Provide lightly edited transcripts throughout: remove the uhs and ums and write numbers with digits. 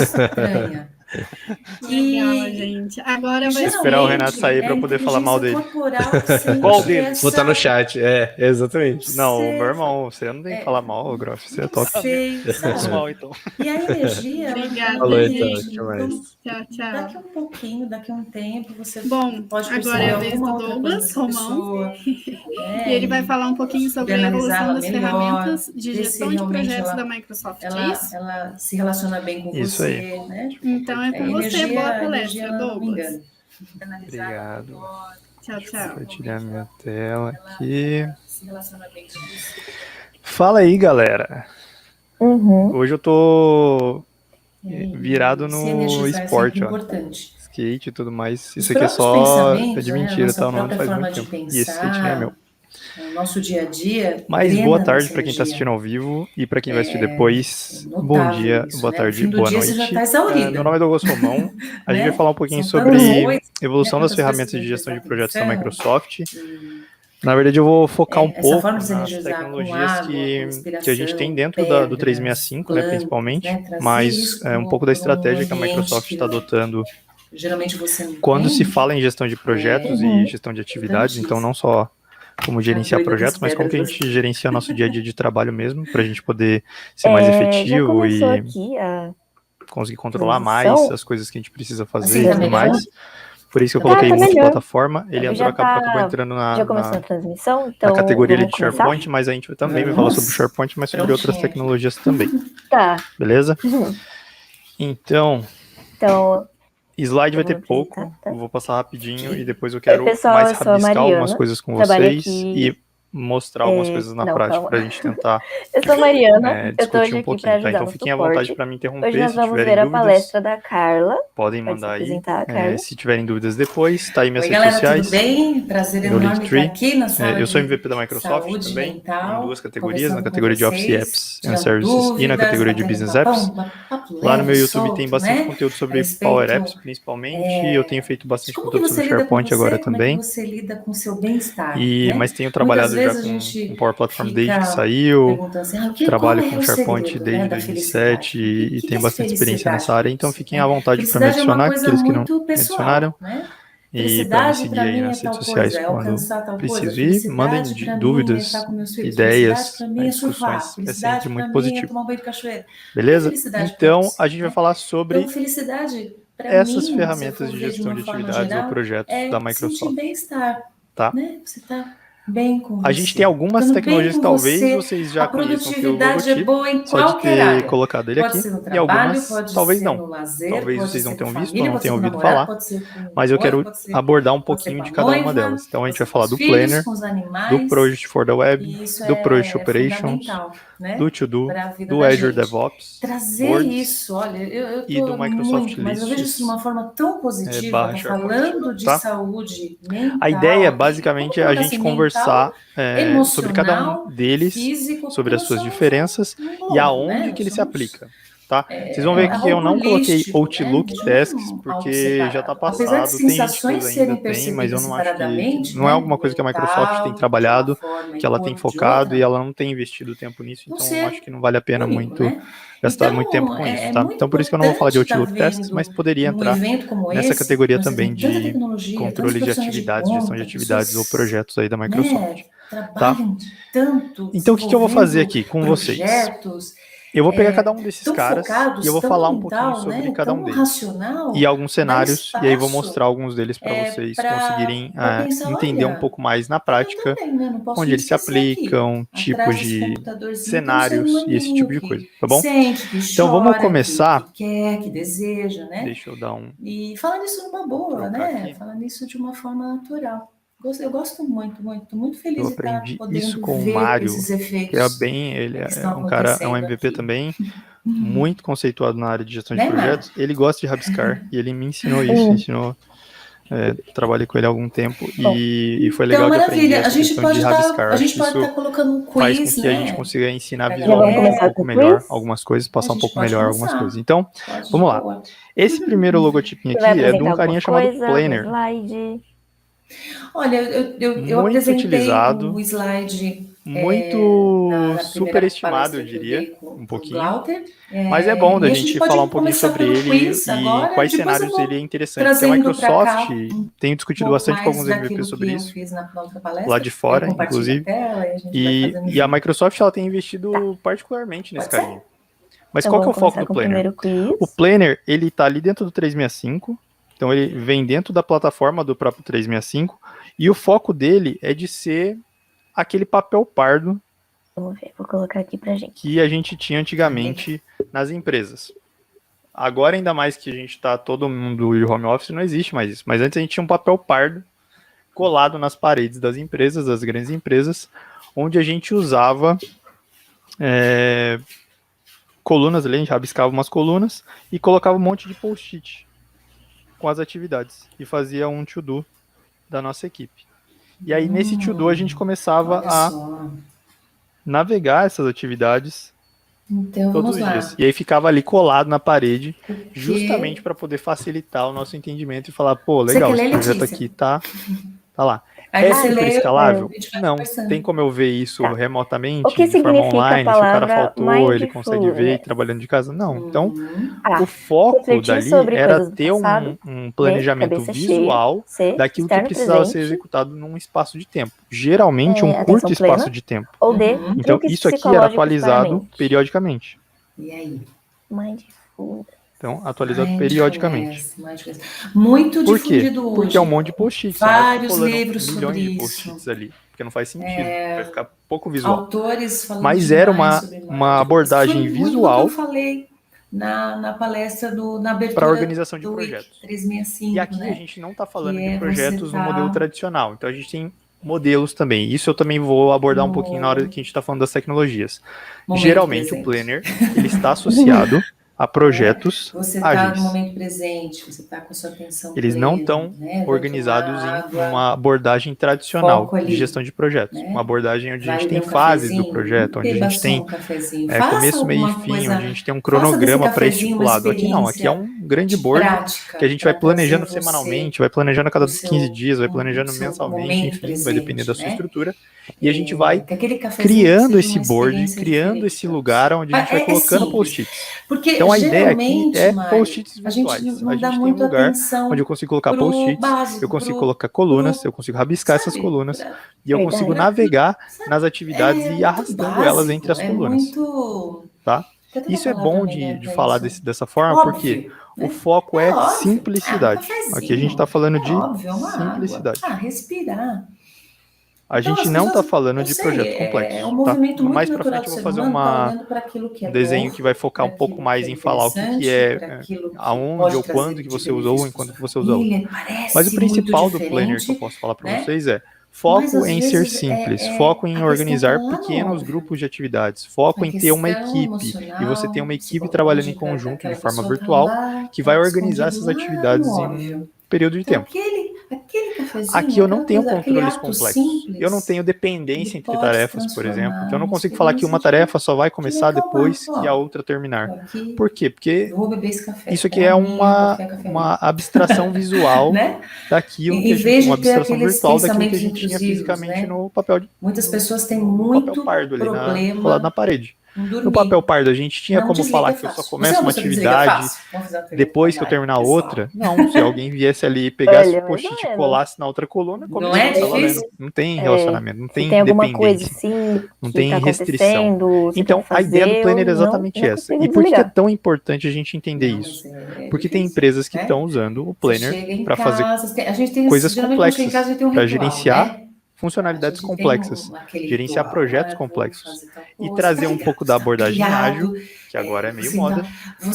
estranha. Legal, gente. Agora vai esperar o Renato sair para poder falar mal dele. Qual deles? Botar no chat, exatamente. Não, o meu irmão, você não tem que falar mal, Groff, você é top. Sabe? Mal, então. E a energia... Obrigada, Falou, gente. então, até mais. Tchau. Daqui um pouquinho, daqui a um tempo, você Bom, pode agora é a vez do alguma outra coisa Douglas dessa Romão. pessoa, E ele vai falar um pouquinho sobre a evolução das melhor, ferramentas de ver se gestão de realmente projetos da Microsoft. ela se relaciona bem com Isso você, aí. né? Então é com você, boa palestra, Douglas. Obrigado. Tchau. Compartilhar minha tela aqui. Fala aí, galera. Hoje eu tô virado no esporte, ó. Skate e tudo mais. Isso aqui é só de mentira, tá? Não faz muito tempo. E esse skate nem é meu. Nosso dia a dia. Mas boa tarde para quem está assistindo ao vivo e para quem vai assistir depois. Bom dia, boa tarde, boa noite. Meu nome é Douglas Romão. A gente vai falar um pouquinho sobre evolução das ferramentas de gestão de projetos da Microsoft. Na verdade, eu vou focar um pouco nas tecnologias que a gente tem dentro do 365, né, principalmente, mas um pouco da estratégia que a Microsoft está adotando quando se fala em gestão de projetos e gestão de atividades. Então, não só como gerenciar projetos, mas como que a gente gerencia nosso dia a dia de trabalho mesmo, para a gente poder ser mais efetivo e conseguir controlar mais as coisas que a gente precisa fazer e tudo mais. Por isso que eu coloquei multiplataforma. Ele acabou entrando já começou a transmissão, então na categoria de SharePoint, mas a gente também vai falar sobre SharePoint, mas sobre outras tecnologias também. Tá. Beleza? Então, slide vai ter pouco, eu vou passar rapidinho e depois eu quero mais rabiscar algumas coisas com vocês e mostrar algumas coisas na prática pra gente tentar eu sou Mariana, eu tô hoje um aqui pouquinho, pra ajudar tá? Então no fiquem à suporte. vontade para me interromper. Hoje nós se vamos tiverem ver a dúvidas, palestra da Carla. podem mandar aí. Carla. Se tiverem dúvidas depois, tá aí minhas redes galera, sociais. tudo bem? Prazer enorme estar aqui na sala Eu sou MVP da Microsoft também, em duas categorias, na categoria de Office Apps and Services e na categoria de Business Apps. Lá no meu YouTube tem bastante conteúdo sobre Power Apps, principalmente. Eu tenho feito bastante conteúdo sobre SharePoint agora também. Como você lida com o seu bem-estar? Mas tenho trabalhado já com Power Platform desde que saiu. Trabalho com SharePoint desde 2007 e tenho bastante experiência nessa área. Então fiquem à vontade para me adicionar, aqueles que não me adicionaram. E para me seguir aí nas redes sociais quando preciso. E mandem dúvidas, ideias, discussões. É sempre muito positivo. Beleza? Então, a gente vai falar sobre essas ferramentas de gestão de atividades ou projetos da Microsoft. Tá? A gente tem algumas tecnologias que talvez vocês já conheçam pelo logotipo, só de ter colocado ele aqui, e algumas talvez não. Talvez vocês não tenham visto ou não tenham ouvido falar, mas eu quero abordar um pouquinho de cada uma delas. Então a gente vai falar do Planner, do Project for the Web, do Project Operations, do To-Do, do Azure DevOps, Boards e do Microsoft Lists. Eu vejo isso de uma forma tão positiva, falando de saúde mental. A ideia, basicamente, é a gente conversar sobre cada um deles, sobre as suas diferenças e aonde que ele se aplica. Tá? Vocês vão ver que eu não coloquei Outlook Tasks, porque já está passado, tem gente que ainda tem, mas eu não acho que... Não é alguma coisa que a Microsoft tem trabalhado, que ela tem focado e ela não tem investido tempo nisso, então eu acho que não vale a pena muito gastar muito tempo com isso, tá? Então por isso que eu não vou falar de Outlook Tasks, mas poderia entrar nessa categoria também de controle de atividades, gestão de atividades ou projetos aí da Microsoft, tá? Então o que eu vou fazer aqui com vocês? Eu vou pegar cada um desses caras e eu vou falar um pouquinho sobre cada um deles. E alguns cenários, e aí vou mostrar alguns deles para vocês conseguirem entender um pouco mais na prática, onde eles se aplicam, tipos de cenários e esse tipo de coisa, tá bom? Então vamos começar. Deixa eu dar um... E falando isso numa boa, né? Falando isso de uma forma natural. Eu gosto muito feliz eu aprendi isso com o Mário, que é bem, ele é um cara, é um MVP também, muito conceituado na área de gestão de projetos. Ele gosta de rabiscar e ele me ensinou isso, trabalhei com ele há algum tempo e foi legal que eu aprendi essa questão de rabiscar. A gente pode estar colocando um quiz, faz com que a gente consiga ensinar visualmente um pouco melhor algumas coisas, passar um pouco melhor algumas coisas. Então, vamos lá. Esse primeiro logotipinho aqui é de um carinha chamado Planner. Olha, eu apresentei utilizado. o slide muito superestimado, eu diria, um pouquinho. Mas é bom da gente falar um pouquinho sobre ele e quais cenários ele é interessante. Porque a Microsoft tem discutido bastante com alguns MVPs sobre isso, lá de fora, inclusive. E a Microsoft ela tem investido particularmente nesse caminho. Mas qual que é o foco do Planner? O Planner, ele tá ali dentro do 365, então ele vem dentro da plataforma do próprio 365, e o foco dele é de ser aquele papel pardo. Vamos ver, vou colocar aqui pra gente. Que a gente tinha antigamente nas empresas. Agora, ainda mais que a gente tá todo mundo em home office, não existe mais isso. Mas antes a gente tinha um papel pardo colado nas paredes das empresas, das grandes empresas, onde a gente usava colunas ali, a gente rabiscava umas colunas e colocava um monte de post-it com as atividades e fazia um to-do da nossa equipe. E aí nesse to-do a gente começava a navegar essas atividades todos os dias. E aí ficava ali colado na parede, justamente para poder facilitar o nosso entendimento e falar, pô, legal, esse projeto aqui tá lá. É super escalável? Não. Tem como eu ver isso remotamente, de forma online, se o cara faltou, ele consegue ver trabalhando de casa? Não. Então, o foco dali era ter um planejamento visual daquilo que precisava ser executado num espaço de tempo. Geralmente, um curto espaço de tempo. Então, isso aqui era atualizado periodicamente. E aí? Mindfulness. Então, atualizado periodicamente. Muito Por quê? difundido hoje. Porque é um monte de post-its. Vários livros sobre milhões de isso. post-its ali. Porque não faz sentido. Vai ficar pouco visual. Autores falando Mas era uma abordagem visual. Eu falei na palestra na abertura para organização de do projetos. 365, e aqui a gente não está falando de projetos no modelo tradicional. Então a gente tem modelos também. Isso eu também vou abordar um pouquinho na hora que a gente está falando das tecnologias. Geralmente o Planner ele está associado a projetos você ágeis. Você está no momento presente, você está com sua atenção Eles não estão organizados em uma abordagem tradicional de gestão de projetos. Uma abordagem onde a gente tem fases do projeto, onde a gente tem começo, meio e fim, onde a gente tem um cronograma pré-estipulado. Aqui não, aqui é um grande board que a gente vai planejando semanalmente, vai planejando a cada 15 dias, vai planejando mensalmente, enfim, vai depender da sua estrutura. E a gente vai criando esse board, criando esse lugar onde a gente vai colocando post-its. Então a ideia aqui é post-its virtuais. A gente tem um lugar onde eu consigo colocar post-its, eu consigo colocar colunas, eu consigo rabiscar essas colunas e eu consigo navegar nas atividades e ir arrastando elas entre as colunas. Tá? Isso é bom de falar dessa forma, porque o foco é simplicidade. Aqui a gente está falando de simplicidade. Respirar. A gente não está falando de projeto complexo. Tá? Mais para frente eu vou fazer um desenho que vai focar um pouco mais em falar o que é, aonde ou quando que você usou, enquanto que você usou. Mas o principal do Planner que eu posso falar para vocês é foco em ser simples, foco em organizar pequenos grupos de atividades, foco em ter uma equipe, e você tem uma equipe trabalhando em conjunto de forma virtual que vai organizar essas atividades em um período de tempo. Aqui eu não tenho controles complexos. Eu não tenho dependência entre tarefas, por exemplo. Então eu não consigo falar que uma tarefa só vai começar depois que a outra terminar. Por quê? Porque isso aqui é uma abstração visual daquilo que a gente, uma abstração virtual daquilo que a gente tinha fisicamente no papel. Muitas pessoas têm muito papel pardo ali colado na parede. No papel pardo, a gente tinha como falar que eu só começo uma atividade depois que eu terminar outra? Não, se alguém viesse ali, pegasse o post-it e colasse na outra coluna, não é difícil. Não tem relacionamento, não tem alguma coisa dependência, assim, não tem restrição. Então, a ideia do Planner é exatamente essa. E por que é tão importante a gente entender isso? Porque tem empresas que estão usando o Planner para fazer coisas complexas, para gerenciar funcionalidades complexas, gerenciar projetos complexos e trazer um pouco da abordagem ágil, que agora é meio moda,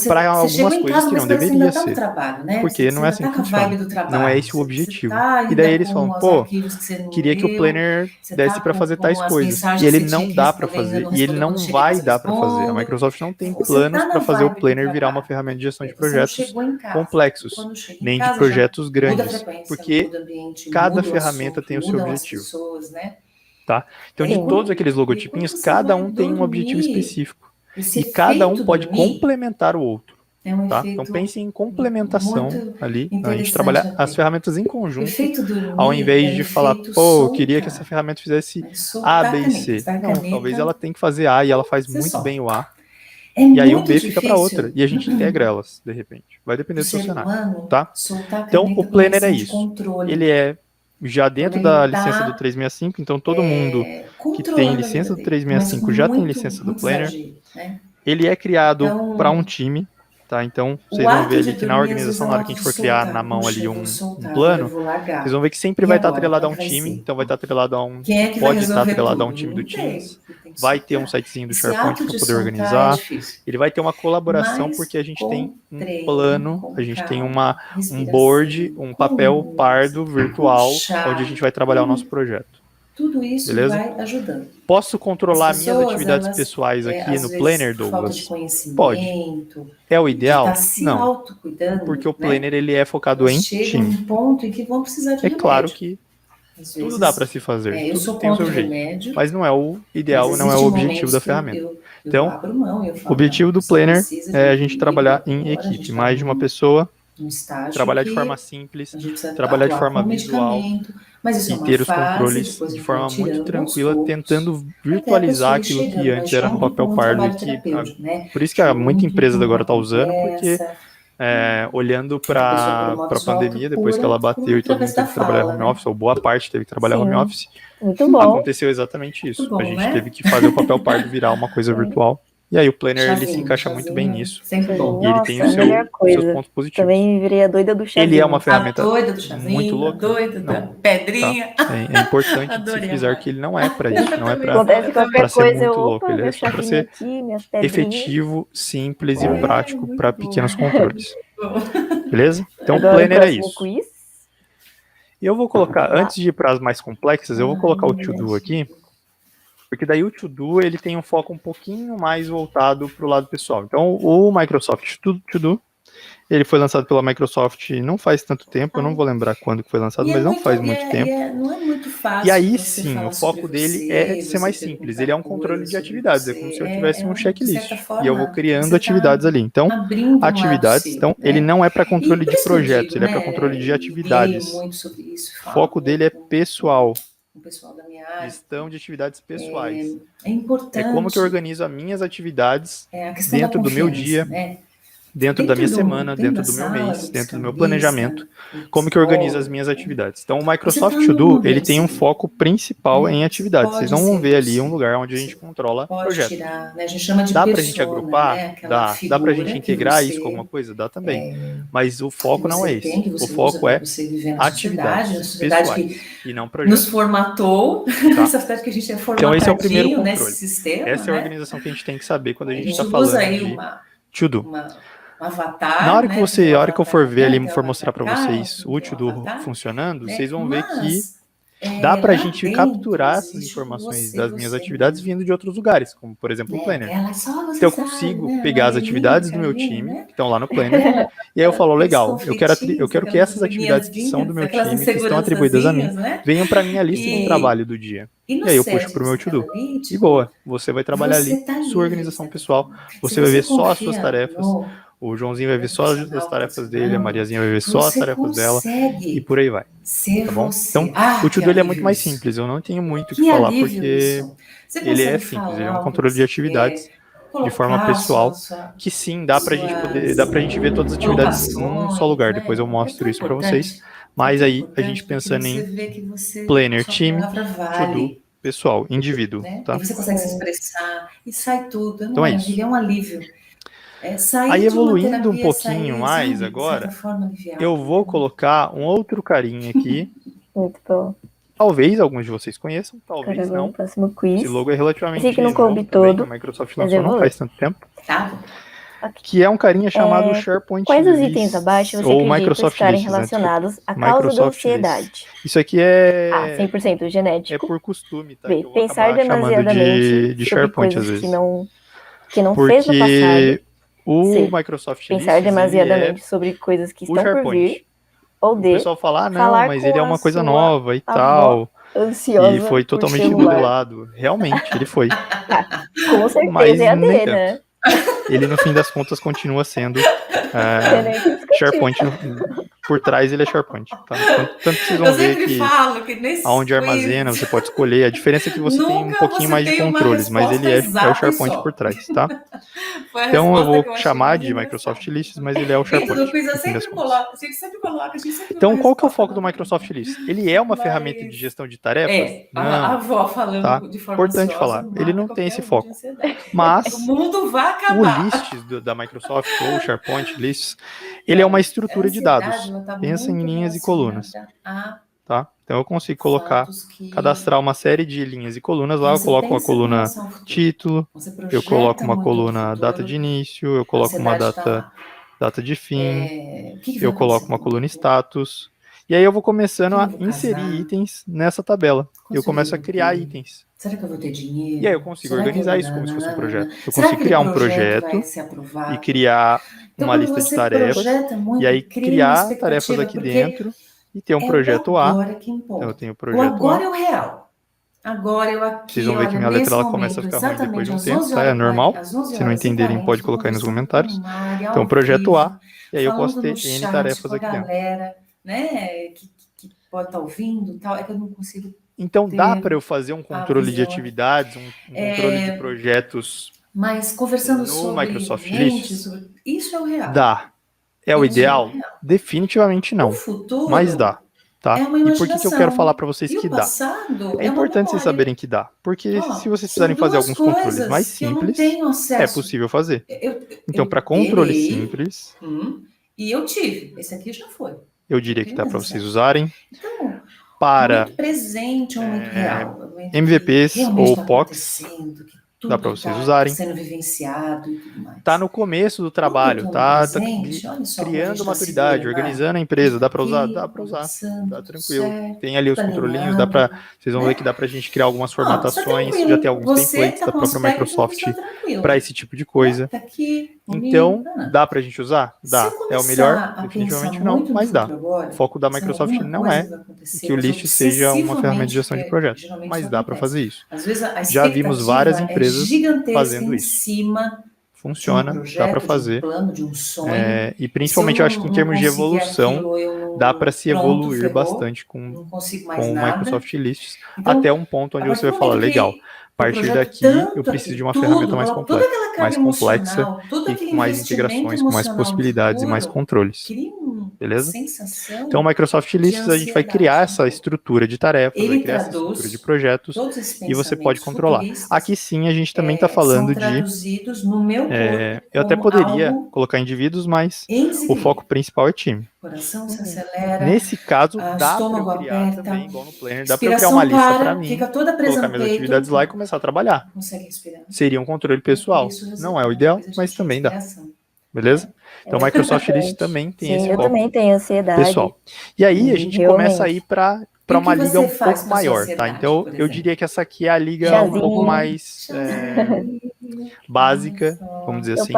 para algumas coisas que não deveria ser, porque não é assim que funciona, não é esse o objetivo. E daí eles falam, pô, queria que o Planner desse para fazer tais coisas, e ele não dá para fazer, e ele não vai dar para fazer. A Microsoft não tem planos para fazer o Planner virar uma ferramenta de gestão de projetos complexos, nem de projetos grandes, porque cada ferramenta tem o seu objetivo. Tá? Então, de todos aqueles logotipinhos, cada um tem um objetivo específico. E cada um pode complementar o outro. Tá? Então pense em complementação ali, a gente trabalhar as ferramentas em conjunto, ao invés de falar, pô, eu queria que essa ferramenta fizesse A, B e C. Não, talvez ela tenha que fazer A e ela faz muito bem o A. E aí o B fica para outra, e a gente integra elas, de repente. Vai depender do seu cenário, tá? Então, o Planner é isso. Ele é já dentro da licença do 365, então todo mundo que tem licença do 365 já tem licença do Planner. Ele é criado para um time, tá? Então, vocês vão ver ali que na organização, na hora que a gente for criar na mão ali um plano, vocês vão ver que sempre vai estar atrelado a um time, então vai estar atrelado a um... Pode estar atrelado a um time do Teams, vai ter um sitezinho do SharePoint para poder organizar, ele vai ter uma colaboração porque a gente tem um plano, a gente tem um board, um papel pardo virtual, onde a gente vai trabalhar o nosso projeto. Tudo isso vai ajudando. Posso controlar minhas atividades pessoais aqui no Planner, Douglas? Pode. É o ideal? Não. Porque o Planner ele é focado em time. É claro que tudo dá para se fazer, tudo tem o seu jeito. Mas não é o ideal, não é o objetivo da ferramenta. Então, o objetivo do Planner é a gente trabalhar em equipe, mais de uma pessoa, trabalhar de forma simples, trabalhar de forma visual e ter os controles de forma muito tranquila, tentando virtualizar aquilo que antes era no papel pardo. Por isso que muita empresa agora está usando, porque olhando para a pandemia, depois que ela bateu e todo mundo teve que trabalhar home office, ou boa parte teve que trabalhar home office, aconteceu exatamente isso. A gente teve que fazer o papel pardo virar uma coisa virtual. E aí o Planner ele se encaixa muito bem nisso. E ele tem os seus pontos positivos. Também virei a doida do chazinho. Ele é uma ferramenta muito louca. Doida da pedrinha. É importante se frisar que ele não é para isso. Não é para ser muito louco. Ele é só para ser efetivo, simples e prático para pequenos controles. Beleza? Então o Planner é isso. E eu vou colocar, antes de ir para as mais complexas, eu vou colocar o To-Do aqui. Porque daí o To-Do ele tem um foco um pouquinho mais voltado para o lado pessoal. Então, o Microsoft To-Do, ele foi lançado pela Microsoft não faz tanto tempo, eu não vou lembrar quando que foi lançado, mas não faz muito tempo. Não é muito fácil. E aí sim, o foco dele é ser mais simples. Ele é um controle de atividades, é como se eu tivesse um checklist. E eu vou criando atividades ali. Então, atividades, então, ele não é para controle de projetos, ele é para controle de atividades. O foco dele é pessoal. O pessoal da minha área. Gestão de atividades pessoais. É importante. É como que eu organizo as minhas atividades dentro do meu dia, dentro da minha semana, dentro do meu mês, dentro do meu planejamento, como que eu organizo as minhas atividades. Então, o Microsoft To-Do, ele tem um foco principal em atividades. Vocês não vão ver ali um lugar onde a gente controla projetos. Dá pra gente agrupar? Dá pra gente integrar isso com alguma coisa? Dá também. Mas o foco não é esse. O foco é atividades pessoais e não projetos. Nos formatou, essa cidade que a gente é formatadinho, então, esse é o primeiro controle. Nesse sistema. Essa é a organização que a gente tem que saber quando a gente está falando de To-Do. Avatar, na hora que a hora que eu for ver ali, for mostrar para vocês o To-Do funcionando, vocês vão ver que dá para a gente capturar essas informações das minhas atividades vindo de outros lugares, como por exemplo o Planner. Então eu consigo pegar as atividades do meu time, que estão lá no Planner, e aí eu falo, legal, eu quero que essas atividades que são do meu time, que estão atribuídas a mim, venham para minha lista de trabalho do dia. E aí eu puxo para o meu To-Do. E boa, você vai trabalhar ali sua organização pessoal, você vai ver só as suas tarefas, o Joãozinho vai ver só as tarefas dele, a Mariazinha vai ver só as tarefas dela, e por aí vai. Tá bom? Então, o To-Do ele é muito mais simples, eu não tenho muito o que falar, porque ele é simples, ele é um controle de atividades de forma pessoal, que sim, dá pra gente ver todas as atividades num só lugar, depois eu mostro isso pra vocês, mas aí a gente pensando em Planner, time, To-Do, pessoal, indivíduo, tá? E você consegue se expressar, e sai tudo, então é isso. É um alívio. Aí evoluindo um pouquinho mais agora, eu vou colocar um outro carinha aqui. Muito bom. Talvez alguns de vocês conheçam, talvez não. Próximo quiz. Esse logo é relativamente que não coube todo. A Microsoft lançou não faz tanto tempo. Tá. Que é um carinha chamado SharePoint. Quais os itens abaixo você acredita estarem relacionados à causa da ansiedade? Isso aqui é... 100% genético. É por costume, tá? B, pensar demasiadamente de SharePoint às vezes. Que não fez no passado. O Microsoft pensar demasiadamente sobre coisas que estão por vir. Ou D, o pessoal fala, não, mas ele é uma coisa nova e tal. Ansiosa e foi totalmente modelado. Realmente, ele foi. Com certeza é a D, né? ele no fim das contas continua sendo SharePoint. Por trás ele é SharePoint. Tá? Tanto que vocês vão ver que aonde armazena, você pode escolher. A diferença é que você tem um pouquinho mais de controles, mas ele é o SharePoint por trás, tá? Então eu vou chamar de Microsoft Lists, mas ele é o SharePoint. Então qual que é o foco do Microsoft Lists? Ele é uma ferramenta de gestão de tarefas? Não, a avó falando tá? de forma Importante falar, ele não tem esse foco. Mas o mundo vai acabar. O Lists da Microsoft ou o SharePoint Lists, ele é uma estrutura de dados. Pensa em linhas e colunas. Tá? Então eu consigo cadastrar uma série de linhas e colunas lá. Eu coloco uma coluna título, eu coloco uma coluna data de início, eu coloco uma data de fim, eu coloco uma coluna status. E aí eu vou começando a inserir itens nessa tabela. Eu começo a criar itens. Será que eu vou ter dinheiro? E aí eu consigo organizar isso como se fosse um projeto. Eu consigo criar um projeto e criar uma lista de tarefas. E aí criar tarefas aqui dentro e ter um projeto A. Então eu tenho o projeto A. Agora é o real. Agora eu aqui. Vocês vão ver que minha letra ela começa a ficar ruim depois de um tempo, tá? É normal. Se não entenderem, pode colocar aí nos comentários. Então, projeto A. E aí eu posso ter N tarefas aqui dentro. Né, que pode estar ouvindo, tal, é que eu não consigo. Então dá para eu fazer um controle de atividades, um controle de projetos, mas conversando no Microsoft Lists? Isso é o real. Dá. É o ideal? Definitivamente não. O futuro, mas dá. Tá? E por que eu quero falar para vocês que dá? É importante vocês saberem que dá. Porque se vocês precisarem fazer alguns controles mais simples, é possível fazer. Então, para controle simples... E eu tive. Esse aqui já foi. Eu diria que dá para vocês usarem. Então, para muito presente ou muito real. MVPs ou POCs, dá para vocês usarem. Sendo vivenciado e tudo mais. Tá no começo do trabalho, tá criando maturidade, organizando a empresa, dá para usar? Dá para usar, tá tranquilo. Tem ali os controlinhos, vocês vão ver que dá pra gente criar algumas formatações, já tem alguns templates da própria Microsoft para esse tipo de coisa. Então, dá pra gente usar? Dá. É o melhor? Definitivamente não, mas dá. O foco da Microsoft não é que o List seja uma ferramenta de gestão de projetos, mas dá para fazer isso. Já vimos várias empresas fazendo isso. Funciona, dá para fazer. E principalmente eu acho que em termos de evolução, dá para se evoluir bastante com o Microsoft Lists, até um ponto onde você vai falar, legal, a partir daqui eu preciso de uma ferramenta mais complexa e com mais integrações, com mais possibilidades e mais controles. Beleza? Então, o Microsoft Lists, a gente vai criar essa estrutura de tarefas, vai criar essa estrutura de projetos e você pode controlar. Aqui sim, a gente também está falando de... eu até poderia colocar indivíduos, mas o foco principal é time. Nesse caso, dá para eu criar também, igual no Planner, dá para eu criar uma lista para mim, colocar minhas atividades lá e começar a trabalhar. Seria um controle pessoal. Não é o ideal, mas também dá. Beleza? Então, o Microsoft Lists também tem esse foco. Eu também tenho ansiedade. Pessoal. E aí, a gente começa a ir para uma liga um pouco maior, tá? Então, eu diria que essa aqui é a liga um pouco mais básica, vamos dizer assim.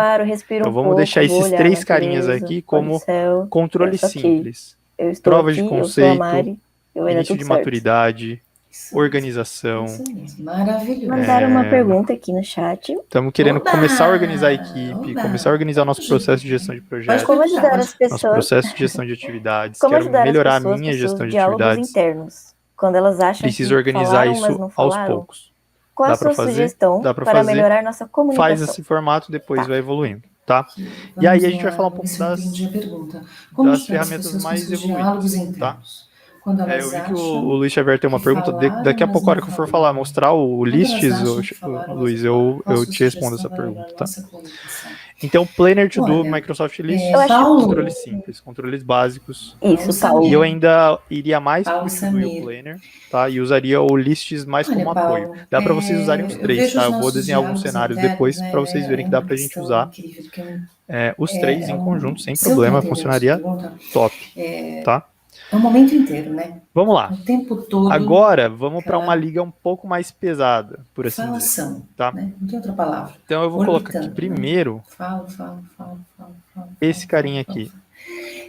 Então, vamos deixar esses três carinhas aqui como controle simples. Prova de conceito, início de maturidade, organização. Maravilhoso. Mandaram uma pergunta aqui no chat. Estamos querendo começar a organizar a equipe, começar a organizar o nosso processo de gestão de projetos, como ajudar as pessoas, nosso processo de gestão de atividades, quero melhorar a minha gestão de atividades. Internos, quando elas acham preciso organizar isso aos poucos. Qual a sua sugestão para melhorar nossa comunicação? Faz esse formato, depois vai evoluindo. Tá? E aí a gente vai falar um pouco das ferramentas mais evoluídas. Tá? Eu vi que o Luiz Xavier tem uma pergunta. Daqui a pouco, a hora que eu for falar, mostrar o Lists, Luiz, eu te respondo essa pergunta. Tá? Então, Planner to Do, Microsoft Lists, controles simples, controles básicos. Isso, Paulo. E eu ainda iria mais para o To Do e o Planner, tá? E usaria o Lists mais como apoio. Dá para vocês usarem os três, tá? Eu vou desenhar alguns cenários depois para vocês verem que dá para a gente usar os três em conjunto, sem problema, funcionaria top, tá? É o momento inteiro, né? Vamos lá. O tempo todo. Agora, vamos para uma liga um pouco mais pesada, por assim dizer. Tá? Né? Não tem outra palavra. Então, eu vou colocar aqui primeiro esse carinha aqui.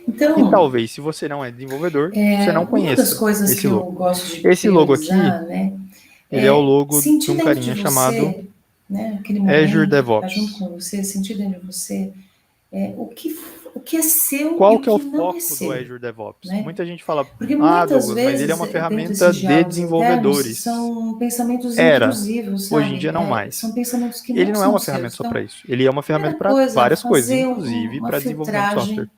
Então, e talvez, se você não é desenvolvedor, você não conheça esse logo. Esse logo aqui, ele é o logo de um carinha chamado né? Aquele momento, Azure DevOps. Tá junto com você, sentir dentro de você o que é seu. Qual e que é o não foco seu, do Azure DevOps? né? Muita gente fala, Porque muitas Douglas, vezes, mas ele é uma dentro ferramenta desses de diálogos desenvolvedores. internos, são pensamentos Era. intrusivos, sabe? Hoje em dia não mais. São pensamentos que Ele não é são uma ferramenta seus. só Então, para isso. Ele é uma ferramenta para várias coisas, inclusive para desenvolvimento de software.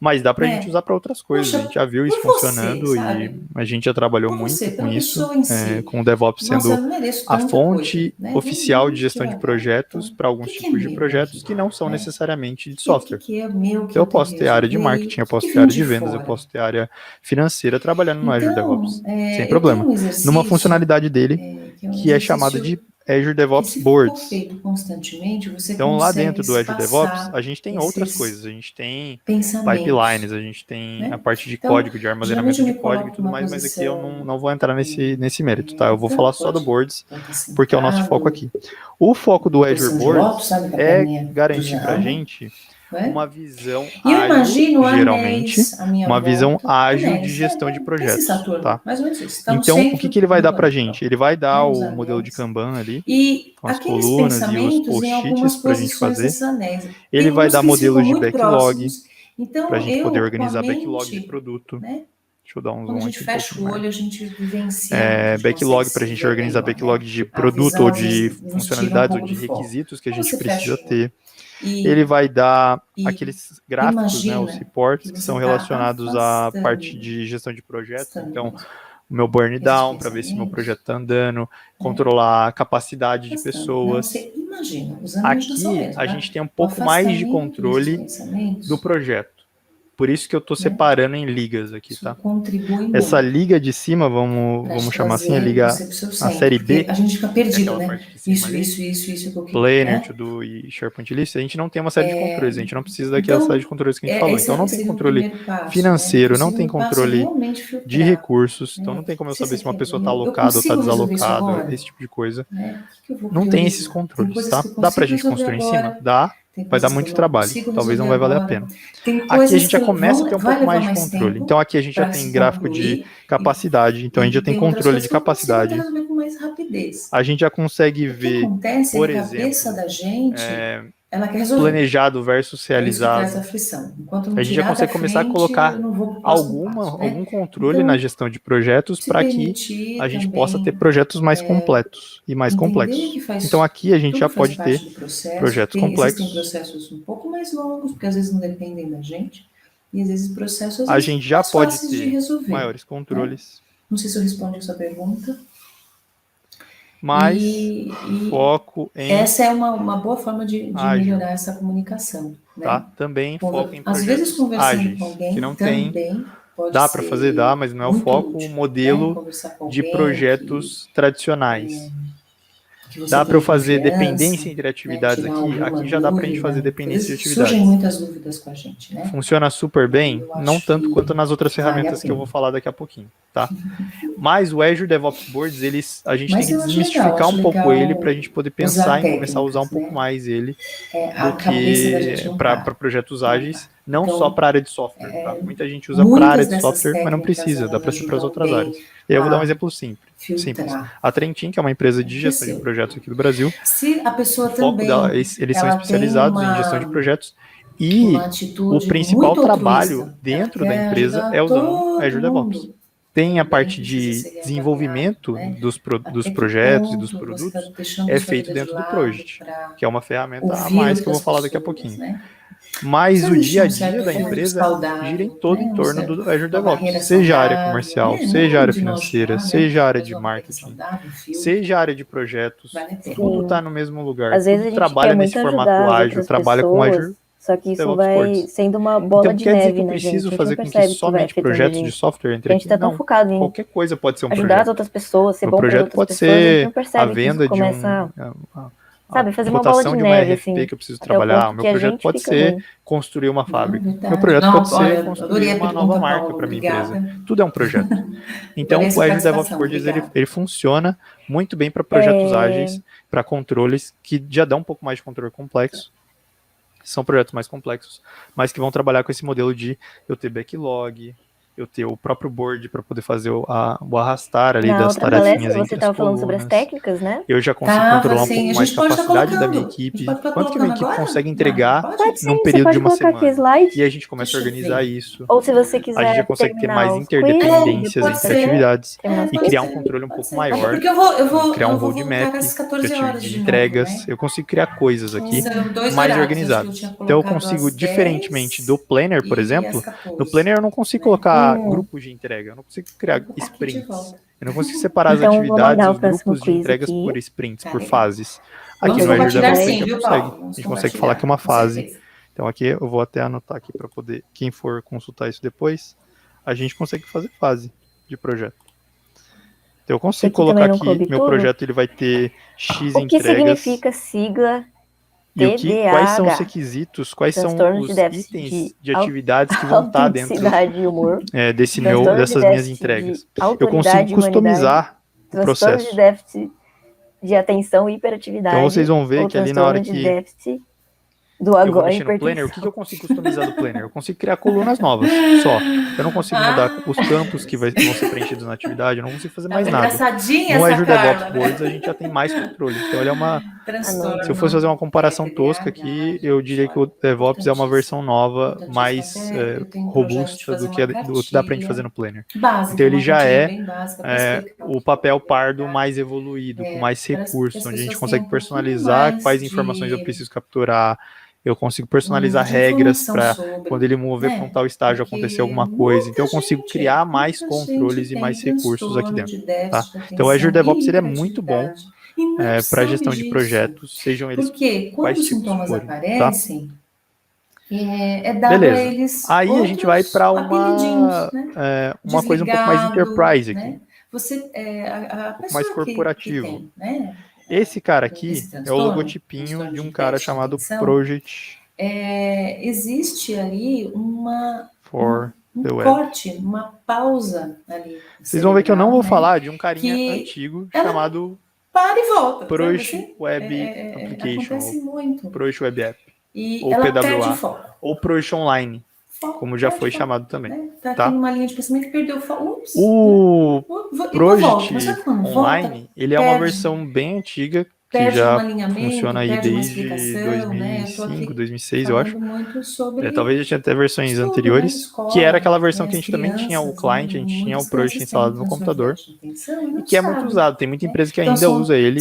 Mas dá para a gente usar para outras coisas. A gente já viu isso funcionando e a gente já trabalhou muito com isso, com o DevOps sendo a fonte oficial de gestão de projetos para alguns tipos de projetos que não são necessariamente de software. Então, eu posso ter área de marketing, eu posso ter área de vendas, eu posso ter área financeira trabalhando no Azure DevOps, sem problema. Numa funcionalidade dele, que é chamada de Azure DevOps Boards. Então, lá dentro do Azure DevOps, a gente tem outras coisas. A gente tem pipelines, a gente tem a parte de código, de armazenamento de código e tudo mais, mas aqui eu não vou entrar nesse mérito, tá? Eu vou falar só do Boards, porque é o nosso foco aqui. O foco do Azure Boards é garantir para a gente uma visão ágil, geralmente, uma visão ágil de gestão de projetos, tá? Então, o que ele vai dar pra gente? Ele vai dar o modelo de Kanban ali, com as colunas e os post-its pra gente fazer. Ele vai dar modelos de backlog, pra gente poder organizar backlog de produto. Deixa eu dar um zoom aqui. Quando a gente fecha o olho, a gente vivencia. Backlog para a gente organizar backlog de produto ou de funcionalidades ou de requisitos que a gente precisa ter. Ele vai dar aqueles gráficos, né, os reports, que são relacionados à parte de gestão de projetos. Então, o meu burn down, para ver se meu projeto está andando, controlar a capacidade de pessoas. Aqui, a gente tem um pouco mais de controle do projeto. Por isso que eu estou separando em ligas aqui, tá? Essa liga de cima, vamos chamar assim, a série B. A gente fica perdido, né? Isso. Planner, To-Do e SharePoint List, a gente não tem uma série de controles, a gente não precisa daquela série de controles que a gente falou. Então, não tem controle financeiro, não tem controle de recursos, então não tem como eu saber se uma pessoa está alocada ou está desalocada, esse tipo de coisa. Não tem esses controles, tá? Dá pra gente construir em cima? Dá. Vai dar muito trabalho, talvez não vai valer a pena. Aqui a gente já começa a ter um pouco mais de controle. Então aqui a gente já tem gráfico de capacidade, então a gente já tem controle de capacidade. A gente já consegue ver, por exemplo, planejado versus realizado. A gente já consegue começar a colocar algum controle na gestão de projetos para que a gente possa ter projetos mais completos e mais complexos. Então aqui a gente já pode ter projetos complexos. Processos um pouco mais longos, porque às vezes não dependem da gente, e às vezes processos a gente já pode ter maiores controles. Não sei se eu respondi a sua pergunta. Mas foco em... Essa é uma boa forma de melhorar essa comunicação. Né? Tá? Também foco em às vezes conversando ágeis, com alguém, que não tem... Dá para fazer, mas não é o foco, o modelo de projetos tradicionais. Dá para eu fazer dependência entre atividades aqui já dá para a gente fazer dependência de atividades. Surgem muitas dúvidas com a gente, né? Funciona super bem, não tanto quanto nas outras ferramentas que eu vou falar daqui a pouquinho, tá? Mas o Azure DevOps Boards, a gente tem que desmistificar um pouco ele para a gente poder pensar em começar a usar um pouco mais ele do que para projetos ágeis, não só para a área de software, tá? Muita gente usa para a área de software, mas não precisa, dá para ser para as outras áreas. E aí eu vou dar um exemplo simples. A Trentin, que é uma empresa de gestão de projetos aqui do Brasil, se a pessoa também, eles são especializados em gestão de projetos e o principal trabalho dentro da empresa é usando Azure DevOps. Tem a parte de desenvolvimento dos projetos e dos produtos, é feito dentro do Project, que é uma ferramenta a mais que eu vou falar daqui a pouquinho. Mas o dia a dia da empresa gira em torno do Azure DevOps, seja a área comercial, seja a área financeira, seja a área de marketing, seja a área de projetos, tudo está no mesmo lugar. Às vezes a gente trabalha nesse formato ágil, trabalha com Azure. Só que isso vai sendo uma bola de neve, quer dizer que eu preciso fazer com que somente projetos de software entre aqui? A gente está tão focado em qualquer coisa pode ser um ajudar projeto. as outras pessoas, ser bom para outras pode pessoas, a gente não ser percebe a venda de sabe, fazer uma bola de neve, RP assim, que eu preciso trabalhar. O meu projeto pode ser construir uma fábrica. Meu projeto pode ser construir uma nova marca para minha empresa. Tudo é um projeto. Então, o Azure DevOps Boards, ele funciona muito bem para projetos ágeis, para controles, que já dão um pouco mais de controle complexo. São projetos mais complexos, mas que vão trabalhar com esse modelo de eu ter backlog, eu ter o próprio board para poder fazer o arrastar ali das outra tarefinhas palestra, você estava falando sobre as técnicas, né? Eu já consigo controlar um pouco mais a capacidade da minha equipe, quanto que a minha equipe consegue entregar num período de uma semana. E a gente começa a organizar isso. Ou se você quiser a gente já consegue ter mais interdependências entre atividades e criar um controle um pouco maior, criar um roadmap de entregas. Eu consigo criar coisas aqui mais organizadas. Então eu consigo, diferentemente do Planner, por exemplo, no Planner eu não consigo colocar grupos de entrega, eu não consigo criar sprints. Eu não consigo separar as atividades, os grupos de entregas por sprints, por fases. Aqui no Azure DevOps a gente consegue falar que é uma fase. Então aqui eu vou até anotar aqui para poder, quem for consultar isso depois, a gente consegue fazer fase de projeto. Então eu consigo colocar aqui, meu projeto ele vai ter X entregas. O que significa sigla TDAH? Quais são os requisitos, quais são os itens de atividades que vão estar dentro dessas minhas entregas. Eu consigo customizar o processo. De déficit de atenção e hiperatividade. Então vocês vão ver que ali na hora que do eu vou mexer no Planner, o que eu consigo customizar do Planner? Eu consigo criar colunas novas, só. Eu não consigo mudar os campos que vão ser preenchidos na atividade, eu não consigo fazer mais nada. No Azure DevOps Boards a gente já tem mais controle. Então ele é uma... Se eu fosse fazer uma comparação tosca aqui, eu diria que o DevOps é uma versão nova, mais robusta do que dá pra gente fazer no Planner. Então ele já é o papel pardo mais evoluído, com mais recursos, onde a gente consegue personalizar quais informações eu preciso capturar. Eu consigo personalizar regras para quando ele mover para um tal estágio acontecer alguma coisa. Então eu consigo criar mais controles e mais recursos aqui dentro. Tá? Então o Azure DevOps ele é muito bom para gestão de projetos, sejam eles quais tipos forem. Tá? Beleza. Aí a gente vai para uma coisa um pouco mais enterprise aqui. Um pouco mais corporativo. Esse cara aqui é o logotipinho de um cara chamado Project. Existe ali um corte, uma pausa ali. Vocês vão ver que eu não vou falar de um carinha antigo chamado para e volta. Project Web Application, Project Web App, ou ela PWA, ou Project Online, como já foi chamado também. Tá aqui numa linha de pensamento que perdeu o foco. O Project Online, ele é uma versão bem antiga, que já funciona aí desde 2005, 2006, eu acho. Talvez já tinha até versões anteriores, que era aquela versão que a gente também tinha o client, a gente tinha o Project instalado no computador, e que é muito usado. Tem muita empresa que ainda usa ele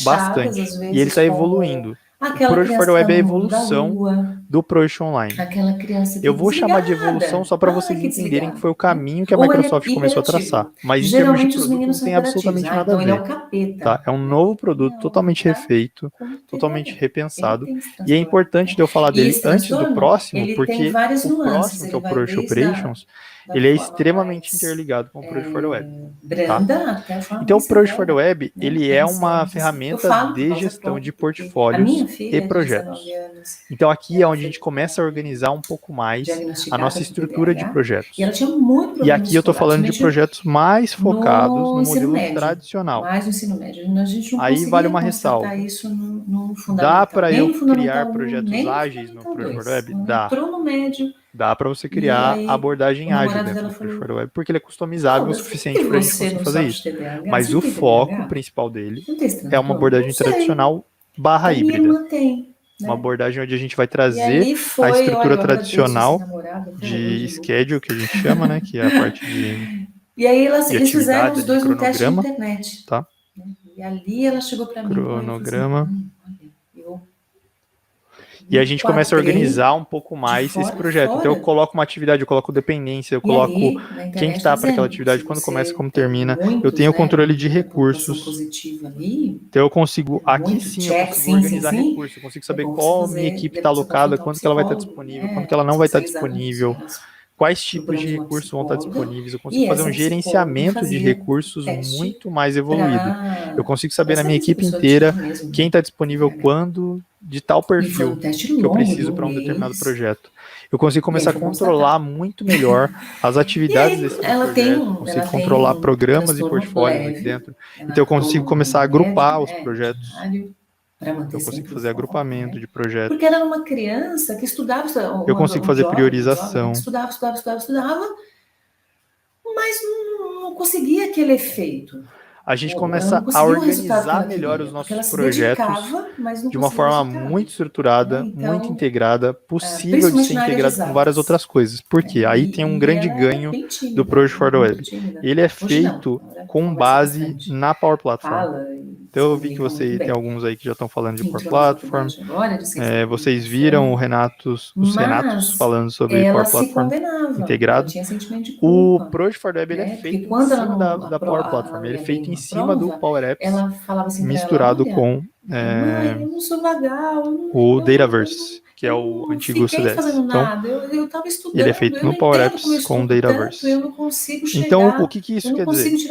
bastante, e ele está evoluindo. O Project for the Web é a evolução do Project Online. Eu vou chamar de evolução só para vocês entenderem que foi o caminho que a Microsoft começou a traçar. Mas em termos de produto não tem absolutamente nada a ver. Tá? É um novo produto totalmente refeito, totalmente repensado. E é importante eu falar dele antes do próximo, porque o próximo, que é o Project Operations, ele é extremamente interligado com o Project for the Web. Tá? Então o Project for the Web, ele é uma ferramenta de gestão de portfólios e projetos. Então aqui é onde a gente começa a organizar um pouco mais a nossa estrutura de projetos. E aqui eu estou falando de projetos mais focados no modelo tradicional. Aí vale uma ressalva. Dá para eu criar projetos ágeis no Project for the Web? Dá. Dá para você criar a abordagem ágil dentro do Project for the Web, porque ele é customizável o suficiente para a gente conseguir fazer isso. Mas o foco principal dele é uma abordagem tradicional / híbrida. Uma abordagem onde a gente vai trazer a estrutura tradicional de schedule, que a gente chama, né? Que é a parte de E aí eles fizeram os dois no teste de cronograma, internet. tá? E ali ela chegou para mim. Cronograma. E a gente começa a organizar um pouco mais esse projeto. Então eu coloco uma atividade, eu coloco dependência, eu coloco quem está para aquela atividade, quando começa, como termina. Eu tenho controle de recursos. Então eu consigo, aqui sim, eu consigo organizar recursos. Eu consigo saber qual minha equipe está alocada, quando que ela vai estar disponível, quando que ela não vai estar disponível. Quais tipos de recursos vão estar disponíveis. Eu consigo fazer um gerenciamento de recursos muito mais evoluído. Eu consigo saber na minha equipe inteira quem está disponível quando, de tal perfil que eu preciso para um determinado projeto. Eu consigo começar a controlar muito melhor as atividades desse projeto. Eu consigo controlar programas e portfólios aqui dentro. Então eu consigo começar a agrupar os projetos. Eu consigo fazer agrupamento de projetos. Porque ela era uma criança que estudava. Eu consigo fazer priorização. Estudava. mas não conseguia aquele efeito. A gente começa a organizar melhor os nossos projetos de uma forma muito estruturada, muito integrada, possível de ser integrado com várias outras coisas. Por quê? Aí tem um grande ganho do Project for the Web. Ele é feito com base na Power Platform. Então eu vi que tem alguns aí que já estão falando de Power Platform. Vocês viram os Renatos falando sobre Power Platform integrado. O Project for the Web ele é feito em cima da Power Platform. Ele é feito em cima do Power Apps misturado com o Dataverse, que é o antigo CDS. Então, ele é feito no Power Apps com o Dataverse. Então, o que isso quer dizer?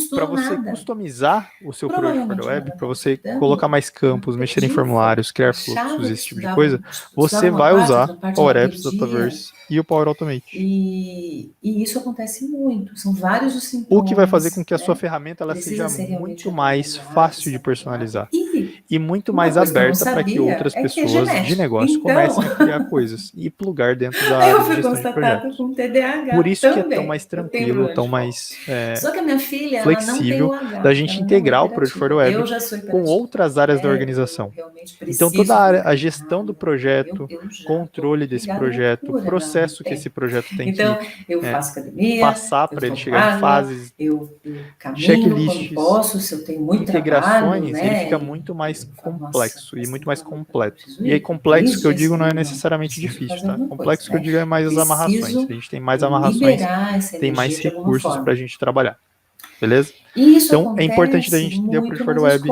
Para você customizar o seu Project for the Web, para você colocar mais campos, mexer em formulários, criar fluxos, esse tipo de coisa, você vai usar Power Apps, Dataverse e o Power Automate. E isso acontece muito, são vários os sintomas. O que vai fazer com que a sua ferramenta ela seja muito mais fácil de personalizar e muito mais aberta para que outras pessoas de negócio comecem a criar coisas e plugar dentro da área de gestão de projetos. Com TDAH Por isso que é tão mais tranquilo, tão mais flexível da gente integrar o Project for the Web com outras áreas da organização. Então toda a gestão do projeto, controle desse projeto, processo que esse projeto tem que passar para ele chegar em fases, checklists, integrações, ele fica muito mais complexo e muito mais completo. E aí complexo que eu digo não é necessariamente difícil, tá? Complexo que eu digo é mais as amarrações. A gente tem mais amarrações, tem mais recursos para a gente trabalhar. Beleza? Então, é importante da gente entender o Project for the Web,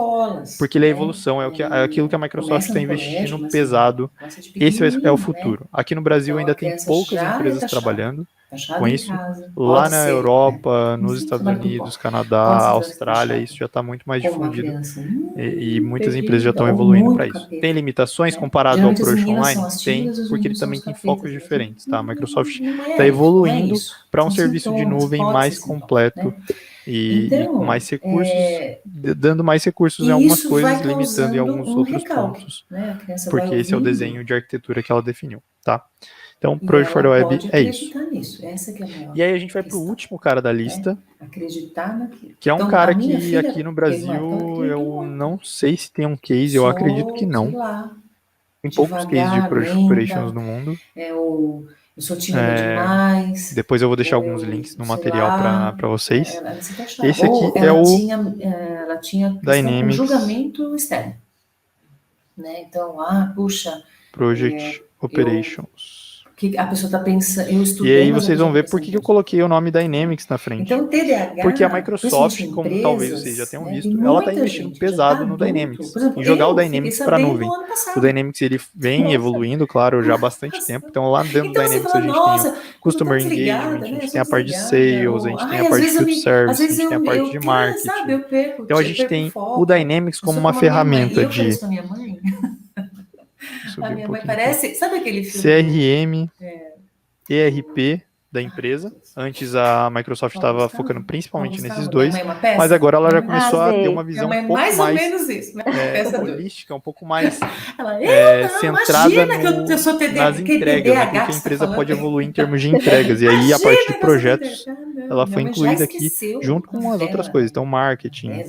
porque ele é evolução, é aquilo que a Microsoft está investindo pesado. Esse é o futuro. Aqui no Brasil ainda tem poucas empresas trabalhando com isso. Lá na Europa, nos Estados Unidos, Canadá, Austrália, isso já está muito mais difundido. E muitas empresas já estão evoluindo para isso. Tem limitações comparado ao Project Online? Tem, porque ele também tem focos diferentes. Tá? A Microsoft está evoluindo para um serviço de nuvem mais completo e com mais recursos, dando mais recursos em algumas coisas, limitando em alguns outros pontos, porque esse é o desenho de arquitetura que ela definiu, tá? Então, Project for the Web é isso. E aí a gente vai para o último cara da lista, que é um cara que aqui no Brasil eu não sei se tem um case, eu acredito que não. Tem poucos cases de Project Operations no mundo. Eu sou tímida demais. Depois eu vou deixar alguns links no material para vocês. Esse aqui é o ela tinha Dynamics julgamento externo. Né? Então, Project Operations. Que a pessoa está pensando, e aí vocês vão ver por que eu coloquei o nome Dynamics na frente. Então, TDAH, porque a Microsoft, como talvez vocês já tenham visto, ela está investindo pesado no Dynamics, em jogar o Dynamics para a nuvem. O Dynamics ele vem evoluindo, claro, já há bastante tempo. Então lá dentro do Dynamics a gente tem o Customer Engagement, a gente tem a parte de Sales, a gente tem a parte de Field Service, a gente tem a parte de Marketing. Então a gente tem o Dynamics como uma ferramenta de... A minha mãe parece, sabe aquele filme? CRM, ERP da empresa. Antes a Microsoft estava focando principalmente nesses dois, mas agora ela já começou a ter uma visão um pouco mais holística, um pouco mais centrada nas entregas, né, porque a empresa pode evoluir em termos de entregas. E aí a parte de projetos, ela foi incluída aqui junto com as outras coisas. Então marketing,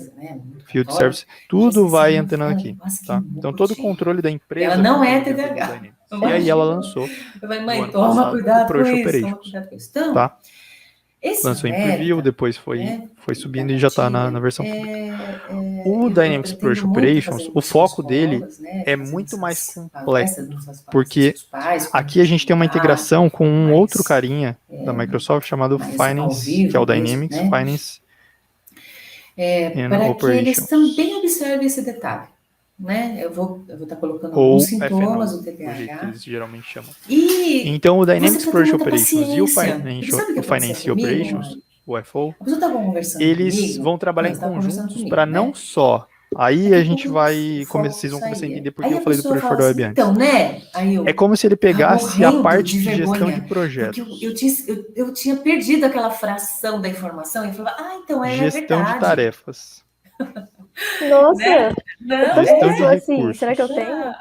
Field Service, tudo vai entrando aqui. Tá? Então todo o controle da empresa... Ela não é TDAH. E aí ela lançou mãe, toma cuidado com isso. Então, tá? Lançou em preview, depois foi subindo e já está na versão pública. O Dynamics Project Operations, o foco dele é muito mais complexo, porque aqui a gente tem uma integração com um outro carinha da Microsoft chamado Finance, que é o Dynamics Finance and Operations. Para que eles também observem esse detalhe. Né? Eu vou estar colocando alguns sintomas do TDAH. Que eles geralmente chamam. Então, o Dynamics Project Operations e o Finance Operations, o FO, eles vão trabalhar em conjuntos para não só... Aí a gente vocês vão começar a entender por que eu falei do Project for the Web antes. Então, né? É como se ele pegasse a parte de gestão de projetos. Eu tinha perdido aquela fração da informação e falava, então é verdade. Gestão de tarefas. Nossa, gestão de recursos. Será que eu tenho?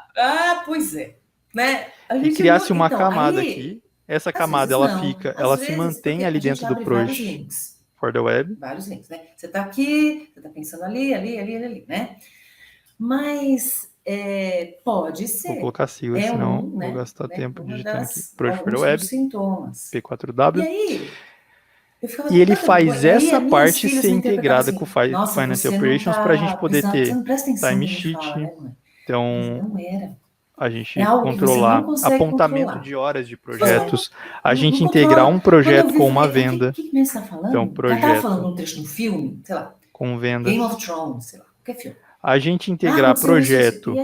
Pois é. Né? E criasse uma camada aqui essa camada ela se mantém ali dentro do Project for the Web. Vários links, né? Você está aqui, você está pensando ali, né? Mas pode ser. Vou colocar sigla, senão vou gastar tempo digitando aqui. Project for the Web, sintomas. P4W. E aí, e ele faz essa parte ser integrada com o Finance Operations para a gente poder ter time sheet. Né? Então, a gente controlar apontamento de horas de projetos, a gente integrar um projeto com uma venda. O que você está falando? Então, projeto. Tá falando um trecho de um filme, sei lá. Com venda. Game of Thrones, sei lá, qualquer filme. A gente integrar projeto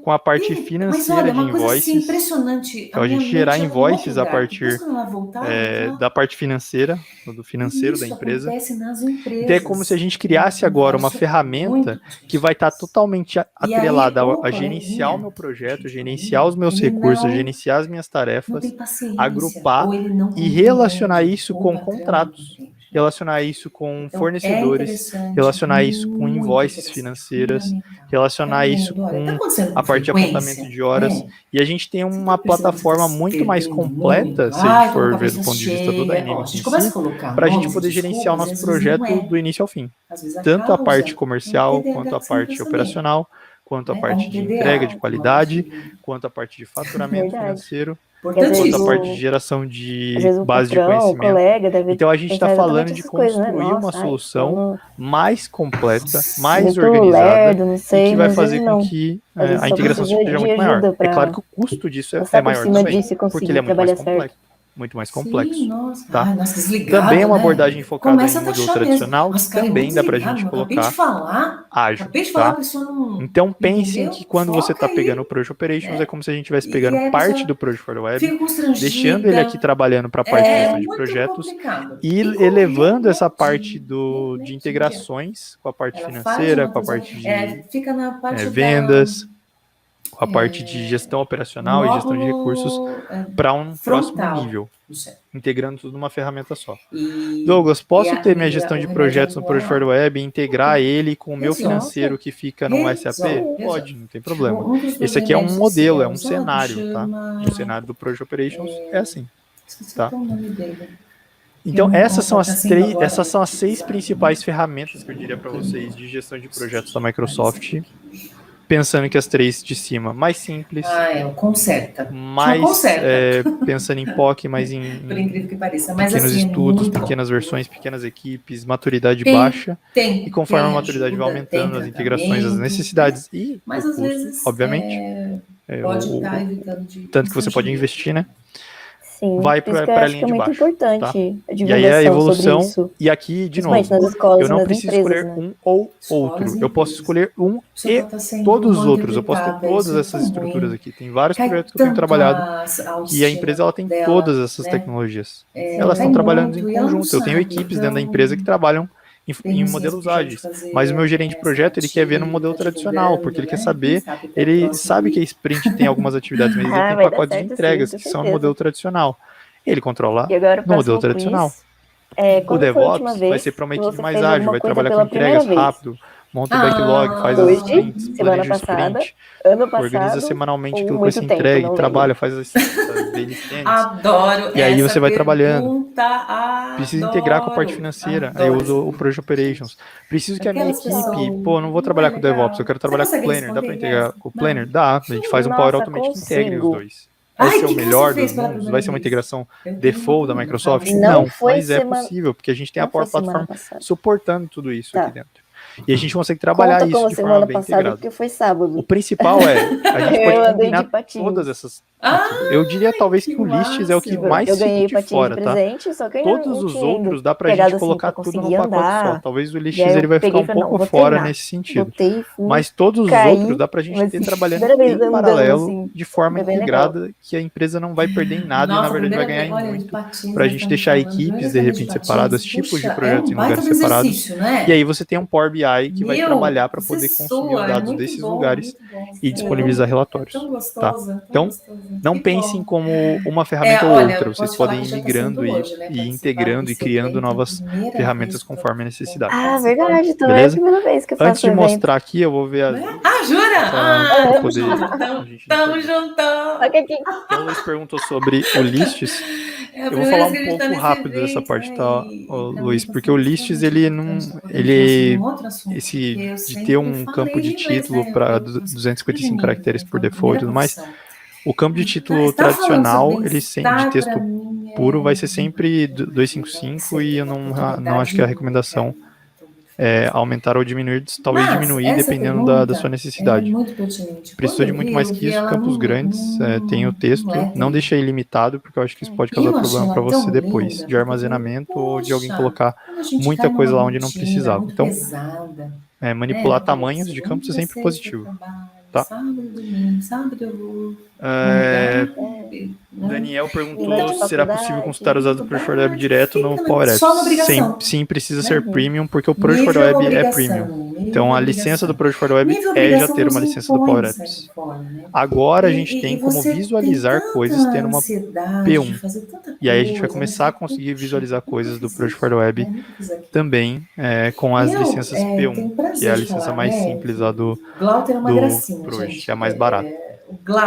com a parte financeira de invoices. Assim, impressionante. Então, a gente gerar invoices a partir da parte financeira, do financeiro da empresa. Então, é como se a gente criasse agora uma ferramenta que vai estar totalmente atrelada a gerenciar o meu projeto, gerenciar os meus recursos, gerenciar as minhas tarefas, agrupar e relacionar isso com contratos. Relacionar isso com fornecedores, relacionar isso com invoices financeiras, relacionar isso com a parte de apontamento de horas. E a gente tem uma plataforma muito mais completa, se a gente for ver do ponto de vista do Dynamics em si, para a gente poder gerenciar o nosso projeto do início ao fim. Tanto a parte comercial, quanto a parte operacional, quanto a parte de entrega de qualidade, quanto a parte de faturamento financeiro, quanto a parte de geração de base de conhecimento. Então a gente está falando de construir uma solução mais completa, mais organizada, e que vai fazer com que a integração seja muito maior. É claro que o custo disso é maior também, porque ele é muito mais complexo. Sim, tá? Também é uma abordagem focada em modelo tradicional, que também dá pra gente colocar ágil. Tá? Então pensem que quando você está pegando o Project Operations, é como se a gente estivesse pegando parte do Project for the Web, deixando ele aqui trabalhando para a parte de gestão de projetos e elevando essa parte de integrações com a parte financeira, com a parte de vendas, com a parte de gestão operacional e gestão de recursos para um próximo nível, integrando tudo numa ferramenta só. Douglas, posso ter minha gestão de projetos no Project for the Web e integrar ele com o meu financeiro que fica no SAP? Pode, não tem problema. Esse aqui é um modelo, é um cenário, tá? O cenário do Project Operations é assim, tá? Então, essas são as 6 principais ferramentas que eu diria para vocês de gestão de projetos da Microsoft. Pensando que as 3 de cima, mais simples. O Concerta. Mais pensando em POC, mais em por incrível que pareça. Mas, pequenos estudos, pequenas versões, pequenas equipes, maturidade baixa. E conforme a maturidade vai aumentando, as integrações, as necessidades e o custo, obviamente. Pode estar evitando de... Tanto que você pode investir, né? Sim, vai para a linha de baixo. Importante tá? E aí a evolução, e aqui, de novo, escolas, eu não preciso escolher um ou outro. Eu posso escolher um e todos os outros. Eu posso ter todas essas estruturas aqui. Tem vários projetos que eu tenho trabalhado e a empresa ela tem todas essas tecnologias. Elas estão trabalhando em conjunto. Eu tenho equipes dentro da empresa que trabalham em modelos ágeis, mas o meu gerente de projeto ele quer ver no modelo tradicional, porque ele quer saber, ele sabe que a sprint tem algumas atividades, mas ele tem pacotes de entregas que são no modelo tradicional. Ele controla no modelo tradicional. O DevOps vai ser para uma equipe mais ágil, vai trabalhar com entregas rápido, monta o backlog, faz as sprints, planeja o sprint, organiza semanalmente aquilo que vai ser entregue, trabalha, faz as daily stands. Adoro. E aí você vai trabalhando. Precisa integrar com a parte financeira. Aí eu uso o Project Operations. Preciso que a minha equipe, não vou trabalhar com o DevOps, eu quero trabalhar com o Planner. Dá para integrar com o Planner? Dá. A gente faz um Power Automate que integre os dois. Vai ser o melhor dos mundos? Vai ser uma integração default da Microsoft? Não, mas é possível, porque a gente tem a Power Platform suportando tudo isso aqui dentro. E a gente consegue trabalhar isso de forma bem integrada. Porque foi sábado. O principal a gente pode combinar todas essas. Eu diria talvez que o Lists é o que mais fica de fora, tá? Todos os outros dá pra gente colocar tudo num pacote só. Talvez o Lists ele vai ficar um pouco fora nesse sentido. Mas todos os outros dá pra gente ter trabalhando em paralelo, de forma integrada, que a empresa não vai perder em nada e na verdade vai ganhar em muito. Pra gente deixar equipes de repente separadas, tipos de projetos em lugares separados. E aí você tem um Power BI BI que vai trabalhar para poder consumir os dados desses lugares e disponibilizar relatórios. Tá? Então, não pensem como uma ferramenta ou outra. Vocês podem ir migrando e integrando e criando novas ferramentas conforme a necessidade. Ah, verdade. Então é a primeira vez que eu faço Antes de mostrar aqui, eu vou ver as... jura? Tamo juntão! Então, Luiz perguntou sobre o Lists. Eu vou falar um pouco rápido dessa parte, tá, Luiz? Porque o Lists, ele não... de ter um campo de título para 255 caracteres por default e tudo mais, o campo de título tradicional, ele de texto puro, vai ser sempre 255 e eu não acho que a recomendação é aumentar ou diminuir, talvez diminuir dependendo da sua necessidade. Precisou de muito mais que isso, campos grandes, tem o texto, não deixe ilimitado, porque eu acho que isso pode causar problema para você depois, de armazenamento ou de alguém colocar muita coisa lá onde não precisava. Então, manipular tamanhos de campos é sempre positivo. Tá? Daniel perguntou se será possível consultar os dados do Project for Web direto no Power Apps. Sim, precisa ser premium, porque o Project for Web é premium. Então, a licença do Project for Web é já ter uma licença do Power Apps. Agora, a gente tem como visualizar coisas tendo uma P1. E aí, a gente vai começar a conseguir visualizar coisas do Project for Web também com as licenças P1, que é a licença mais simples lá do Project, que é a mais barata.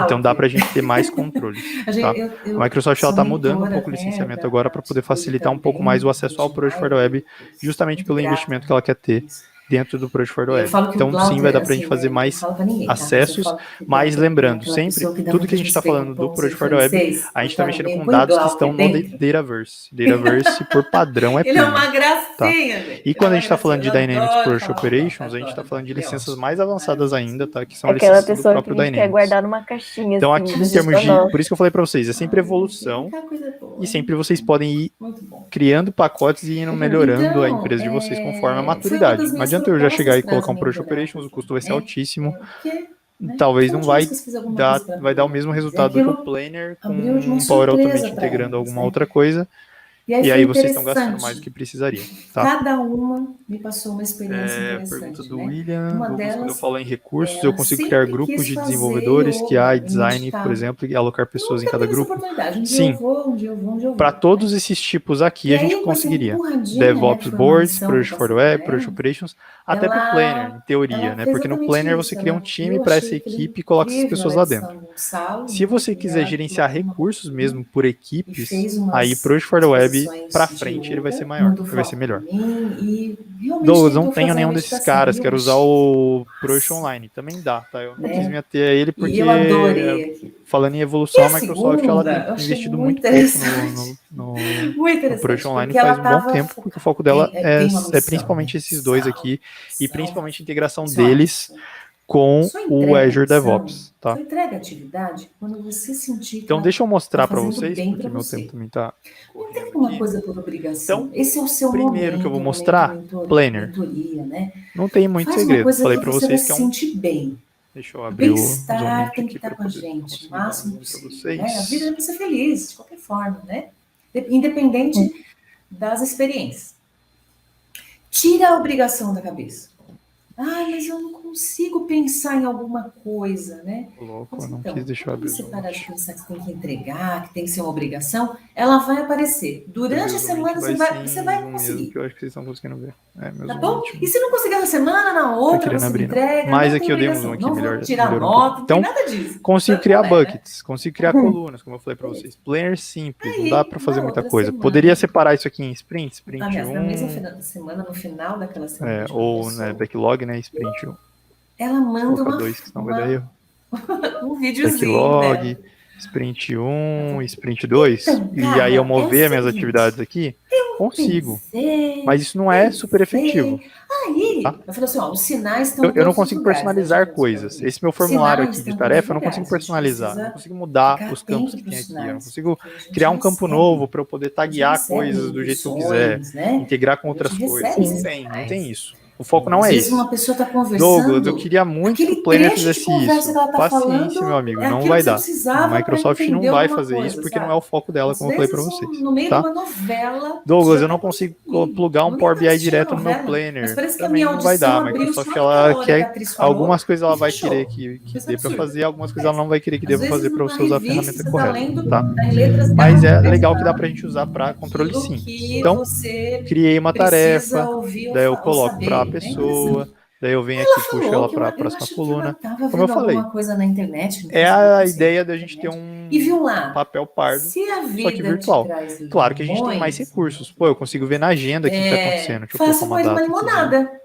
Então dá para a gente ter mais controles. Tá? A Microsoft está mudando um pouco o licenciamento agora para poder facilitar um pouco mais o acesso ao Project for the Web, justamente pelo investimento que ela quer ter dentro do Project for the Web. Então sim, vai dar para a gente fazer mais acessos, mas lembrando, sempre, tudo que a gente está falando do Project for the Web, a gente está mexendo com dados que estão no Dataverse. Dataverse, por padrão, é premium. Ele é uma gracinha, tá? E quando a gente está falando de Dynamics Project Operations, a gente está falando de licenças mais avançadas ainda, tá? Que são licenças do próprio Dynamics. Quer guardar numa caixinha. Então aqui, em termos de... Por isso que eu falei para vocês, é sempre evolução e sempre vocês podem ir criando pacotes e indo melhorando a empresa de vocês conforme a maturidade. Não adianta eu já chegar e colocar um Project Operations, o custo vai ser altíssimo, talvez não vai dar o mesmo resultado que o Planner com um Power Automate integrando alguma outra coisa, e aí vocês estão gastando mais do que precisariam. Tá? Cada uma me passou uma experiência interessante. Pergunta do William, quando eu falo em recursos, eu consigo criar grupos de desenvolvedores, QA e design, por exemplo, e alocar pessoas em cada grupo? Sim, para todos esses tipos aqui a gente conseguiria. DevOps Boards, Project for the Web, Project Operations, até para o Planner, em teoria, né? Porque no Planner você cria um time para essa equipe e coloca essas pessoas lá dentro. Se você quiser gerenciar recursos mesmo por equipes, aí Project for the Web para frente ele vai ser maior, ele vai ser melhor. Douglas, não tenho nenhum desses caras, quero usar o Project Online, também dá, tá? Eu não quis me ater a ele porque, falando em evolução, a Microsoft ela tem investido muito pouco no Project Online faz um bom tempo, porque o foco dela é principalmente esses dois aqui, e principalmente a integração deles com o Azure DevOps, tá? Então, deixa eu mostrar para vocês, porque meu tempo também tá... Não tem uma coisa por obrigação. Então, esse é o seu primeiro que eu vou mostrar, Planner. Não tem muito segredo. Falei para vocês que é um... Deixa eu abrir o Zoom tem que estar com a gente, o máximo possível. A vida é para ser feliz, de qualquer forma, né? Independente das experiências. Tira a obrigação da cabeça. Mas eu não consigo pensar em alguma coisa, né? Louco, eu não quis deixar abrir. Quando você parar de pensar que você tem que entregar, que tem que ser uma obrigação, ela vai aparecer. Durante a semana você vai conseguir. Que eu acho que vocês estão conseguindo ver. Tá bom? E se não conseguir na semana, na outra, você entrega. Mas aqui eu dei um zoom aqui melhor. Não tirar nota, não tem nada disso. Consigo criar buckets, consigo criar colunas, como eu falei para vocês. Planner simples, não dá para fazer muita coisa. Poderia separar isso aqui em sprint 1. Na mesma semana, no final daquela semana. Ou backlog, né? Sprint 1. Ela manda um videozinho, backlog, né? sprint 1, sprint 2, e aí eu mover minhas atividades aqui, consigo. Mas isso não é super efetivo. Tá? Eu falei assim, os sinais estão eu não consigo personalizar coisas. Esse meu formulário aqui de tarefa, eu não consigo personalizar. Eu não consigo mudar os campos que tem aqui. Eu não consigo criar um campo novo para eu poder taguear coisas do jeito que eu quiser, integrar com outras coisas. Não tem isso. O foco não é esse. Uma pessoa está conversando. Douglas, eu queria muito que o Planner fizesse isso. Paciência, meu amigo, não vai dar. A Microsoft não vai fazer isso porque não é o foco dela, como eu falei para vocês. No meio tá? de uma novela. Douglas, eu não consigo plugar um Power BI direto no meu Planner. Também não vai dar. A Microsoft, ela quer algumas coisas ela vai querer que dê para fazer, algumas coisas ela não vai querer que dê para fazer para você usar a ferramenta correta, tá? Mas é legal que dá para a gente usar para controle sim. Então, criei uma tarefa, daí eu coloco para a pessoa, daí eu venho aqui e puxo ela para a próxima coluna. Como eu falei, é a ideia da gente ter um papel pardo, só que virtual. Claro que a gente tem mais recursos. Pô, eu consigo ver na agenda o que está acontecendo. Deixa eu colocar uma data aqui.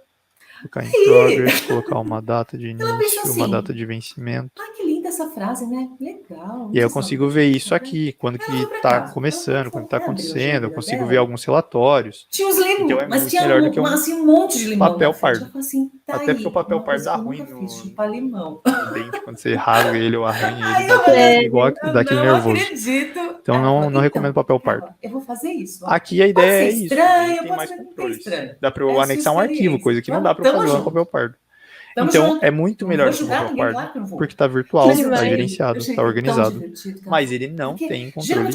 Colocar em progress, colocar uma data de início, uma data de vencimento. Que linda essa frase, né? Legal. E aí eu consigo ver isso aqui, quando que está começando, quando está acontecendo, eu consigo ver alguns relatórios. Tinha uns limões, então é mas muito tinha melhor do que um monte de limão. Papel pardo. Assim, tá até aí, porque o papel pardo dá ruim no chupar limão. dente, quando você rasga ele ou arranha ele, igual daquele nervoso. Acredito. Então não recomendo papel pardo. Eu vou fazer isso. Ó. Aqui a ideia é isso. Estranho, tem mais controles. Estranho. Dá para eu anexar um arquivo, coisa que não dá para fazer lá no papel pardo. Então, é muito melhor que o papel pardo, porque está virtual, está gerenciado, está organizado. Mas ele não tem controle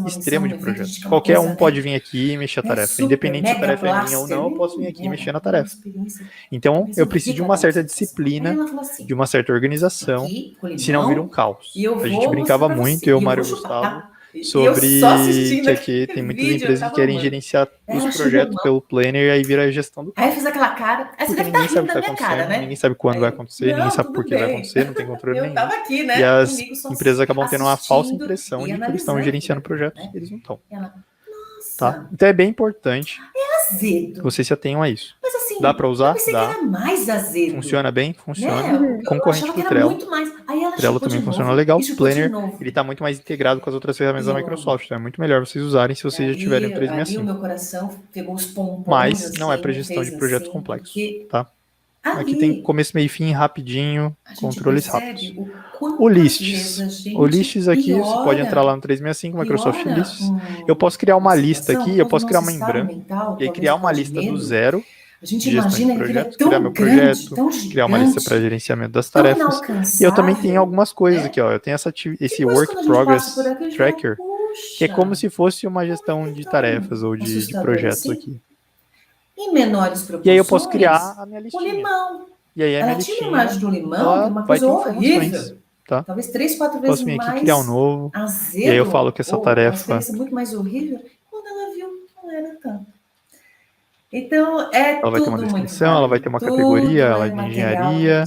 extremo de projetos. Qualquer um pode vir aqui e mexer a tarefa. Independente se a tarefa é minha ou não, eu posso vir aqui e mexer na tarefa. Então, eu preciso de uma certa disciplina, de uma certa organização, senão vira um caos. A gente brincava muito, eu, Mário e Gustavo, sobre que aqui tem muitas empresas que querem gerenciar os projetos pelo Planner e aí vira a gestão do Aí eu fiz aquela cara, porque ninguém sabe o que vai acontecer, né? Ninguém sabe quando vai acontecer, ninguém sabe por que vai acontecer, não tem controle nenhum. Aqui, né? E as empresas acabam tendo uma falsa impressão de que eles estão gerenciando projetos e eles não estão. Tá? Então é bem importante que vocês se atenham a isso. Mas, assim, dá para usar? Dá. Mais azedo. Funciona bem? Funciona. Concorrente do Trello. Trello também funciona legal. O Planner, ele está muito mais integrado com as outras ferramentas da Microsoft. Então é muito melhor vocês usarem se vocês já tiverem um 365. Meu coração pegou os pompons, mas não é para gestão de projetos complexos. Tá? Aqui tem começo, meio e fim, rapidinho, controles rápidos. O Lists. O Lists aqui, você pode entrar lá no 365, Microsoft Lists. Eu posso criar uma lista aqui, eu posso criar uma em branco, e aí criar uma lista do zero, de gestão de projetos, criar meu projeto, criar uma lista para gerenciamento das tarefas. E eu também tenho algumas coisas aqui, ó. Eu tenho esse Work Progress Tracker, que é como se fosse uma gestão de tarefas ou de projetos aqui. Em menores proporções. E aí eu posso criar a minha listinha. O limão. E aí a minha listinha, tinha imagem do limão, ela uma vai ter coisa informações. horrível. Tá? Talvez 3, 4 vezes mais. Posso vir aqui criar um novo. Azedo, e aí eu falo que essa tarefa. Uma muito mais horrível. Quando ela viu, não era tanto. Então, ela vai ter uma descrição, ela vai ter uma categoria, ela é de engenharia.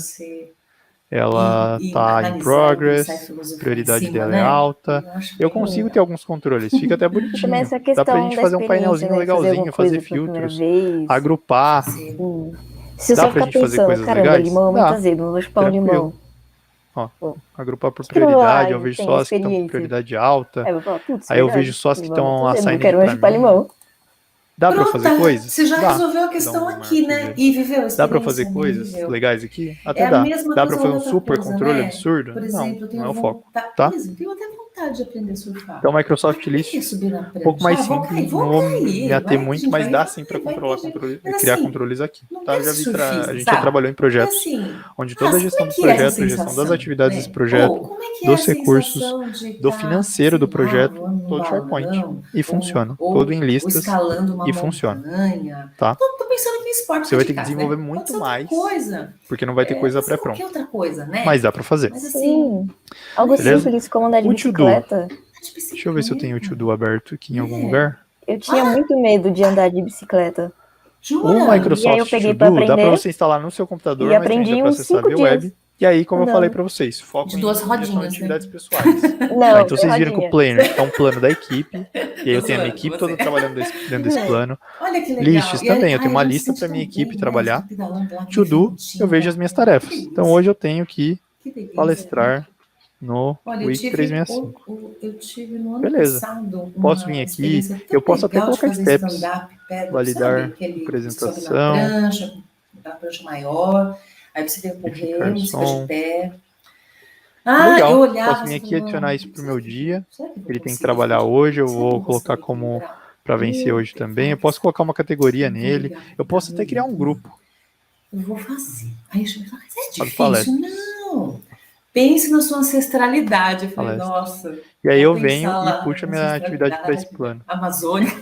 Ela está em progress, prioridade dela é alta. Eu consigo ter alguns controles, fica até bonitinho. Dá pra gente fazer um painelzinho legalzinho, fazer filtros, agrupar. Dá pra gente fazer coisas legais? Limão, dá, vou chupar um limão. Ó, agrupar por prioridade, eu vejo só as que estão com prioridade alta. Aí eu vejo só as que estão assignadas pra mim. Dá para fazer coisas? Você já resolveu a questão aqui, né? E viveu a experiência. Dá para fazer coisas legais aqui? Até dá. Dá para fazer um super controle absurdo? Por exemplo, não é o foco. Tá? Eu até vontade de aprender a surfar. Então, Microsoft List, um pouco mais simples, não vou me ater muito, mas dá sim para criar controles aqui. Tá? Já vi a gente já trabalhou em projetos onde toda a gestão do projeto, a gestão das atividades desse projeto, dos recursos, do financeiro do projeto, todo SharePoint. E funciona. Todo em listas. E funciona. Tá? Tô pensando aqui no esporte. Você vai ter que desenvolver muito mais. Porque não vai ter coisa pré-pronta. Outra coisa, né? Mas dá pra fazer. Mas assim, algo simples como andar de bicicleta. Deixa eu ver se eu tenho o To-Do aberto aqui em algum lugar. Eu tinha muito medo de andar de bicicleta. O Microsoft To-Do dá pra você instalar no seu computador, mas ainda pra acessar via web. E aí, como eu falei pra vocês, foco em gestão de atividades pessoais. Não, então vocês viram que o Planner é um plano da equipe, e aí eu tenho a minha equipe toda trabalhando dentro desse plano. Lists também, eu tenho uma lista para minha equipe trabalhar. To-Do, eu vejo as minhas tarefas. Então hoje eu tenho que palestrar no Week 365. Beleza. Posso vir aqui, eu posso até colocar steps, validar apresentação, da prancha maior. Aí você tem que correr, música de pé. Legal, eu olhava, posso vir aqui e adicionar isso pro meu dia. Ele tem que trabalhar hoje, eu vou colocar como para vencer hoje também. Eu posso colocar uma categoria nele. Eu posso até criar um grupo. eu vou fazer. Aí eu cheguei e falei, mas é difícil? Não. Pense na sua ancestralidade. Eu falei, nossa. E aí eu venho e puxo a minha atividade para esse plano. Amazônia.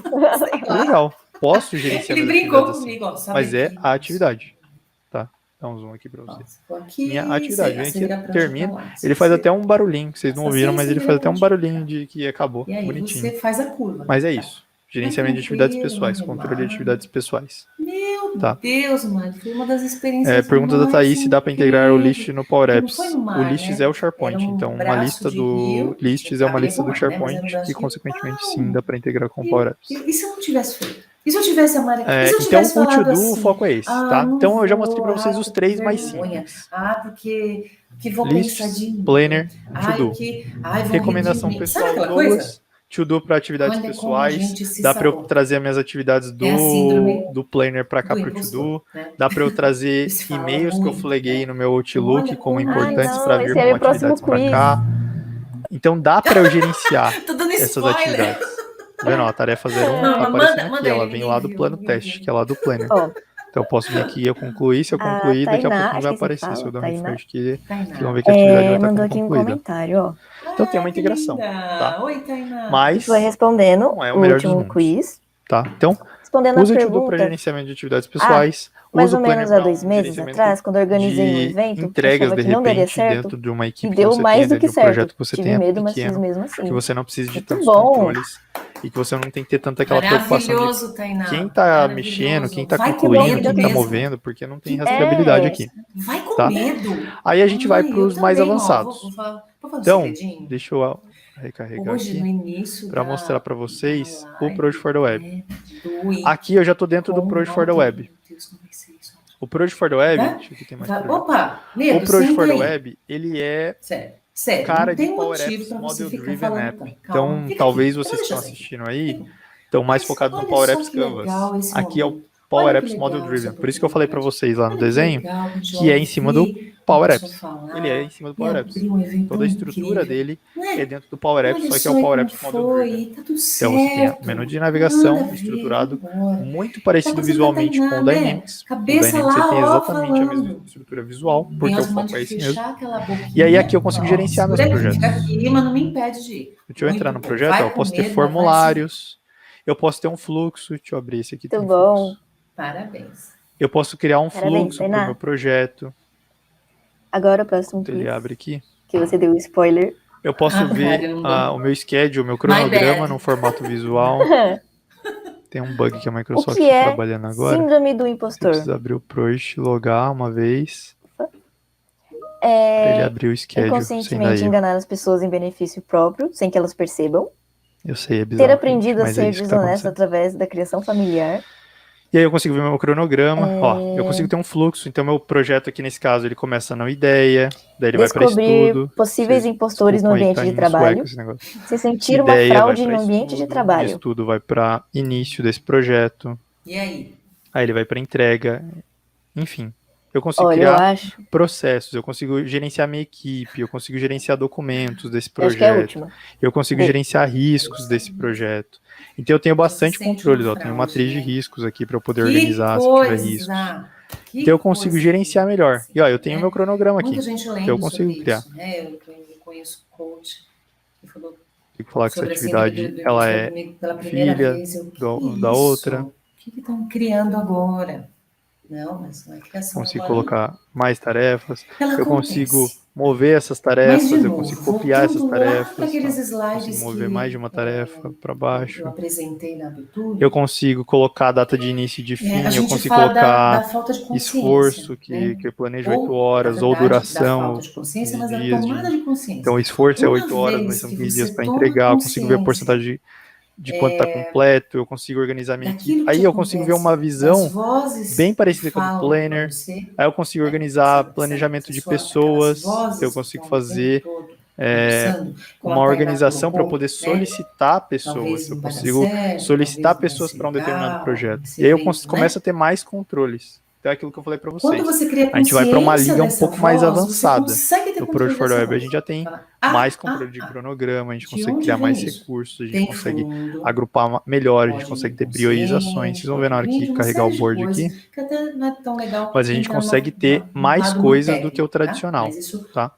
Legal. Posso gerenciar Ele brincou comigo, ó, mas é a atividade. Tá? Dá um zoom aqui para vocês. Minha atividade. Vem aqui, termina. Ele faz até um barulhinho, que vocês não ouviram, mas ele faz até um barulhinho de que acabou. E aí bonitinho. você faz a curva. Mas é isso. Gerenciamento de atividades pessoais, controle de atividades pessoais. Meu Deus, mano, foi uma das experiências. Pergunta da Thaís se dá para integrar o list no Power Apps. O list é o SharePoint, então uma lista do lists é uma lista do SharePoint e, consequentemente, sim, dá para integrar com o Power Apps. E se eu não tivesse feito? E se eu tivesse então, o to-do, assim, o foco é esse, tá? Então, eu já mostrei para vocês os 3 mais simples. Porque vou Lists, pensar de Planner, to-do. Recomendação pessoal, Douglas. To-do para atividades pessoais, dá para eu trazer as minhas atividades do Planner para cá para o to-do, né? Dá para eu trazer e-mails que eu flaguei no meu Outlook como importantes para vir como atividades para cá. Então dá para eu gerenciar essas atividades. Tá vendo? A tarefa 01 tá aparecendo aqui, ela vem lá do plano teste, que é lá do Planner. Então eu posso vir aqui e eu concluir, se eu concluir, daqui a pouco não vai aparecer. Se eu der um refresh aqui, vocês vão ver que a atividade já está concluída. Aqui um comentário, ó. Então tem uma integração, tá? Oi, Tainá. Mas foi respondendo não é o melhor último quiz. Tá? Então, usa o to-do para gerenciamento de atividades pessoais. Mais ou menos há 2 meses atrás, quando eu organizei um evento, entregas de repente dentro de uma equipe que você tem, dentro de um projeto que você tem pequeno, que você não precisa de tantos controles e que você não tem que ter tanta aquela preocupação de quem tá mexendo, quem tá concluindo, quem tá movendo, porque não tem rastreabilidade aqui. Vai com medo. Aí a gente vai para os mais avançados. Então, deixa eu recarregar hoje, aqui para mostrar para vocês o Project for the Web. Aqui eu já estou dentro do Project for the Web. O Project for the Web, deixa eu ver, tem mais o Project for the Web, ele é cara de Power Apps Model Driven App. Então, talvez vocês que estão assistindo aí estão mais focados no Power Apps Canvas. Aqui é o Power Apps Model Driven. Por isso que eu falei para vocês lá no desenho que é em cima do Power Apps. Ele é em cima do Power Apps. Toda a estrutura dele é dentro do Power Apps, só que é o Power Apps Model Driven. Então você tem o menu de navegação estruturado, muito parecido visualmente com o Dynamics. O Dynamics tem exatamente a mesma estrutura visual, porque o foco é esse mesmo. E aí aqui eu consigo gerenciar meus projetos. Deixa eu entrar no projeto, eu posso ter formulários, eu posso ter um fluxo, deixa eu abrir esse aqui. Muito bom. Parabéns. Eu posso criar um fluxo para o meu projeto. Agora o próximo quiz. Ele abre aqui. Que você deu spoiler. Eu posso ver o meu schedule, o meu cronograma no formato visual. Tem um bug que a Microsoft está trabalhando agora. Síndrome do impostor. Precisa abrir o Project, logar uma vez. Para ele abrir o schedule. Inconscientemente enganar as pessoas em benefício próprio, sem que elas percebam. Eu sei, é bizarro. Ter aprendido a ser desonesto através da criação familiar. E aí eu consigo ver meu cronograma, eu consigo ter um fluxo, então meu projeto aqui nesse caso, ele começa na ideia, daí ele vai para estudo. Possíveis impostores no ambiente de trabalho, se sentir uma fraude no ambiente de trabalho. Estudo vai para início desse projeto. E aí? Aí ele vai para entrega, enfim. Eu consigo criar processos, eu consigo gerenciar minha equipe, eu consigo gerenciar documentos desse projeto, eu consigo gerenciar riscos desse projeto. Então eu tenho bastante controles, eu tenho uma matriz de riscos aqui para eu poder organizar se tiver riscos. Então eu consigo gerenciar melhor. E ó, eu tenho meu cronograma aqui, que eu consigo criar. Eu conheço coach que falou Consigo falar que essa atividade ela é filha da outra. O que estão criando agora? Não, mas não é criação. Consigo colocar mais tarefas, eu consigo mover essas tarefas, eu consigo copiar essas tarefas, consigo mover mais de uma tarefa para baixo. Eu apresentei na abertura. Eu consigo colocar a data de início e de fim, eu consigo colocar esforço, que eu planejo 8 horas, ou duração, 15 dias. Então, o esforço é 8 horas, mas são 15 dias para entregar, eu consigo ver a porcentagem de quanto está completo, eu consigo organizar minha equipe. Aí eu consigo ver uma visão bem parecida com o Planner. Aí eu consigo organizar planejamento de pessoas, eu consigo fazer uma organização para eu poder solicitar pessoas. Eu consigo solicitar pessoas para um determinado projeto. E aí eu começo a ter mais controles. Então é aquilo que eu falei para vocês. Quando você cria a gente vai para uma liga um dessa pouco mais avançada. No Project for the Web a gente já tem mais controle de cronograma, a gente consegue criar mais recursos, a gente consegue agrupar melhor, a gente consegue ter priorizações. Vocês vão ver na hora que carregar o board aqui. Mas a gente consegue ter mais coisas do que o tradicional, tá?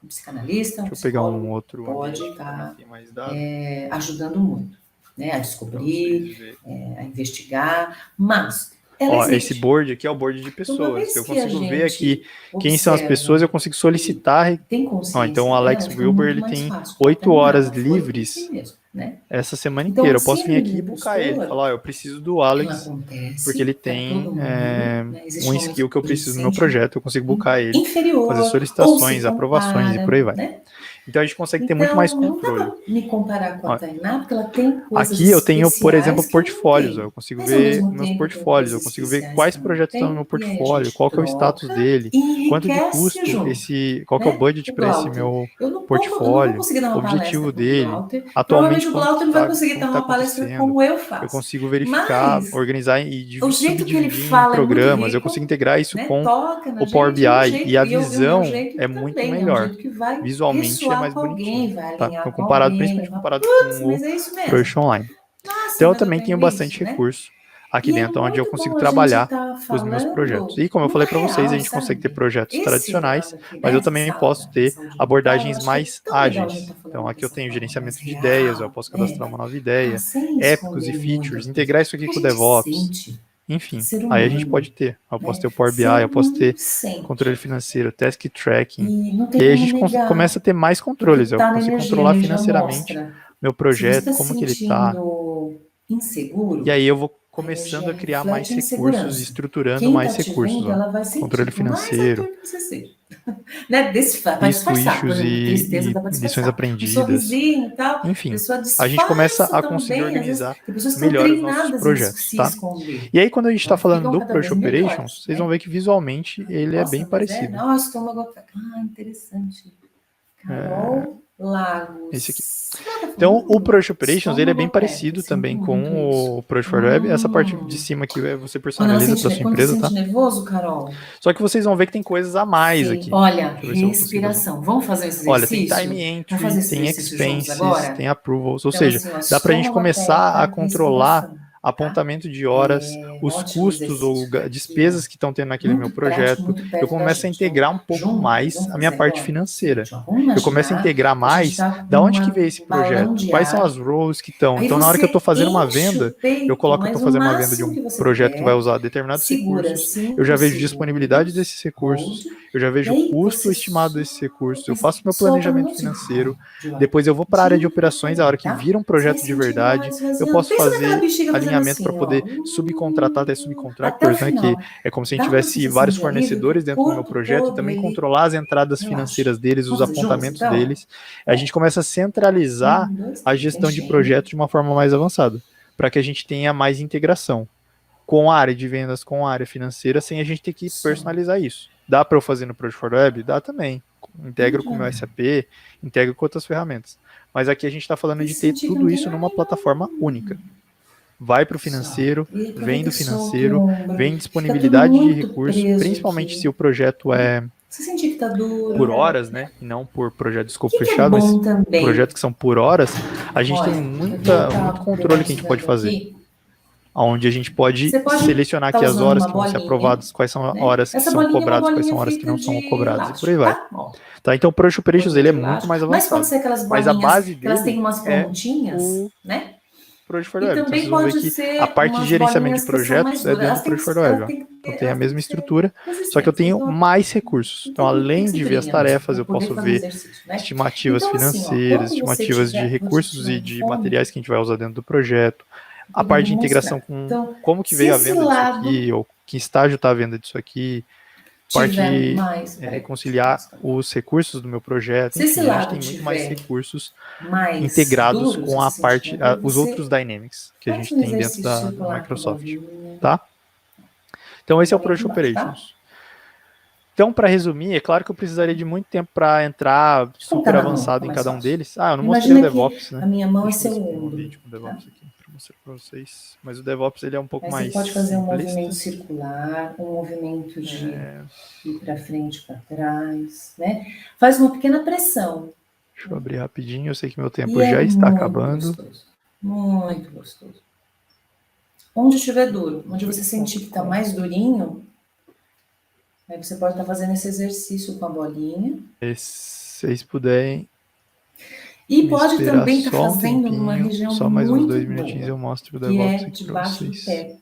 Deixa eu pegar um outro pode estar ajudando muito, né? A descobrir, a investigar, mas esse board aqui é o board de pessoas. Eu consigo ver aqui quem são as pessoas, eu consigo solicitar. Então o Alex Wilber ele tem 8 horas livres essa semana inteira. Eu posso vir aqui e buscar ele, falar, eu preciso do Alex, porque ele tem um skill que eu preciso no meu projeto, eu consigo buscar ele, fazer solicitações, aprovações e por aí vai. Então a gente consegue ter muito mais controle. Não dá pra me comparar com a Tainá, porque ela tem coisas aqui eu tenho, por exemplo, portfólios. Eu consigo ver meus portfólios, eu consigo ver quais projetos estão no meu portfólio, qual que é o status dele, quanto de custo qual que é o budget para esse meu portfólio, o objetivo dele. Atualmente, o Glauter não vai conseguir dar uma palestra como eu faço. Eu consigo verificar, organizar e subdividir em programas. Eu consigo integrar isso com o Power BI e a visão é muito melhor. Visualmente é mais bonitinho, tá? Então, principalmente comparado com o Project Online. Então, eu também tenho bastante recurso aqui dentro, onde eu consigo trabalhar os meus projetos. E, como eu falei para vocês, a gente consegue ter projetos tradicionais, mas eu também posso ter abordagens mais ágeis. Então, aqui eu tenho gerenciamento de ideias, eu posso cadastrar uma nova ideia, épicos e features, integrar isso aqui com o DevOps. Enfim, aí a gente pode ter. Eu posso ter o Power BI, eu posso ter controle financeiro, task tracking. E aí a gente começa a ter mais controles. Eu consigo controlar financeiramente meu projeto, como que ele está. E aí eu vou começando a criar mais recursos, estruturando mais recursos. Controle financeiro, issues e lições aprendidas. Enfim, a gente começa a conseguir organizar melhor os nossos projetos, tá? E aí, quando a gente está falando do Project Operations, vocês vão ver que visualmente ele é bem parecido. Interessante. Carol Lagos. Esse aqui. Então, o Project Operations, ele é bem parecido também com o Project for Web. Essa parte de cima aqui você personaliza para sua empresa, tá? Nervoso, Carol? Só que vocês vão ver que tem coisas a mais aqui. Olha, respiração. Vamos fazer esse exercício? Olha, tem time entry, tem expenses, tem approvals. Ou seja, dá para a gente começar a controlar apontamento de horas, os custos ou despesas que estão tendo naquele meu projeto. Eu começo a integrar um pouco mais a minha parte financeira. Eu começo a integrar mais da onde que veio esse projeto, quais são as roles que estão. Então, na hora que eu estou fazendo uma venda, eu coloco que eu estou fazendo uma venda de um projeto que vai usar determinados recursos. Eu já vejo disponibilidade desses recursos, eu já vejo o custo estimado desses recursos, eu faço meu planejamento financeiro, depois eu vou para a área de operações, a hora que vira um projeto de verdade, eu posso fazer alinhamento para poder subcontratar até subcontractors, né, que é como se a gente tivesse vários fornecedores dentro do meu projeto e também controlar as entradas financeiras deles, os apontamentos deles. A gente começa a centralizar a gestão de projetos de uma forma mais avançada, para que a gente tenha mais integração com a área de vendas, com a área financeira, sem a gente ter que personalizar isso. Dá para eu fazer no Project for Web? Dá também. Integro com o meu SAP, integro com outras ferramentas. Mas aqui a gente está falando de ter tudo isso numa plataforma única. Vai para o financeiro, vem do financeiro, vem disponibilidade de recursos, principalmente se o projeto é por horas, né? E não por projeto de escopo fechado, mas projetos que são por horas, a gente tem muito controle que a gente pode fazer. Onde a gente pode selecionar aqui as horas que vão ser aprovadas, quais são as horas que são cobradas, quais são horas que não são cobradas, e por aí vai. Tá? Então o Project Operations ele é muito mais avançado. Mas a base dele é o Project for Web. Então vocês vão ver que a parte de gerenciamento de projetos é dentro do Project for Web. Então tem a mesma estrutura, só que eu tenho mais recursos. Então, além de ver as tarefas, eu posso ver estimativas financeiras, estimativas de recursos e de materiais que a gente vai usar dentro do projeto. A parte de integração com como que veio a venda disso aqui, ou que estágio está a venda disso aqui. Parte de reconciliar os recursos do meu projeto. Enfim, a gente tem muito mais recursos integrados com a parte, os outros Dynamics que a gente tem dentro da Microsoft, tá? Então esse é o Project Operations. Então, para resumir, é claro que eu precisaria de muito tempo para entrar super avançado em cada um deles. Eu não mostrei o DevOps, né? A minha mão Deixa é seu um ombro. vídeo com o DevOps aqui para mostrar para vocês. Mas o DevOps ele é um pouco Aí mais você pode fazer um simplista. movimento circular, um movimento de ir para frente, para trás, né? Faz uma pequena pressão. Deixa eu abrir rapidinho, eu sei que meu tempo já está acabando. Gostoso, muito gostoso. Onde estiver duro, onde você sentir que está mais durinho, aí você pode estar fazendo esse exercício com a bolinha. Se vocês puderem. E pode também estar fazendo numa região só mais uns 2 boa, minutinhos eu mostro o que DevOps é aqui debaixo para do vocês. pé.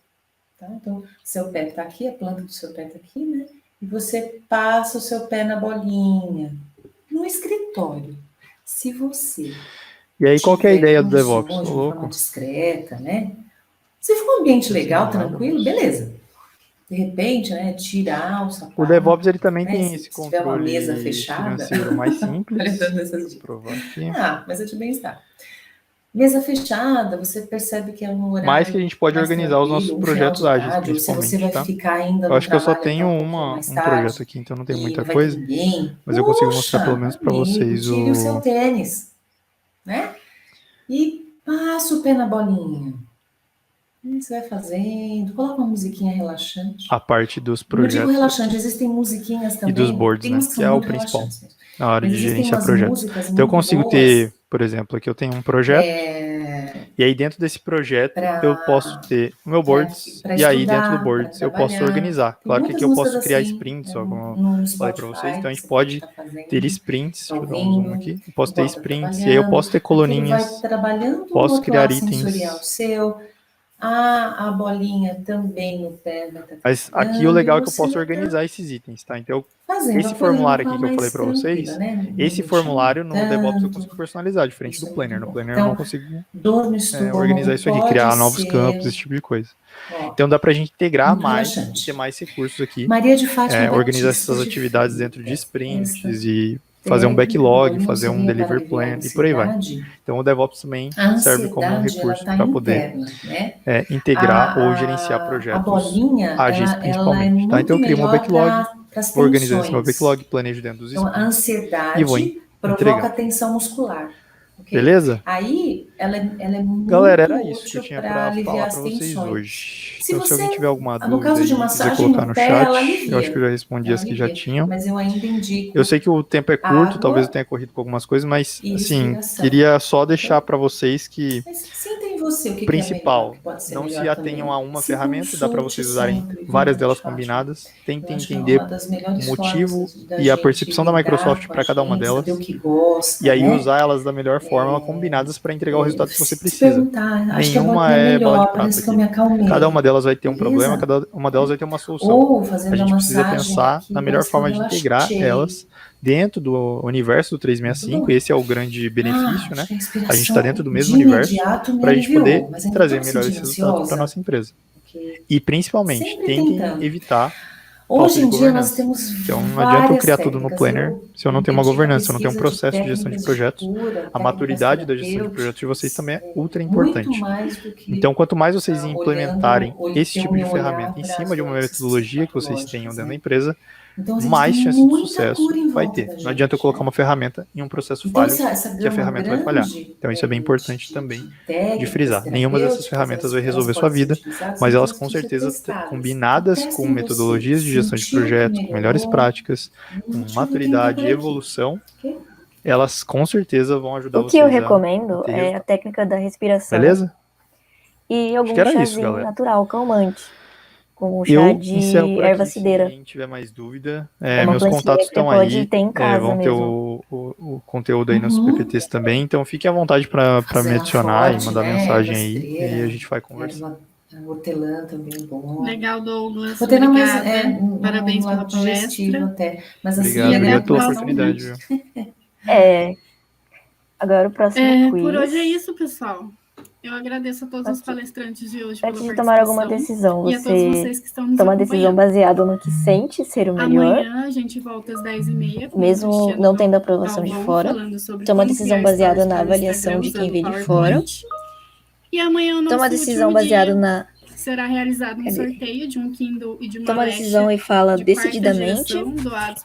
Tá? Então, seu pé está aqui, a planta do seu pé está aqui, né? E você passa o seu pé na bolinha. No escritório. Se você... E aí, qual que é a ideia do DevOps? De uma forma discreta, né? Se for um ambiente legal, tranquilo, beleza. De repente, né, tirar o sapato. O DevOps ele também né, tem esse controle uma mesa fechada, financeiro mais simples. Vou provar aqui. mas é de bem-estar. Mesa fechada, você percebe que é um horário. Mais que a gente pode organizar os nossos projetos ágeis, principalmente, se você vai ficar ainda eu acho que eu só tenho um projeto aqui, então não tem muita coisa. Mas eu consigo mostrar pelo menos para vocês tire o seu tênis, né? E passa o pé na bolinha. Você vai fazendo, coloca uma musiquinha relaxante. A parte dos projetos. Eu digo relaxante, existem musiquinhas também. E dos boards, né? Que é o principal. Na hora de gerenciar projetos. Então eu consigo ter, por exemplo, aqui eu tenho um projeto. E aí dentro desse projeto eu posso ter o meu boards. E aí dentro do boards eu posso organizar. Claro que aqui eu posso criar sprints, como eu falei para vocês. Então a gente pode ter sprints. Deixa eu dar um zoom aqui. Eu posso ter sprints. E aí eu posso ter coluninhas. Posso criar itens. A bolinha também no pé. Mas aqui o legal é que eu posso organizar esses itens, tá? Então, esse formulário aqui que eu falei para vocês, esse formulário no DevOps eu consigo personalizar, diferente do Planner. No Planner eu não consigo organizar isso aqui, criar novos campos, esse tipo de coisa. Então dá pra gente integrar mais e ter mais recursos aqui. Organizar essas atividades dentro de sprints e fazer um backlog, fazer um delivery plan e por aí vai. Então o DevOps também serve como um recurso para poder integrar ou gerenciar projetos ágeis principalmente. Tá? Então eu crio um backlog, vou organizar esse meu backlog, planejo dentro dos sprints. A ansiedade e vou provoca tensão muscular. Okay? Beleza? Aí, ela é muito Galera, era isso que eu tinha para para falar para vocês tensões. hoje. Então, se alguém tiver alguma no dúvida, caso de massagem, quiser colocar no pé, chat, eu acho que eu já respondi as que já tinham. Mas eu ainda indico. Eu sei que o tempo é curto, talvez eu tenha corrido com algumas coisas, mas, assim, queria só deixar para vocês que o principal, não se atenham a uma ferramenta, dá para vocês usarem várias delas combinadas. Tentem entender o motivo e a percepção da Microsoft para cada uma delas. E aí usar elas da melhor forma, combinadas para entregar o resultado que você precisa. Nenhuma é bala de prata aqui. Cada uma delas vai ter um problema, cada uma delas vai ter uma solução. A gente precisa pensar na melhor forma de integrar elas dentro do universo do 365, e esse é o grande benefício, né? A gente está dentro do mesmo universo para a gente poder trazer melhores resultados para a nossa empresa. E principalmente, tentem evitar falta de governança. Então não adianta eu criar tudo no Planner se eu não tenho uma governança, se eu não tenho um processo de gestão de projetos. A maturidade da gestão de projetos de vocês também é ultra importante. Então, quanto mais vocês implementarem esse tipo de ferramenta em cima de uma metodologia que vocês tenham dentro da empresa, mais chance de sucesso vai ter. Não adianta eu colocar uma ferramenta em um processo falho que a ferramenta vai falhar. Então isso é bem importante também de frisar. Nenhuma dessas ferramentas vai resolver sua vida, mas elas com certeza combinadas com metodologias de gestão de projetos, com melhores práticas, com maturidade e evolução, elas com certeza vão ajudar vocês. O que eu recomendo é a técnica da respiração. Beleza? E algum chazinho natural, calmante. Com o chá de erva cideira. Se quem tiver mais dúvida, meus contatos estão aí. Vão ter o conteúdo aí nos PPTs também. Então fiquem à vontade para me adicionar e mandar mensagem aí. E a gente vai conversar. Hortelã também é bom. Legal, Douglas. Obrigada. Parabéns pela palestra. Mas assim, obrigado pela oportunidade. Viu? Agora o próximo quiz. Por hoje é isso, pessoal. Eu agradeço a todos os palestrantes de hoje pela participação. Antes de tomar alguma decisão, você toma uma decisão baseada no que sente ser o melhor. Amanhã a gente volta às 10h30. Mesmo não tendo aprovação de fora. Toma uma decisão baseada na avaliação de quem vem de fora. E amanhã o nosso toma uma decisão baseada na será realizado um sorteio de um Kindle e de uma Toma decisão e fala decididamente,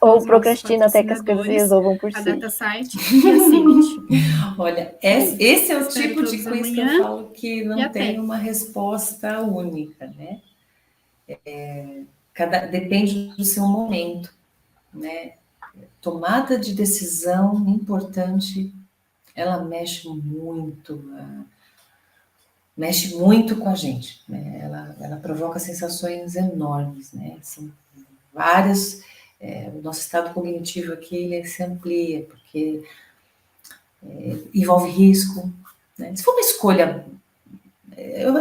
ou procrastina até que as coisas se resolvam por si. A DataSite e a Cimit. Olha, esse é o tipo de quiz que eu falo que não tem uma resposta única, né? Depende do seu momento, né? Tomada de decisão importante, ela mexe muito com a gente, né? Ela provoca sensações enormes, né? São várias. O nosso estado cognitivo aqui ele se amplia, porque envolve risco, né? Se for uma escolha,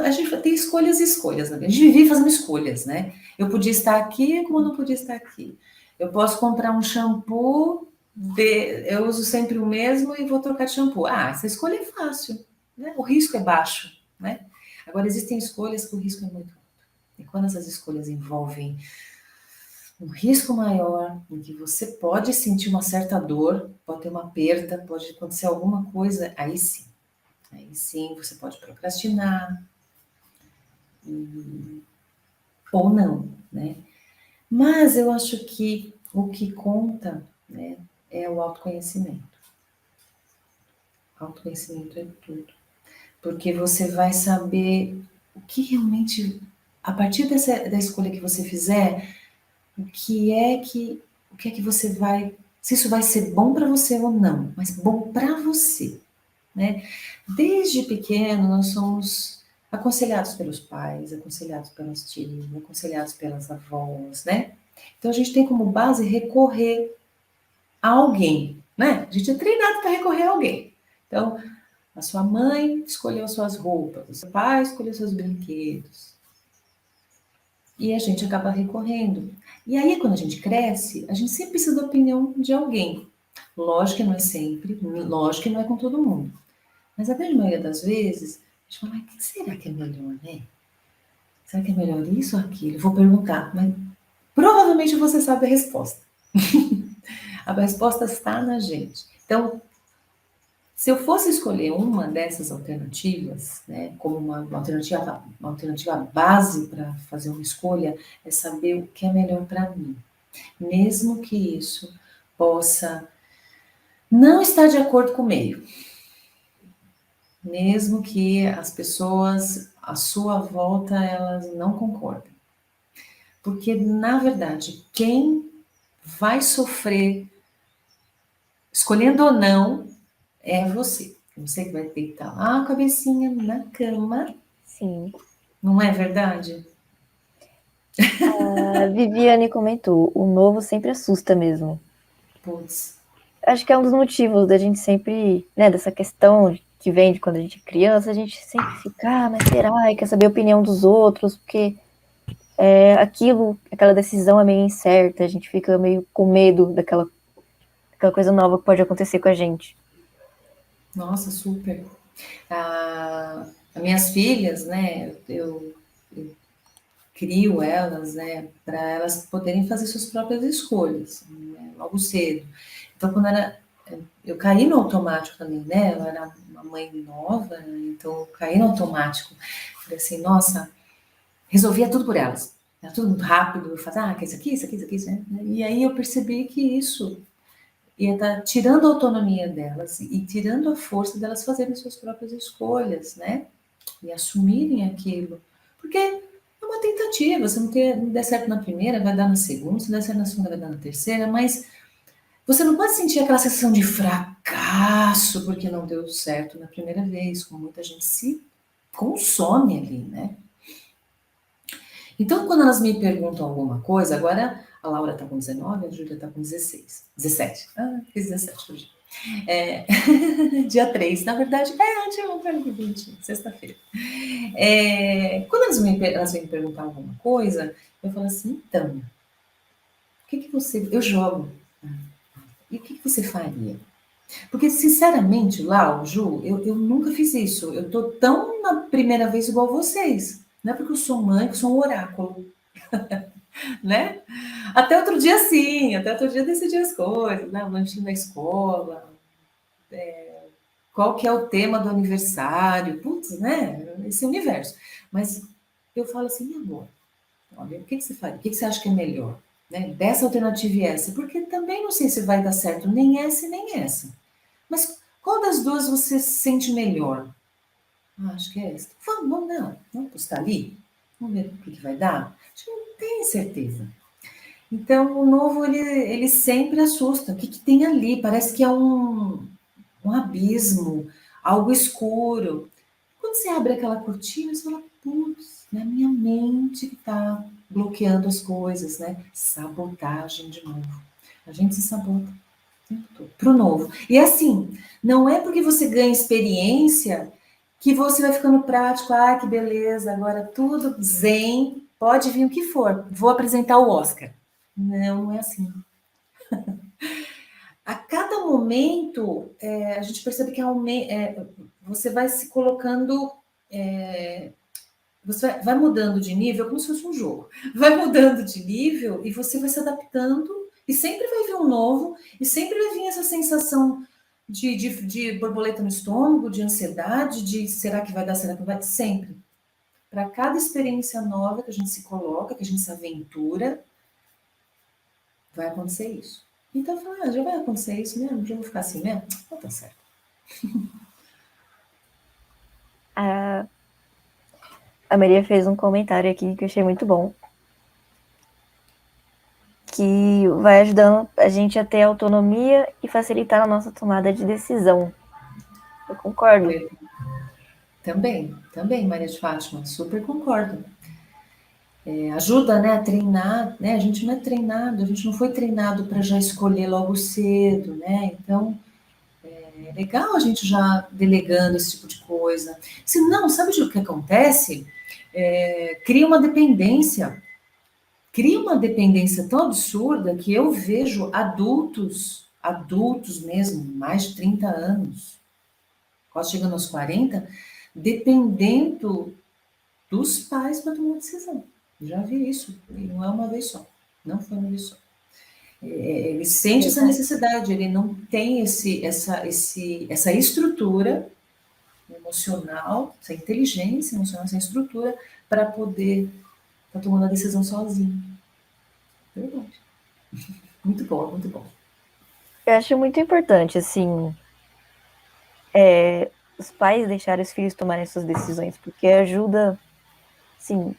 a gente tem escolhas e escolhas, né? A gente vive fazendo escolhas, né? Eu podia estar aqui, como eu não podia estar aqui. Eu posso comprar um shampoo, eu uso sempre o mesmo e vou trocar de shampoo. Essa escolha é fácil, né? O risco é baixo, né? Agora, existem escolhas que o risco é muito alto. E quando essas escolhas envolvem um risco maior, em que você pode sentir uma certa dor, pode ter uma perda, pode acontecer alguma coisa, aí sim você pode procrastinar, ou não, né? Mas eu acho que o que conta, né, é o autoconhecimento. Autoconhecimento é tudo. Porque você vai saber o que realmente, a partir da escolha que você fizer, o que é que você vai, se isso vai ser bom para você ou não, mas bom para você, né? Desde pequeno nós somos aconselhados pelos pais, aconselhados pelos tios, aconselhados pelas avós, né? Então a gente tem como base recorrer a alguém, né? A gente é treinado para recorrer a alguém. Então, a sua mãe escolheu suas roupas, o seu pai escolheu seus brinquedos. E a gente acaba recorrendo. E aí, quando a gente cresce, a gente sempre precisa da opinião de alguém. Lógico que não é sempre, lógico que não é com todo mundo. Mas a grande maioria das vezes, a gente fala, mas o que será que é melhor, né? Será que é melhor isso ou aquilo? Vou perguntar, mas provavelmente você sabe a resposta. A resposta está na gente. Então, se eu fosse escolher uma dessas alternativas, né, como uma alternativa base para fazer uma escolha, é saber o que é melhor para mim. Mesmo que isso possa não estar de acordo com o meio. Mesmo que as pessoas à sua volta, elas não concordem. Porque, na verdade, quem vai sofrer, escolhendo ou não, é você. Você que vai deitar lá a cabecinha na cama. Sim. Não é verdade? A Viviane comentou, o novo sempre assusta mesmo. Putz. Acho que é um dos motivos da gente sempre, né, dessa questão que vem de quando a gente é criança, a gente sempre fica, mas será? E quer saber a opinião dos outros, porque aquela decisão é meio incerta, a gente fica meio com medo daquela coisa nova que pode acontecer com a gente. Nossa, super. As minhas filhas, né, eu crio elas, né, para elas poderem fazer suas próprias escolhas, né, logo cedo. Então, eu caí no automático também, né, eu era uma mãe nova, então eu caí no automático. Falei assim, nossa, resolvia tudo por elas. Era tudo muito rápido, eu fazia, que isso aqui, isso aqui, isso aqui, isso, né? E aí eu percebi que isso ia estar tirando a autonomia delas e tirando a força delas fazerem suas próprias escolhas, né? E assumirem aquilo. Porque é uma tentativa, se não der certo na primeira, vai dar na segunda, se der certo na segunda, vai dar na terceira, mas você não pode sentir aquela sensação de fracasso porque não deu certo na primeira vez, como muita gente se consome ali, né? Então, quando elas me perguntam alguma coisa, agora a Laura está com 19, a Júlia está com 17. Fiz 17 hoje. Dia 3, na verdade, ontem, 20, sexta-feira. Quando elas vêm me perguntar alguma coisa, eu falo assim, então, o que você... Eu jogo. E o que você faria? Porque, sinceramente, Lau, Ju, eu nunca fiz isso. Eu tô tão na primeira vez igual vocês. Não é porque eu sou mãe, que eu sou um oráculo. Né? Até outro dia, sim. Até outro dia decidi as coisas. Né? O lanchinho na escola. Qual que é o tema do aniversário? Putz, né? Esse universo. Mas eu falo assim, amor, olha, o que você faz? O que você acha que é melhor? Né? Dessa alternativa e essa? Porque também não sei se vai dar certo nem essa e nem essa. Mas qual das duas você se sente melhor? Acho que é essa. Vamos postar ali? Vamos ver o que vai dar? A gente não tem certeza. Então, o novo, ele sempre assusta. O que tem ali? Parece que é um abismo, algo escuro. Quando você abre aquela cortina, você fala, putz, é a minha mente que está bloqueando as coisas, né? Sabotagem de novo. A gente se sabota o tempo todo para o novo. E assim, não é porque você ganha experiência que você vai ficando prático, que beleza, agora tudo zen, pode vir o que for, vou apresentar o Oscar. Não é assim. A cada momento, a gente percebe que você vai se colocando, você vai mudando de nível, como se fosse um jogo. Vai mudando de nível e você vai se adaptando e sempre vai vir um novo e sempre vai vir essa sensação de borboleta no estômago, de ansiedade, de será que vai dar, será que não vai? Sempre. Para cada experiência nova que a gente se coloca, que a gente se aventura, vai acontecer isso. Então, eu falo, já vai acontecer isso mesmo? Já vou ficar assim mesmo? Não tá certo. A Maria fez um comentário aqui que eu achei muito bom. Que vai ajudando a gente a ter autonomia e facilitar a nossa tomada de decisão. Eu concordo. Também, Maria de Fátima, super concordo. Ajuda, né, a treinar, né? A gente não é treinado, a gente não foi treinado para já escolher logo cedo, né? Então, é legal a gente já delegando esse tipo de coisa. Se não, sabe o que acontece? Cria uma dependência tão absurda que eu vejo adultos mesmo, mais de 30 anos, quase chegando aos 40, dependendo dos pais para tomar uma decisão. Já vi isso, e não é uma vez só, não foi uma vez só. Ele sente essa necessidade, ele não tem essa estrutura emocional, essa inteligência emocional, essa estrutura para poder estar tomando a decisão sozinho. Verdade. Muito bom, muito bom. Eu acho muito importante, assim, os pais deixarem os filhos tomarem suas decisões, porque ajuda, assim,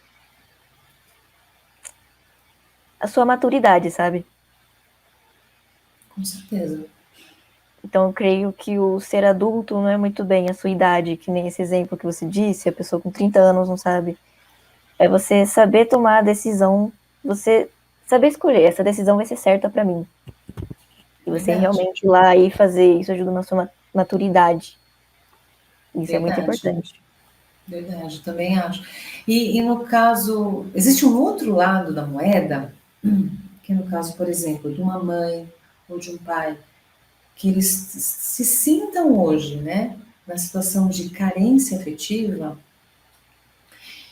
a sua maturidade, sabe? Com certeza. Então, eu creio que o ser adulto não é muito bem a sua idade, que nem esse exemplo que você disse, a pessoa com 30 anos não sabe. É você saber tomar a decisão, você saber escolher, essa decisão vai ser certa para mim. E você realmente ir lá e fazer, isso ajuda na sua maturidade. Isso é muito importante. Verdade, também acho. E no caso, existe um outro lado da moeda, que no caso, por exemplo, de uma mãe ou de um pai, que eles se sintam hoje, né, na situação de carência afetiva,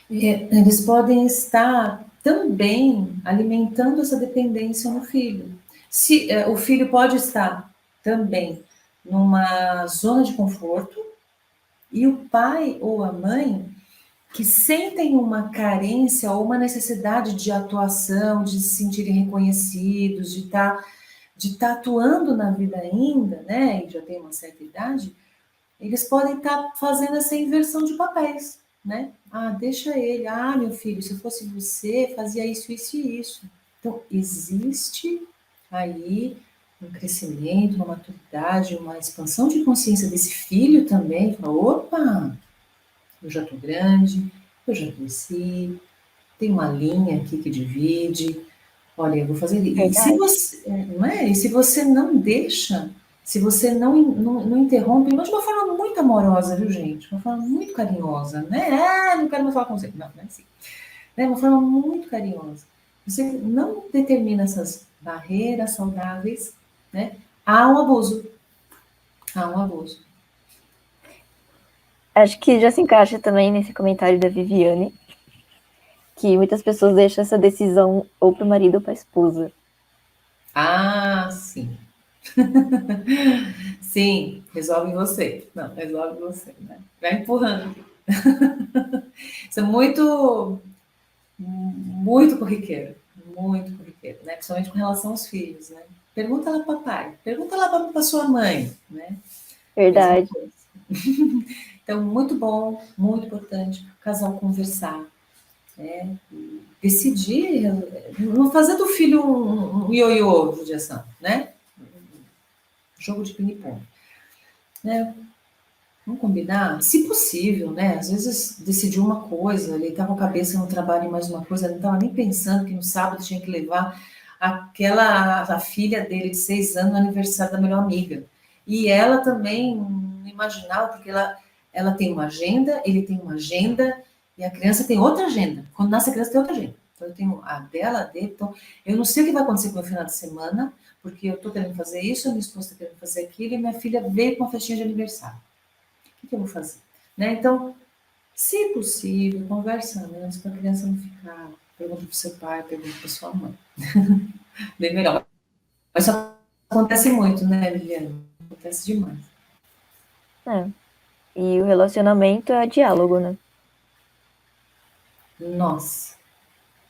eles podem estar também alimentando essa dependência no filho. O filho pode estar também numa zona de conforto e o pai ou a mãe que sentem uma carência ou uma necessidade de atuação, de se sentirem reconhecidos, de estar atuando na vida ainda, né, e já tem uma certa idade, eles podem estar fazendo essa inversão de papéis, né? Deixa ele, meu filho, se eu fosse você, fazia isso, isso e isso. Então, existe aí um crescimento, uma maturidade, uma expansão de consciência desse filho também. Fala, opa, eu já estou grande, eu já cresci, tem uma linha aqui que divide. Olha, eu vou fazer isso. E se você, não é? E se você não deixa, se você não interrompe, mas de uma forma muito amorosa, viu, gente? Uma forma muito carinhosa, né? Não quero mais falar com você. Não é assim. É uma forma muito carinhosa. Você não determina essas barreiras saudáveis, né? Há um abuso. Há um abuso. Acho que já se encaixa também nesse comentário da Viviane, que muitas pessoas deixam essa decisão ou para o marido ou para a esposa. Sim. Sim, resolve você. Não, resolve você, né? Vai empurrando. Isso é muito muito corriqueiro, né? Principalmente com relação aos filhos, né? Pergunta lá para o papai, pergunta lá para sua mãe, né? Verdade. Então, muito bom, muito importante o casal conversar, né? Decidir, não fazer do filho um ioiô de judiação, né? Jogo de ping-pong, né? Vamos combinar? Se possível, né? Às vezes decidiu uma coisa, ele estava com a cabeça no trabalho em mais uma coisa, ele não estava nem pensando que no sábado tinha que levar a filha dele de 6 anos no aniversário da melhor amiga. E ela também não imaginava, porque ela tem uma agenda, ele tem uma agenda, e a criança tem outra agenda. Quando nasce a criança tem outra agenda. Então eu tenho a dela, a dele. Então eu não sei o que vai acontecer com o meu final de semana, porque eu estou querendo fazer isso, a minha esposa está querendo fazer aquilo, e minha filha veio com uma festinha de aniversário. O que eu vou fazer? Né? Então, se possível, conversa antes para a criança não ficar. Pergunta para o seu pai, pergunta para sua mãe. Bem melhor. Mas isso acontece muito, né, Liliana? Acontece demais. E o relacionamento é diálogo, né? Nossa.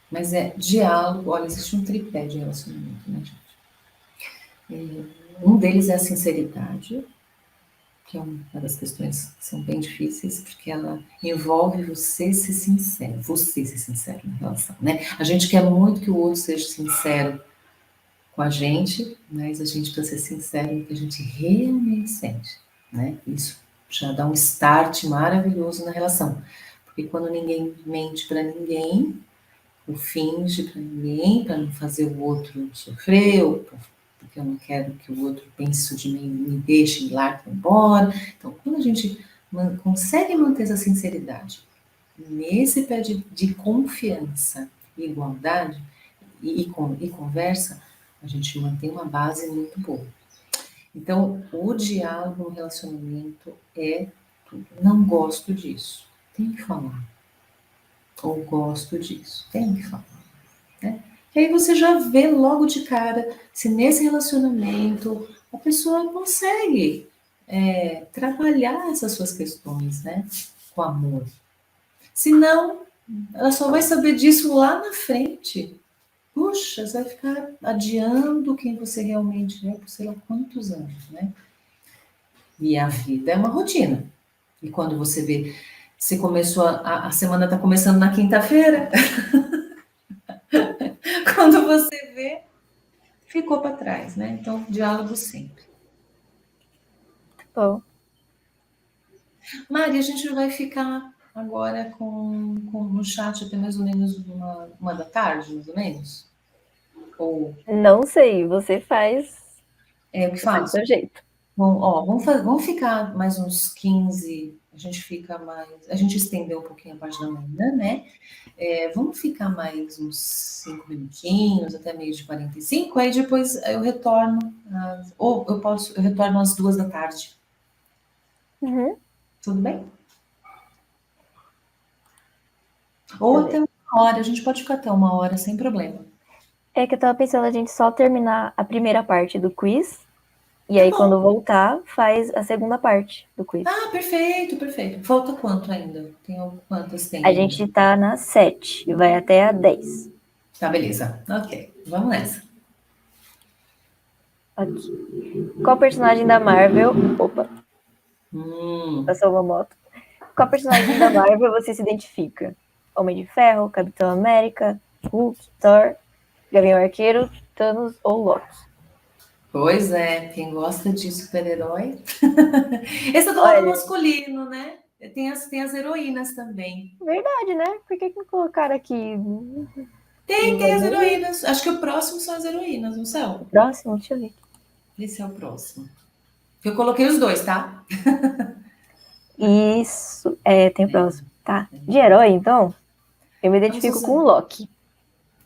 Mas é diálogo. Olha, existe um tripé de relacionamento, né, gente? Um deles é a sinceridade, que é uma das questões que são bem difíceis, porque ela envolve você ser sincero na relação, né? A gente quer muito que o outro seja sincero com a gente, mas a gente precisa ser sincero no que a gente realmente sente, né? Isso já dá um start maravilhoso na relação, porque quando ninguém mente para ninguém, ou finge para ninguém, para não fazer o outro sofrer, ou porque eu não quero que o outro pense isso de mim, me deixe ir lá e embora. Então, quando a gente consegue manter essa sinceridade nesse pé de confiança e igualdade e conversa, a gente mantém uma base muito boa. Então, o diálogo no relacionamento é tudo. Não gosto disso. Tem que falar. Ou gosto disso. Tem que falar. Né? E aí você já vê logo de cara se nesse relacionamento a pessoa consegue trabalhar essas suas questões, né? Com amor. Se não, ela só vai saber disso lá na frente. Puxa, você vai ficar adiando quem você realmente é por sei lá quantos anos, né? E a vida é uma rotina. E quando você vê, você começou, a semana está começando na quinta-feira, quando você vê, ficou para trás, né? Então, diálogo sempre. Bom. Mari, a gente vai ficar agora no chat até mais ou menos uma da tarde, mais ou menos? Ou Não sei, você faz o que do faço? seu jeito. Bom, vamos ficar mais uns 15, a gente fica mais, a gente estendeu um pouquinho a parte da manhã, né? Vamos ficar mais uns 5 minutinhos, até meio de 45, aí depois eu retorno, ou eu retorno às 2 da tarde. Uhum. Tudo bem? Ou até 1 hora, a gente pode ficar até 1 hora, sem problema. É que eu tava pensando a gente só terminar a primeira parte do quiz, e aí quando voltar, faz a segunda parte do quiz. Ah, perfeito, perfeito. Falta quanto ainda? Quantas tem? A gente tá na 7 e vai até a 10. Tá, beleza. Ok, vamos nessa. Ok. Qual personagem da Marvel... Opa, passou uma moto. Qual personagem da Marvel você se identifica? Homem de Ferro, Capitão América, Hulk, Thor, Gavião Arqueiro, Thanos ou Loki? Pois é, quem gosta de super-herói. Esse é do lado masculino, né? Tem as heroínas também. Verdade, né? Por que não colocaram aqui? Tem as heroínas. Acho que o próximo são as heroínas, não são? O próximo? Deixa eu ver. Esse é o próximo. Eu coloquei os dois, tá? Isso, tem o próximo. Tá. De herói, então, eu me identifico com o Loki.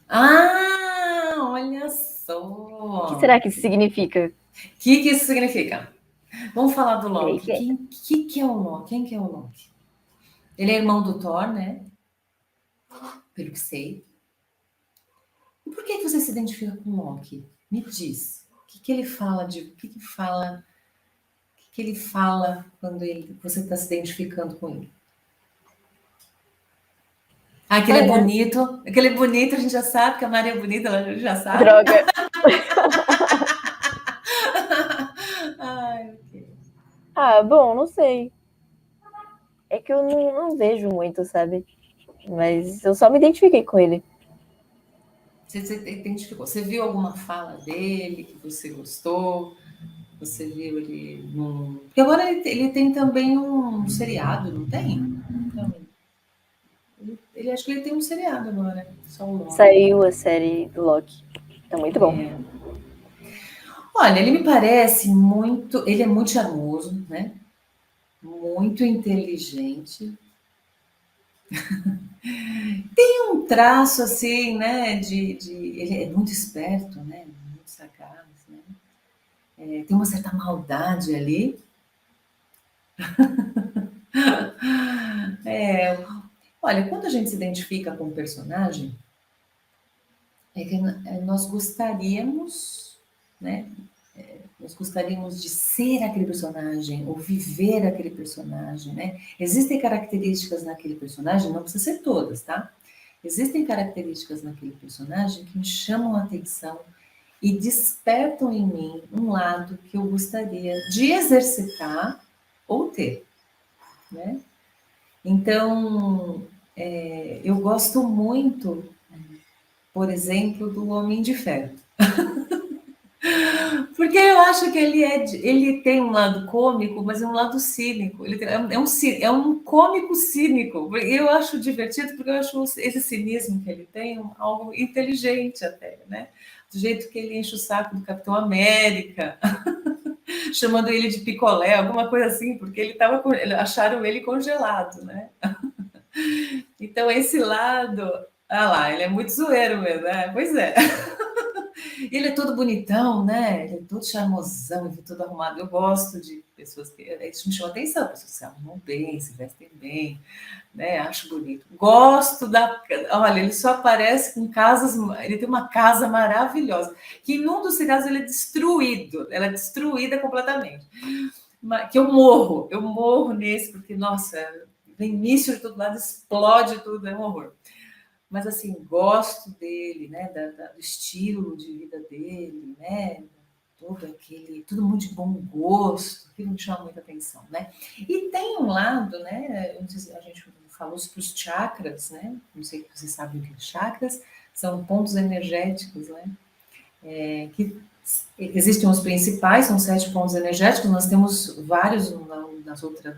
Ah, olha só. O que será que isso significa? O que isso significa? Vamos falar do Loki. Que é o Loki? Quem que é o Loki? Ele é irmão do Thor, né? Pelo que sei. E por que você se identifica com o Loki? Me diz. O que ele fala de... O que ele fala quando você está se identificando com ele? Aquele é bonito. Aquele é bonito, a gente já sabe que a Maria é bonita, ela já sabe. Droga. Ai, okay. Bom, não sei. É que eu não vejo muito, sabe? Mas eu só me identifiquei com ele. Você identificou? Você viu alguma fala dele que você gostou? Você viu ele num... Porque agora ele tem também um seriado, não tem? Então, ele acho que ele tem um seriado agora. Só o Loki. Saiu a série do Loki. Tá muito bom. Olha, ele me parece muito... Ele é muito charmoso, né? Muito inteligente. Tem um traço assim, né? Ele é muito esperto, né? Muito sagaz, né? Tem uma certa maldade ali. Olha, quando a gente se identifica com um personagem, é que nós gostaríamos, né? Nós gostaríamos de ser aquele personagem, ou viver aquele personagem, né? Existem características naquele personagem, não precisa ser todas, tá? Existem características naquele personagem que me chamam a atenção e despertam em mim um lado que eu gostaria de exercitar ou ter, né? Então, eu gosto muito, por exemplo, do Homem de Ferro. Porque eu acho que ele tem um lado cômico, mas é um lado cínico. É um cômico cínico. Eu acho divertido porque eu acho esse cinismo que ele tem algo inteligente até, né? Do jeito que ele enche o saco do Capitão América, chamando ele de picolé, alguma coisa assim, porque acharam ele congelado, né? Então esse lado, ele é muito zoeiro mesmo, né? Pois é. Ele é todo bonitão, né? Ele é todo charmosão, ele é todo arrumado. Eu gosto de pessoas que... Isso me chama atenção, pessoas que se arrumam bem, se vestem bem, né? Acho bonito. Gosto da... Olha, ele só aparece com casas... Ele tem uma casa maravilhosa, que em um dos casos ele é destruído. Ela é destruída completamente. Que eu morro nesse, porque, nossa, vem míssil de todo lado, explode tudo, é um horror. Mas, assim, gosto dele, né? Do estilo de vida dele, né? Todo mundo de bom gosto, aquilo me chama muita atenção, né? E tem um lado, né? A gente falou sobre os chakras, né? Não sei se vocês sabem o que são chakras, são pontos energéticos, né? Que existem os principais, são 7 pontos energéticos, nós temos vários nas outras...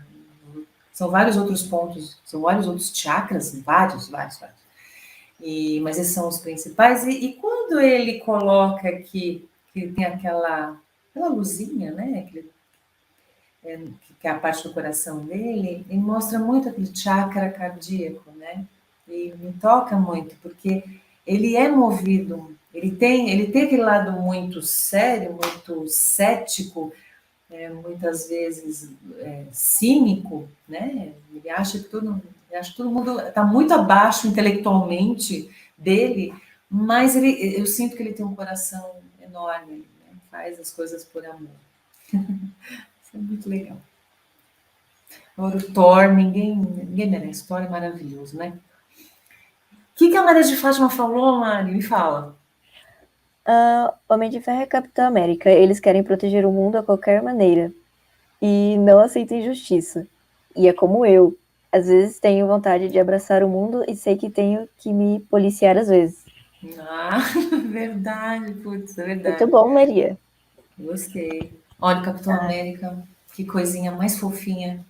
São vários outros pontos, são vários outros chakras, vários. Mas esses são os principais. E quando ele coloca que tem aquela luzinha, né? Que é a parte do coração dele, ele mostra muito aquele chakra cardíaco, né? E me toca muito, porque ele é movido, ele tem aquele lado muito sério, muito cético, muitas vezes cínico, né? Ele acha que todo mundo está muito abaixo intelectualmente dele, mas eu sinto que ele tem um coração enorme, né? Faz as coisas por amor. Isso é muito legal. Agora o Thor, ninguém merece. O Thor é maravilhoso, né? O que a Maria de Fátima falou, Mari? Me fala. Homem de Ferro é Capitão América. Eles querem proteger o mundo a qualquer maneira. E não aceitam injustiça. E é como eu. Às vezes tenho vontade de abraçar o mundo e sei que tenho que me policiar às vezes. Verdade, putz, é verdade. Muito bom, Maria. Gostei. Olha, Capitão América, que coisinha mais fofinha.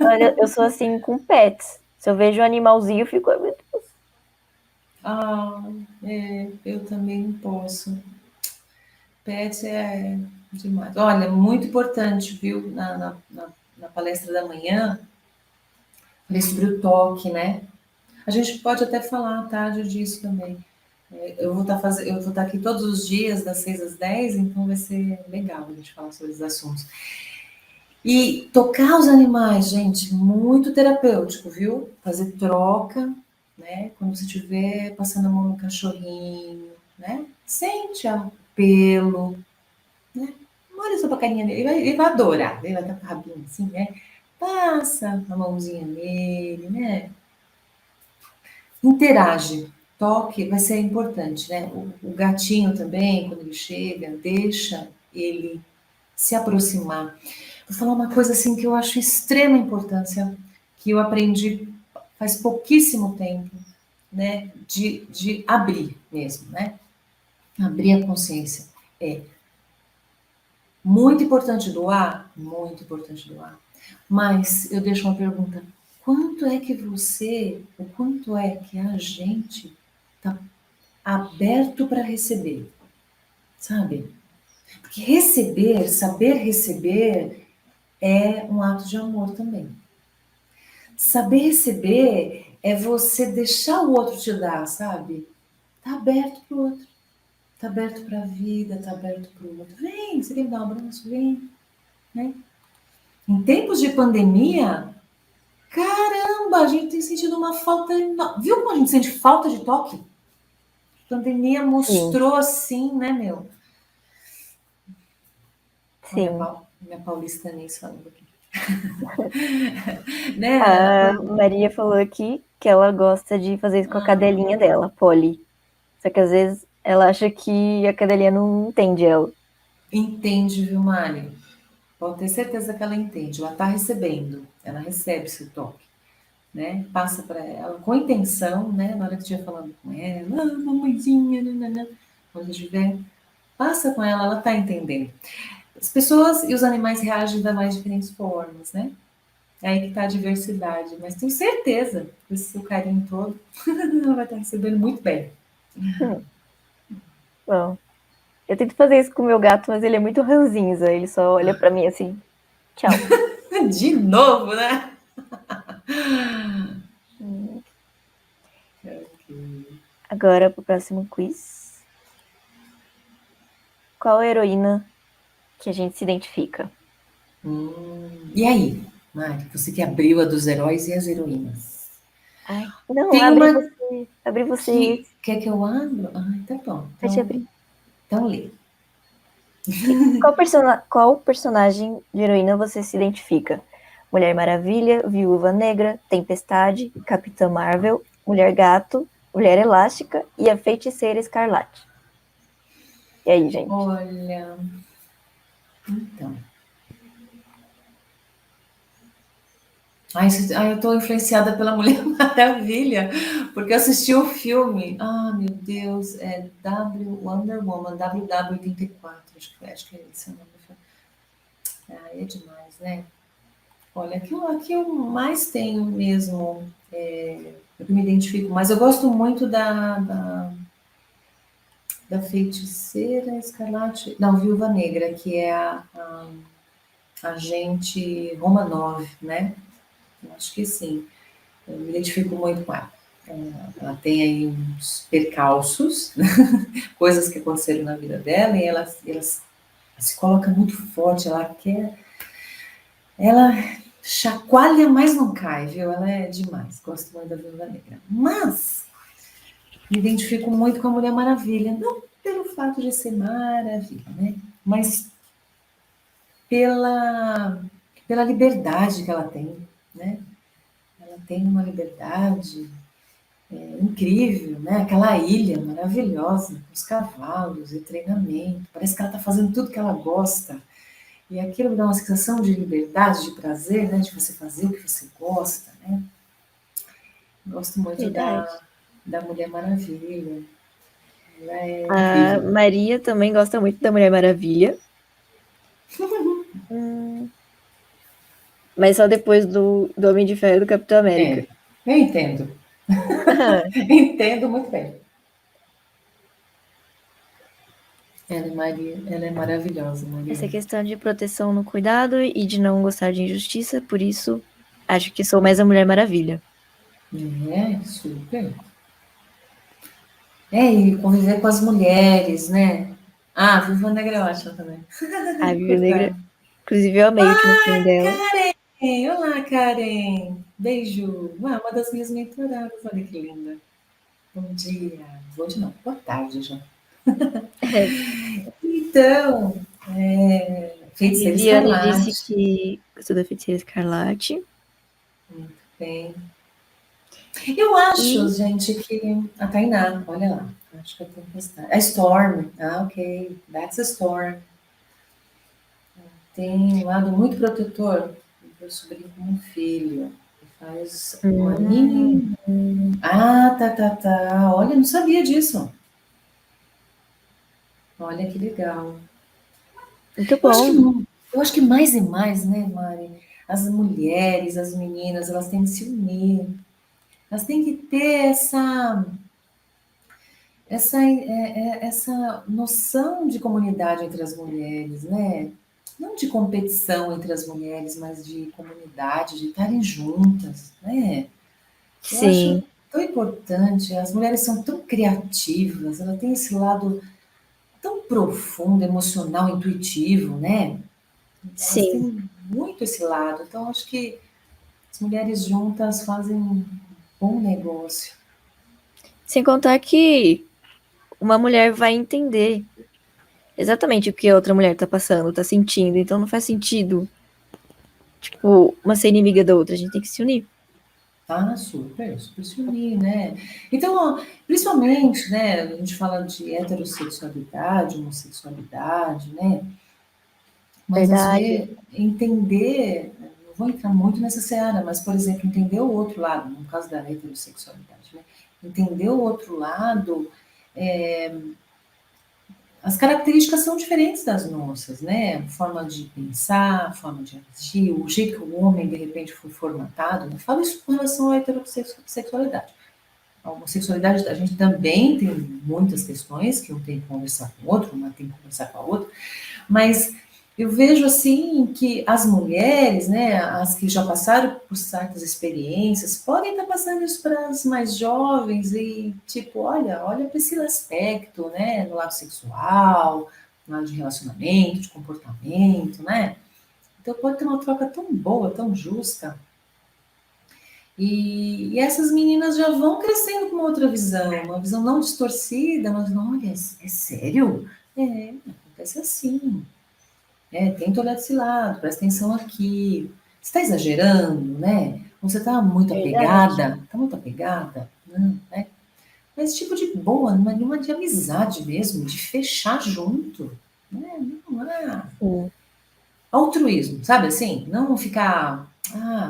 Olha, eu sou assim com pets. Se eu vejo um animalzinho, eu fico... meu Deus. Eu também não posso. Pets é demais. Olha, muito importante, viu? Na palestra da manhã, falei sobre o toque, né? A gente pode até falar à tarde disso também. Eu vou estar aqui todos os dias, das 6 às 10, então vai ser legal a gente falar sobre esses assuntos. E tocar os animais, gente, muito terapêutico, viu? Fazer troca, né? Quando você estiver passando a mão no cachorrinho, né? Sente o pelo, né? Olha só pra carinha dele, ele vai adorar, ele vai estar com a rabinha assim, né? Passa a mãozinha nele, né? interage. Toque vai ser importante, né? O gatinho também, quando ele chega, deixa ele se aproximar. Vou falar uma coisa assim que eu acho extrema importância, que eu aprendi faz pouquíssimo tempo, né? De abrir mesmo, né? Abrir a consciência. É muito importante doar, muito importante doar. Mas eu deixo uma pergunta: quanto é que você, ou quanto é que a gente está aberto para receber? Sabe? Porque receber, saber receber, é um ato de amor também. Saber receber é você deixar o outro te dar, sabe? Tá aberto para o outro. Tá aberto para a vida, tá aberto para o outro. Vem, você quer me dar um abraço? Vem. Né? Em tempos de pandemia, caramba, a gente tem sentido uma falta. Viu como a gente sente falta de toque? A pandemia mostrou assim, né, meu? Sim. Minha paulistanês falando aqui. Né? A Maria falou aqui que ela gosta de fazer isso com a cadelinha dela, Polly. Só que às vezes ela acha que a cadelinha não entende ela. Entende, viu, Mari? Pode ter certeza que ela entende. Ela está recebendo. Ela recebe seu toque. Né? Passa para ela com intenção, né? Na hora que estiver falando com ela, mamãezinha, nanana. Quando estiver, passa com ela, ela está entendendo. As pessoas e os animais reagem de mais diferentes formas, né? É aí que está a diversidade. Mas tenho certeza que esse seu carinho todo ela vai estar recebendo muito bem. Bom, eu tento fazer isso com o meu gato, mas ele é muito ranzinza. Ele só olha para mim assim, tchau. De novo, né? Agora para o próximo quiz. Qual a heroína que a gente se identifica? E aí, Mari, você que abriu a dos heróis e as heroínas? Ai, não, tem abre você. Quer que eu abra? Ai, tá bom. Pode abrir. Então lê. Qual personagem de heroína você se identifica? Mulher Maravilha, Viúva Negra, Tempestade, Capitã Marvel, Mulher Gato, Mulher Elástica e a Feiticeira Escarlate. E aí, gente? Olha, então. Eu tô influenciada pela Mulher Maravilha, porque eu assisti o filme. Ah, meu Deus, é Wonder Woman, WW84, acho que é esse o nome do filme. É demais, né? Olha, aqui eu mais tenho mesmo, eu me identifico, mas eu gosto muito da Feiticeira Escarlate, não, Viúva Negra, que é a agente Romanov, né? Eu acho que sim, eu me identifico muito com ela. Ela tem aí uns percalços, coisas que aconteceram na vida dela, e ela se coloca muito forte, ela chacoalha, mas não cai, viu? Ela é demais, gosto muito da Viúva Negra. Mas me identifico muito com a Mulher Maravilha, não pelo fato de ser maravilha, né? Mas pela liberdade que ela tem, né? Ela tem uma liberdade incrível, né? Aquela ilha maravilhosa, com os cavalos e treinamento. Parece que ela está fazendo tudo que ela gosta. E aquilo me dá uma sensação de liberdade, de prazer, né? De você fazer o que você gosta, né? Gosto muito da Mulher Maravilha. Ela é A incrível. Maria também gosta muito da Mulher Maravilha. Mas só depois do Homem de Ferro e do Capitão América. Eu entendo. Entendo muito bem. Ela é maravilhosa, Maria. Essa questão de proteção no cuidado e de não gostar de injustiça, por isso acho que sou mais a Mulher Maravilha. Super. E conviver com as mulheres, né? Ah, a Viúva Negra é ótima também. A Viúva Negra, inclusive eu amei o último filme dela. Karen! Olá, Karen! Beijo! Uma das minhas mentoradas, olha que linda. Bom dia. Hoje não, boa tarde já. Então, Feiticeira Escarlate. Viviane disse que gostou da Feiticeira Escarlate. Muito bem. Eu acho, gente, que a Tainá, olha lá, acho que eu tenho que postar. A Storm, ok, that's a Storm. Tem um lado muito protetor, meu sobrinho como um filho, que faz uma mini... tá, olha, não sabia disso. Olha que legal. Muito bom. Eu acho que mais e mais, né, Mari? As mulheres, as meninas, elas têm que se unir. Elas têm que ter essa noção de comunidade entre as mulheres, né? Não de competição entre as mulheres, mas de comunidade, de estarem juntas, né? Eu acho tão importante. As mulheres são tão criativas, elas têm esse lado tão profundo, emocional, intuitivo, né? Elas têm muito esse lado. Então, acho que as mulheres juntas fazem um bom negócio. Sem contar que uma mulher vai entender exatamente o que a outra mulher tá passando, tá sentindo. Então não faz sentido, tipo, uma ser inimiga da outra. A gente tem que se unir. Super se unir, né? Então, principalmente, né, a gente fala de heterossexualidade, homossexualidade, né? Mas, às vezes, entender, não vou entrar muito nessa seara, mas, por exemplo, entender o outro lado, no caso da heterossexualidade, né? Entender o outro lado, as características são diferentes das nossas, né? A forma de pensar, a forma de agir, o jeito que o homem, de repente, foi formatado. Eu falo isso com relação à heterossexualidade. A homossexualidade, a gente também tem muitas questões que um tem que conversar com o outro, uma tem que conversar com a outra, mas eu vejo, assim, que as mulheres, né, as que já passaram por certas experiências, podem estar passando isso para as mais jovens e, tipo, olha para esse aspecto, né, no lado sexual, no lado de relacionamento, de comportamento, né? Então pode ter uma troca tão boa, tão justa. E essas meninas já vão crescendo com uma visão não distorcida, mas olha, é sério? Acontece assim. Tenta olhar desse lado, presta atenção aqui. Você está exagerando, né? Você está muito apegada? Está muito apegada? Não, né? Mas tipo de boa, numa de amizade mesmo, de fechar junto. Né? Não é altruísmo, sabe assim? Não ficar,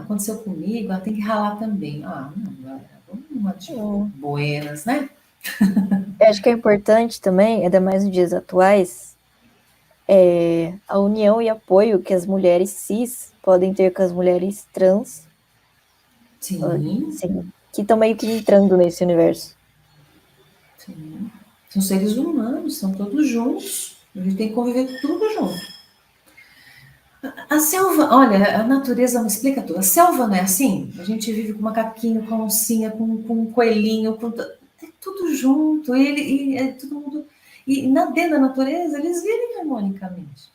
aconteceu comigo, tem que ralar também. Não, galera, vamos numa de buenas, né? Eu acho que é importante também, ainda mais nos dias atuais, a união e apoio que as mulheres cis podem ter com as mulheres trans. Sim. Que estão meio que entrando nesse universo. Sim. São seres humanos, são todos juntos. A gente tem que conviver tudo junto. A selva, olha, a natureza me explica tudo. A selva não é assim? A gente vive com macaquinho, com oncinha, com um coelhinho, é tudo junto. E é todo mundo. E dentro da natureza, eles vivem harmonicamente.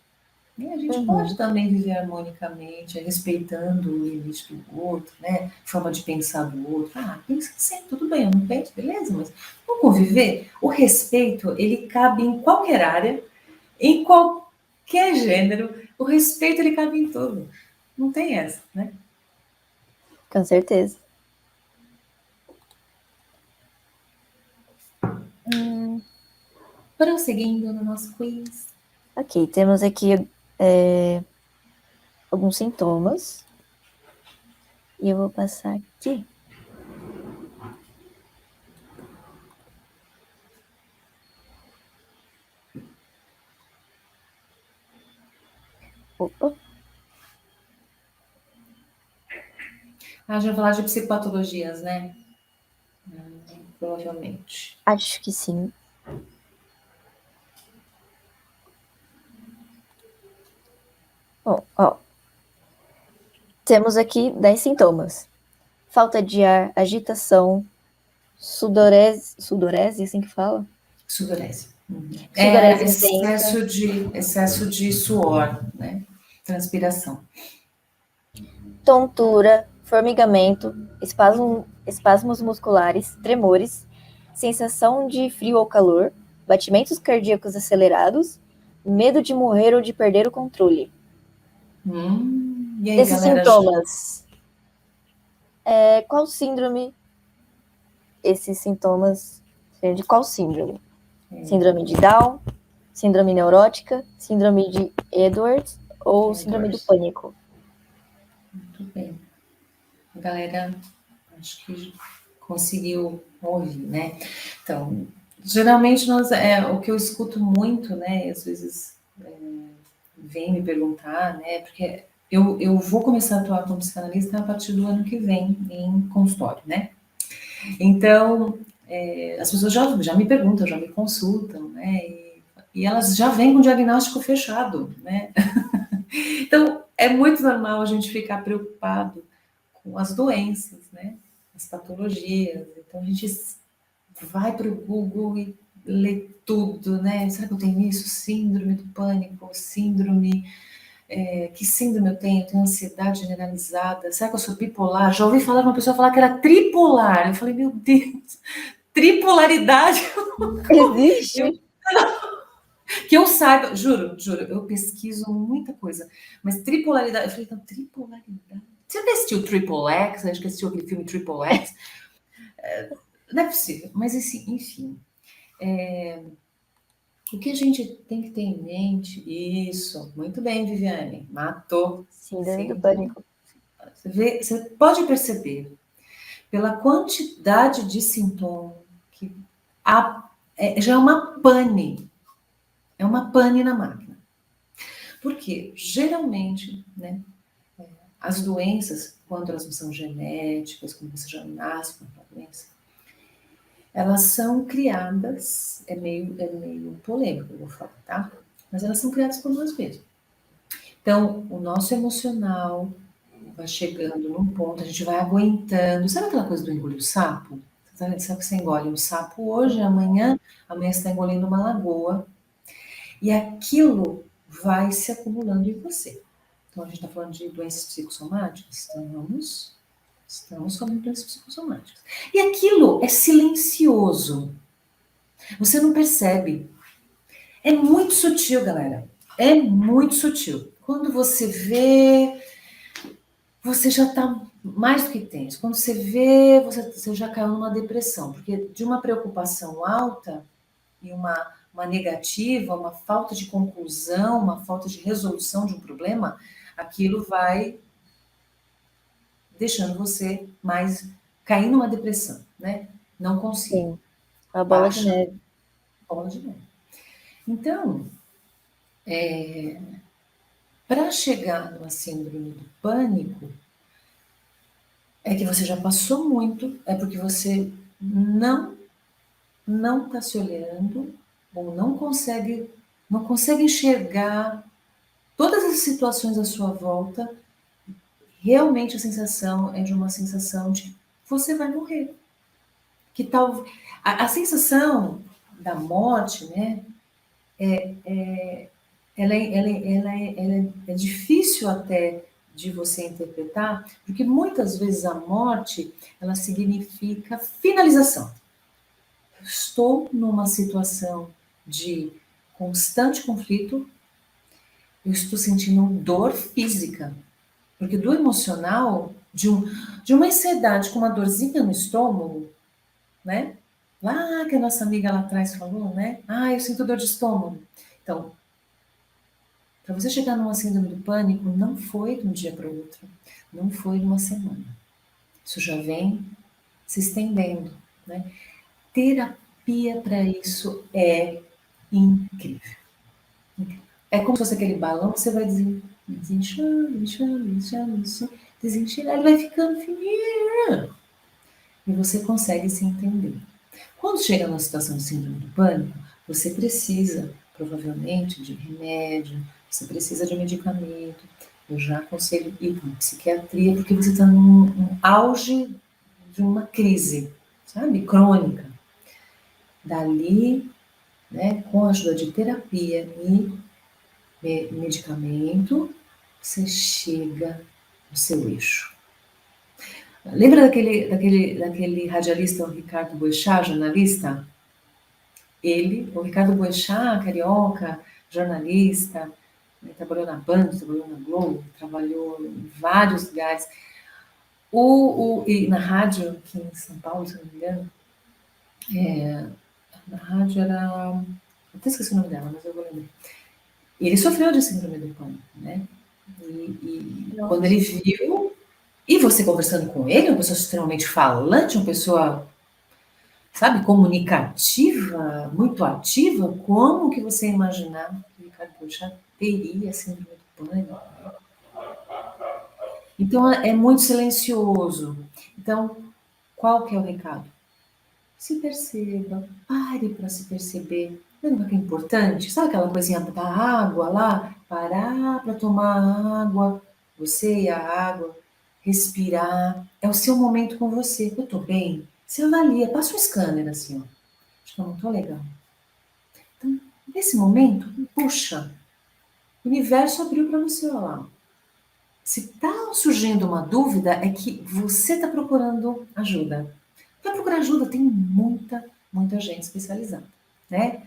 E a gente pode também viver harmonicamente, respeitando o limite do outro, né? Forma de pensar do outro. Pensa assim, tudo bem, eu não penso, beleza, mas vamos conviver. O respeito, ele cabe em qualquer área, em qualquer gênero. O respeito, ele cabe em tudo. Não tem essa, né? Com certeza. Prosseguindo no nosso quiz. Ok, temos aqui alguns sintomas. E eu vou passar aqui. Opa. Já vai falar de psicopatologias, né? Provavelmente. Acho que sim. Bom, temos aqui 10 sintomas. Falta de ar, agitação, sudorese, assim que fala? Sudorese. Sudorese excesso de suor, né? Transpiração. Tontura, formigamento, espasmos musculares, tremores, sensação de frio ou calor, batimentos cardíacos acelerados, medo de morrer ou de perder o controle. E aí, Desses galera, sintomas, qual síndrome esses sintomas seriam de qual síndrome? Síndrome de Down, síndrome neurótica, síndrome de Edwards ou síndrome do pânico? Muito bem. A galera, acho que conseguiu ouvir, né? Então, geralmente o que eu escuto muito, né? Às vezes vem me perguntar, né? Porque eu vou começar a atuar como psicanalista a partir do ano que vem em consultório, né? Então, as pessoas já me perguntam, já me consultam, né? E elas já vêm com o diagnóstico fechado, né? Então, é muito normal a gente ficar preocupado com as doenças, né? As patologias. Então, a gente vai para o Google e lê tudo, né? Será que eu tenho isso? Síndrome do pânico, síndrome... que síndrome eu tenho? Eu tenho ansiedade generalizada. Será que eu sou bipolar? Já ouvi falar de uma pessoa falar que era tripolar. Eu falei, meu Deus, tripolaridade. Existe? Que eu saiba, juro, eu pesquiso muita coisa, mas tripolaridade, eu falei, então, tripolaridade. Você já assistiu Triple X? Acho que assistiu aquele filme Triple X. Não é possível, mas enfim. O que a gente tem que ter em mente? Isso, muito bem, Viviane, matou. Síndrome do pânico. Você pode perceber, pela quantidade de sintomas, que já é uma pane. É uma pane na máquina. Porque, geralmente, né, as doenças, quando elas não são genéticas, quando você já nasce com uma doença, elas são criadas, é meio polêmico, eu vou falar, tá? Mas elas são criadas por nós mesmos. Então, o nosso emocional vai chegando num ponto, a gente vai aguentando. Sabe aquela coisa do engolir o sapo? Sabe que você engole um sapo hoje, amanhã você está engolindo uma lagoa. E aquilo vai se acumulando em você. Então, a gente está falando de doenças psicossomáticas? Estamos falando de doenças psicossomáticas. E aquilo é silencioso. Você não percebe. É muito sutil, galera. É muito sutil. Quando você vê, você já está mais do que tenso. Quando você vê, você já caiu numa depressão. Porque de uma preocupação alta e uma negativa, uma falta de conclusão, uma falta de resolução de um problema, aquilo vai deixando você mais cair numa depressão, né? Não consigo. Sim, a bola de neve. Bola de neve. Então, para chegar numa síndrome do pânico, é que você já passou muito, é porque você não está se olhando ou não consegue enxergar todas as situações à sua volta. Realmente a sensação é de uma sensação de que você vai morrer. Que tal a sensação da morte, né? Ela é difícil até de você interpretar, porque muitas vezes a morte ela significa finalização. Estou numa situação de constante conflito, eu estou sentindo dor física, porque do emocional, de uma ansiedade com uma dorzinha no estômago, né? Lá que a nossa amiga lá atrás falou, né? Eu sinto dor de estômago. Então, para você chegar numa síndrome do pânico, não foi de um dia para o outro, não foi de uma semana. Isso já vem se estendendo, né? Terapia para isso é incrível. É como se fosse aquele balão que você vai desinchando, desinchando, ele vai ficando fininho. E você consegue se entender. Quando chega numa situação de síndrome do pânico, você precisa, provavelmente, de remédio, você precisa de medicamento. Eu já aconselho ir para uma psiquiatria, porque você está num auge de uma crise, sabe, crônica. Dali, né, com a ajuda de terapia e medicamento, você chega no seu eixo. Lembra daquele radialista, o Ricardo Boechat, jornalista? O Ricardo Boechat, carioca, jornalista, trabalhou na Band, trabalhou na Globo, trabalhou em vários lugares. E na rádio aqui em São Paulo, se não me engano, Na rádio era... Até esqueci o nome dela, mas eu vou lembrar. Ele sofreu de síndrome do pânico, né? E quando ele viu... E você conversando com ele, uma pessoa extremamente falante, uma pessoa, sabe, comunicativa, muito ativa, como que você imaginar que o Ricardo Boechat teria síndrome do pânico? Então, é muito silencioso. Então, qual que é o recado? Se perceba, pare para se perceber. Lembra que é importante? Sabe aquela coisinha da água lá? Parar para tomar água, você e a água, respirar. É o seu momento com você. Eu tô bem? Você avalia, passa um scanner assim, ó. Acho que eu não tô legal. Então, nesse momento, puxa, o universo abriu para você, ó lá. Se está surgindo uma dúvida, é que você está procurando ajuda. Para procurar ajuda, tem muita gente especializada, né?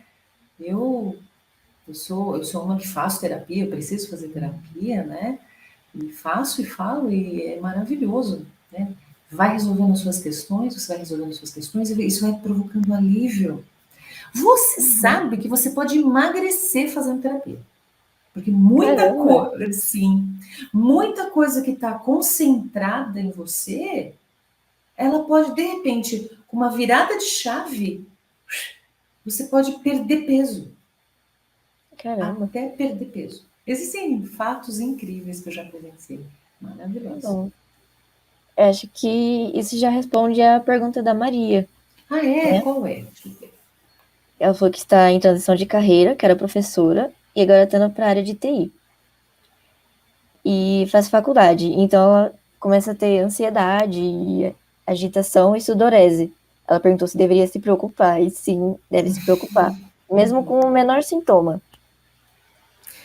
Eu sou uma que faço terapia, eu preciso fazer terapia, né? E faço e falo, e é maravilhoso, né? Vai resolvendo as suas questões, você vai resolvendo as suas questões, e isso vai provocando alívio. Você sabe que você pode emagrecer fazendo terapia. Porque muita coisa, sim, muita coisa que está concentrada em você, ela pode, de repente, com uma virada de chave, você pode perder peso. Caramba. Até perder peso. Existem fatos incríveis que eu já presenciei. Maravilhoso. Acho que isso já responde a pergunta da Maria. Ah, é? Né? Qual é? Ela falou que está em transição de carreira, que era professora, e agora está indo para a área de TI. E faz faculdade. Então ela começa a ter ansiedade, e agitação e sudorese. Ela perguntou se deveria se preocupar. E sim, deve se preocupar. Mesmo com o menor sintoma.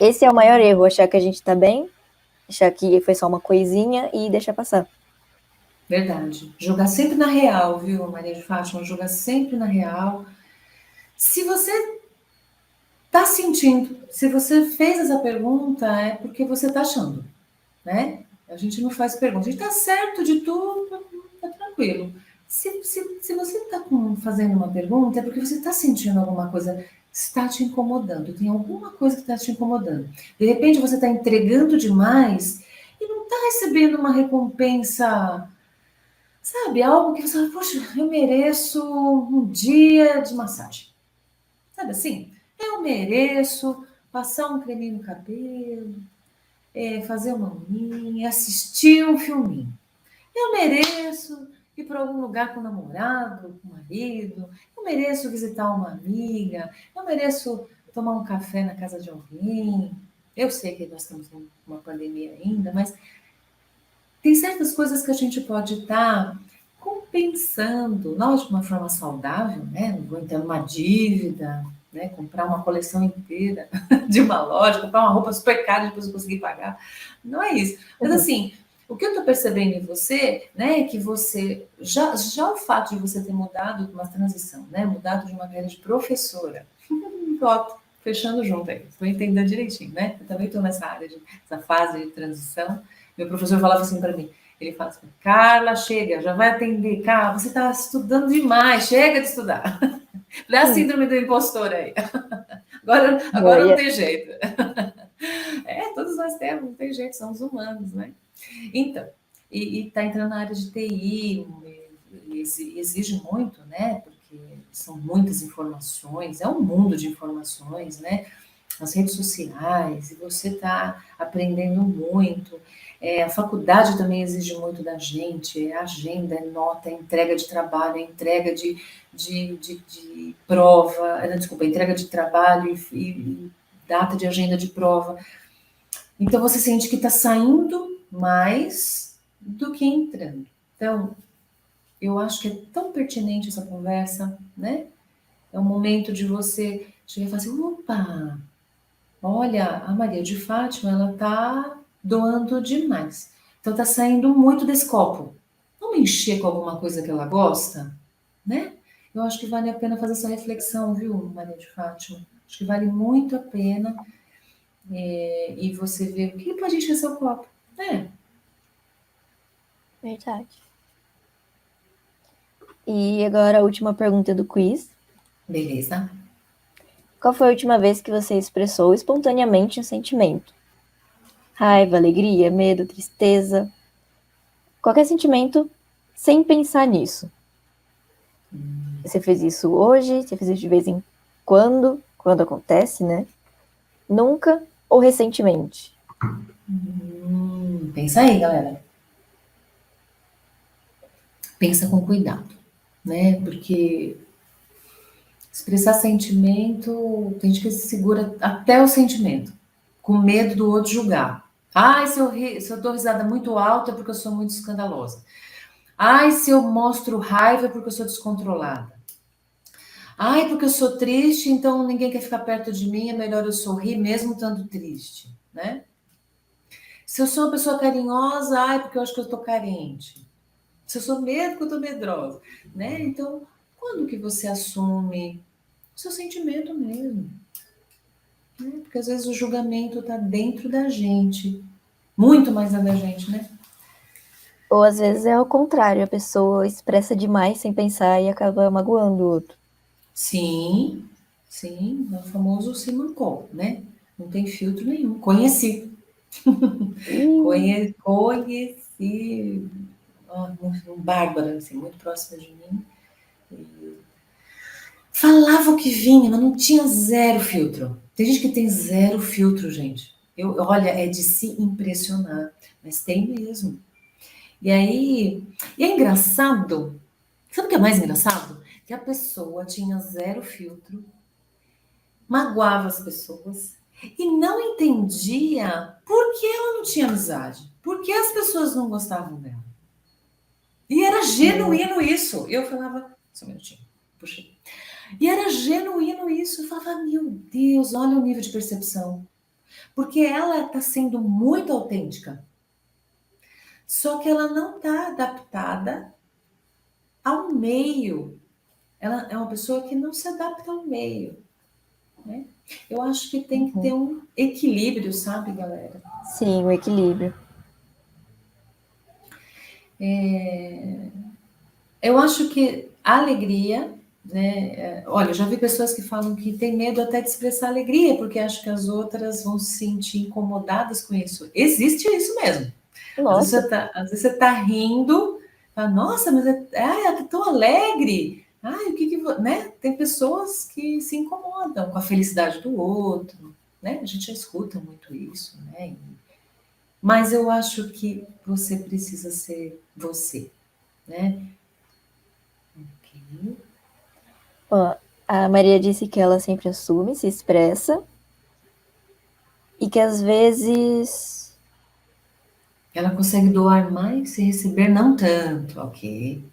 Esse é o maior erro, achar que a gente está bem, achar que foi só uma coisinha e deixar passar. Verdade. Jogar sempre na real, viu, Maria de Fátima? Jogar sempre na real. Se você está sentindo, se você fez essa pergunta, é porque você está achando, né? A gente não faz pergunta. A gente está certo de tudo, tá tranquilo. Se você está fazendo uma pergunta, é porque você está sentindo alguma coisa, está te incomodando. Tem alguma coisa que está te incomodando. De repente, você está entregando demais e não está recebendo uma recompensa, sabe? Algo que você fala, poxa, eu mereço um dia de massagem. Sabe assim? Eu mereço passar um creme no cabelo, fazer uma unha, assistir um filminho. Eu mereço ir para algum lugar com o namorado, com o marido. Eu mereço visitar uma amiga. Eu mereço tomar um café na casa de alguém. Eu sei que nós estamos numa pandemia ainda, mas tem certas coisas que a gente pode estar compensando, não de uma forma saudável, né? Não vou entrar numa dívida, né? Comprar uma coleção inteira de uma loja, comprar uma roupa super cara e depois eu conseguir pagar. Não é isso. Mas assim, o que eu estou percebendo em você, né, é que você, já o fato de você ter mudado uma transição, né? Mudado de uma carreira de professora, fechando junto aí, estou entendendo direitinho, né? Eu também estou nessa área, essa fase de transição. Meu professor falava assim para mim, ele fala assim, Carla, chega, já vai atender. Carla, você está estudando demais, chega de estudar. Dá a síndrome do impostor aí. Agora não tem jeito. Todos nós temos, não tem jeito, somos humanos, né? Então, e está entrando na área de TI, exige muito, né? Porque são muitas informações, é um mundo de informações, né? As redes sociais, e você está aprendendo muito. A faculdade também exige muito da gente, é agenda, é nota, é entrega de trabalho, é entrega de prova, desculpa, entrega de trabalho e data de agenda de prova. Então você sente que está saindo mais do que entrando. Então, eu acho que é tão pertinente essa conversa, né? É um momento de você chegar e falar assim, opa, olha, a Maria de Fátima, ela está doando demais. Então está saindo muito desse copo. Vamos encher com alguma coisa que ela gosta, né? Eu acho que vale a pena fazer essa reflexão, viu, Maria de Fátima? Acho que vale muito a pena e você ver o que pode encher seu copo, né? Verdade. E agora a última pergunta do quiz. Beleza. Qual foi a última vez que você expressou espontaneamente um sentimento? Raiva, alegria, medo, tristeza? Qualquer sentimento sem pensar nisso. Você fez isso hoje? Você fez isso de vez em quando? Quando acontece, né? Nunca ou recentemente? Pensa aí, galera. Pensa com cuidado, né? Porque expressar sentimento, tem gente que se segura até o sentimento, com medo do outro julgar. Ai, se eu dou risada muito alta é porque eu sou muito escandalosa. Ai, se eu mostro raiva é porque eu sou descontrolada. Ai, porque eu sou triste, então ninguém quer ficar perto de mim, é melhor eu sorrir mesmo estando triste, né? Se eu sou uma pessoa carinhosa, ai, porque eu acho que eu estou carente. Se eu sou medo, eu estou medrosa, né? Então, quando que você assume o seu sentimento mesmo? Né? Porque às vezes o julgamento está dentro da gente, muito mais dentro da gente, né? Ou às vezes é ao contrário, a pessoa expressa demais sem pensar e acaba magoando o outro. Sim, sim, é o famoso se mancou, né? Não tem filtro nenhum. Conheci. Conheci um Bárbara, assim, muito próxima de mim. E falava o que vinha, mas não tinha zero filtro. Tem gente que tem zero filtro, gente. Olha, é de se impressionar, mas tem mesmo. E aí, e é engraçado, sabe o que é mais engraçado? Que a pessoa tinha zero filtro, magoava as pessoas e não entendia por que ela não tinha amizade, por que as pessoas não gostavam dela. E era genuíno isso. Eu falava, só um minutinho, puxei. E era genuíno isso. Eu falava, meu Deus, olha o nível de percepção. Porque ela está sendo muito autêntica. Só que ela não está adaptada ao meio. Ela é uma pessoa que não se adapta ao meio. Né? Eu acho que tem que ter um equilíbrio, sabe, galera? Sim, o equilíbrio. Eu acho que a alegria, né? Olha, eu já vi pessoas que falam que tem medo até de expressar alegria, porque acham que as outras vão se sentir incomodadas com isso. Existe isso mesmo. Nossa. Às vezes você tá rindo, fala, nossa, mas ela tá tão alegre. Ai, o que que... Né? Tem pessoas que se incomodam com a felicidade do outro, né? A gente já escuta muito isso, né? Mas eu acho que você precisa ser você, né? Ok. Ó, a Maria disse que ela sempre assume, se expressa e que às vezes Ela consegue doar mais e receber não tanto, ok?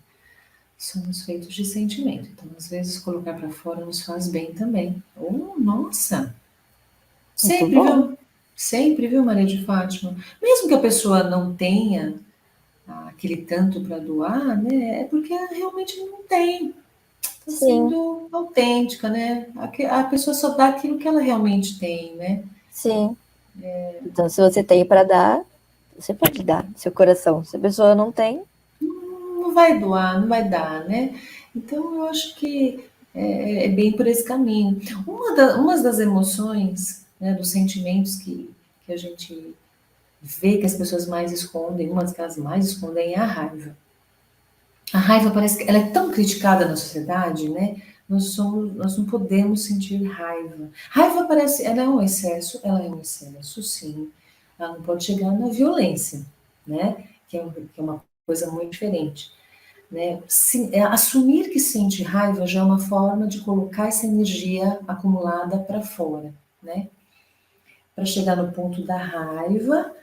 Somos feitos de sentimento, então às vezes colocar para fora nos faz bem também. Oh, nossa! muito Sempre, bom. viu? Sempre, viu, Maria de Fátima? Mesmo que a pessoa não tenha aquele tanto para doar, né? É porque ela realmente não tem. Está Sim, sendo autêntica, né? A pessoa só dá aquilo que ela realmente tem, né? sim. Então, se você tem para dar, você pode dar seu coração. Se a pessoa não tem, Não vai doar, não vai dar, né? Então, eu acho que é bem por esse caminho. Uma das emoções, né, dos sentimentos que a gente vê que as pessoas mais escondem, uma das que elas mais escondem é a raiva. A raiva parece que ela é tão criticada na sociedade, né? Nós não podemos sentir raiva. Raiva parece, ela é um excesso, sim. Ela não pode chegar na violência, né? Que é uma coisa muito diferente. Né? Assumir que sente raiva já é uma forma de colocar essa energia acumulada para fora, né? Para chegar no ponto da raiva,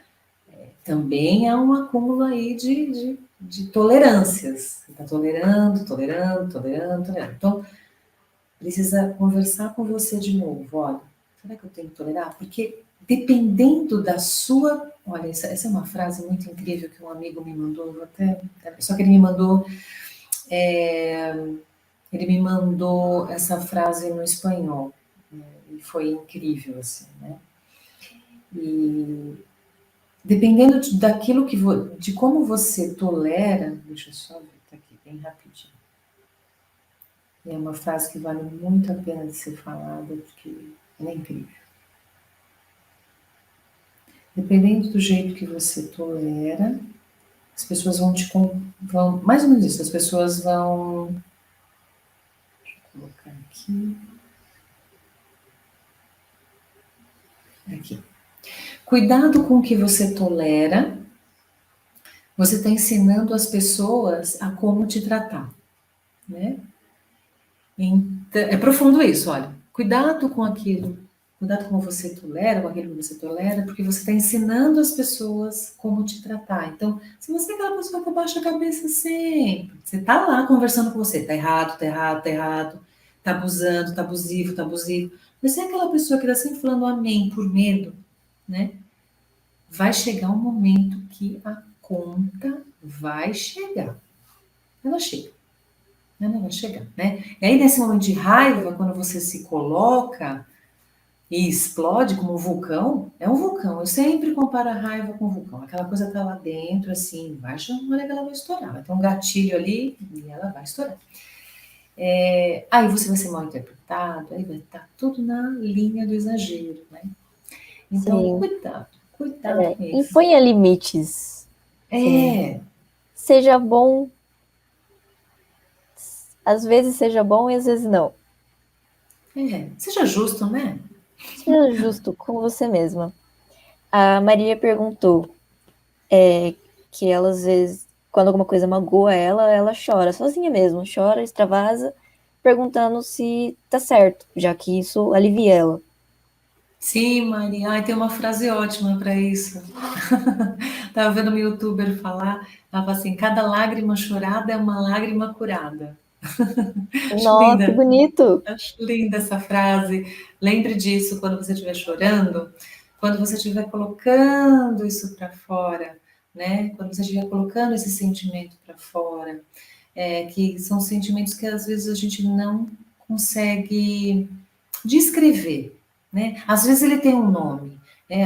também há um acúmulo aí de tolerâncias. Você está tolerando. Então, precisa conversar com você de novo. Olha, será que eu tenho que tolerar? Porque dependendo da sua... Olha, essa é uma frase muito incrível que um amigo me mandou, só que ele me mandou... Ele me mandou essa frase no espanhol, né? E foi incrível, assim, né? E dependendo daquilo de como você tolera, deixa eu só ver aqui bem rapidinho. é uma frase que vale muito a pena de ser falada, porque ela é incrível. Dependendo do jeito que você tolera, as pessoas vão mais ou menos isso, as pessoas vão... Deixa eu colocar aqui. Cuidado com o que você tolera, você está ensinando as pessoas a como te tratar, né? Então, é profundo isso, olha. Cuidado com aquilo, cuidado com você tolera, com aquilo que você tolera, porque você está ensinando as pessoas como te tratar. Então, se você é aquela pessoa que abaixa a cabeça sempre, você está lá conversando com você, tá errado, tá errado, tá errado, tá abusando, tá abusivo, tá abusivo. Você é aquela pessoa que está sempre falando amém por medo, né? Vai chegar um momento que a conta vai chegar. Ela chega. Ela vai chegar, né? E aí, nesse momento de raiva, quando você se coloca e explode como um vulcão, é um vulcão. Eu sempre comparo a raiva com um vulcão. Aquela coisa tá lá dentro, assim, embaixo, uma hora que ela vai estourar. Vai ter um gatilho ali e ela vai estourar. Aí você vai ser mal interpretado, aí vai estar tudo na linha do exagero, né? Então, Sim. cuidado com isso. Imponha limites. Sim. Seja bom. Às vezes seja bom e às vezes não. Seja justo, né? Seja justo com você mesma. A Maria perguntou que ela, às vezes, quando alguma coisa magoa ela chora, sozinha mesmo. Chora, extravasa, perguntando se tá certo, já que isso alivia ela. Sim, Maria. Ai, tem uma frase ótima para isso. Estava vendo um youtuber falar, ela fala assim, cada lágrima chorada é uma lágrima curada. Acho Nossa, que linda. bonito! Acho linda essa frase. Lembre disso quando você estiver chorando, quando você estiver colocando isso para fora, né? Quando você estiver colocando esse sentimento para fora, que são sentimentos que às vezes a gente não consegue descrever, né? Às vezes ele tem um nome,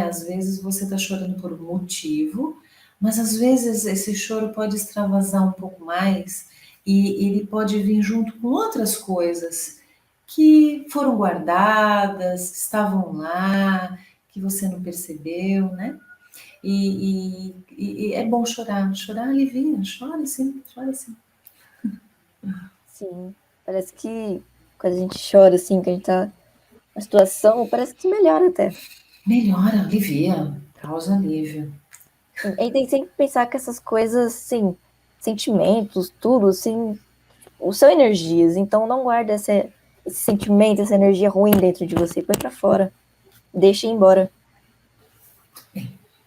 às vezes você está chorando por um motivo, mas às vezes esse choro pode extravasar um pouco mais e ele pode vir junto com outras coisas que foram guardadas, que estavam lá, que você não percebeu, né? E é bom chorar, chorar alivia, chora sim, chora sim. Sim, parece que quando a gente chora, assim, que a gente tá na situação, parece que melhora até. Melhora, alivia, causa alívio. A gente tem que sempre pensar que essas coisas, assim, sentimentos, tudo, assim, são energias. Então não guarda esse sentimento, essa energia ruim dentro de você. Põe pra fora. Deixa ir embora.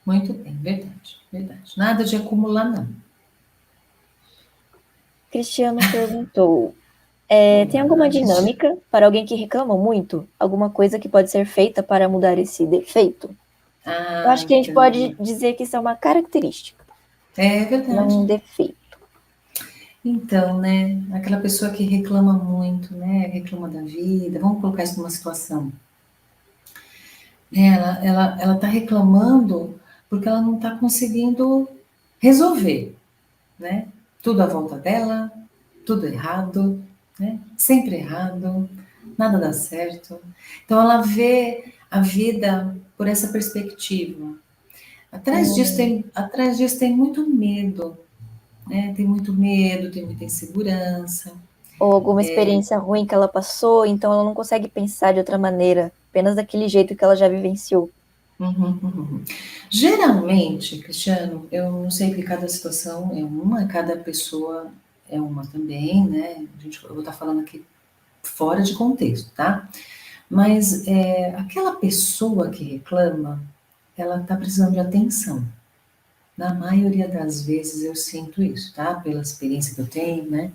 Muito bem, verdade, verdade. Nada de acumular, não. Cristiano perguntou: tem alguma dinâmica para alguém que reclama muito? Alguma coisa que pode ser feita para mudar esse defeito? Eu acho que a gente pode dizer que isso é uma característica. É verdade. Não um defeito. Então, né, aquela pessoa que reclama muito, né, reclama da vida, vamos colocar isso numa situação. Ela tá reclamando porque ela não está conseguindo resolver, né? Tudo à volta dela, tudo errado, né? Sempre errado, nada dá certo. Então ela vê a vida por essa perspectiva. Atrás disso tem muito medo, né? Tem muito medo, tem muita insegurança. Ou alguma experiência ruim que ela passou, então ela não consegue pensar de outra maneira, apenas daquele jeito que ela já vivenciou. Geralmente, Cristiano, eu não sei que cada situação é uma, cada pessoa é uma também, né? Eu vou estar falando aqui fora de contexto, tá? Mas aquela pessoa que reclama, ela está precisando de atenção. Na maioria das vezes eu sinto isso, tá? Pela experiência que eu tenho, né?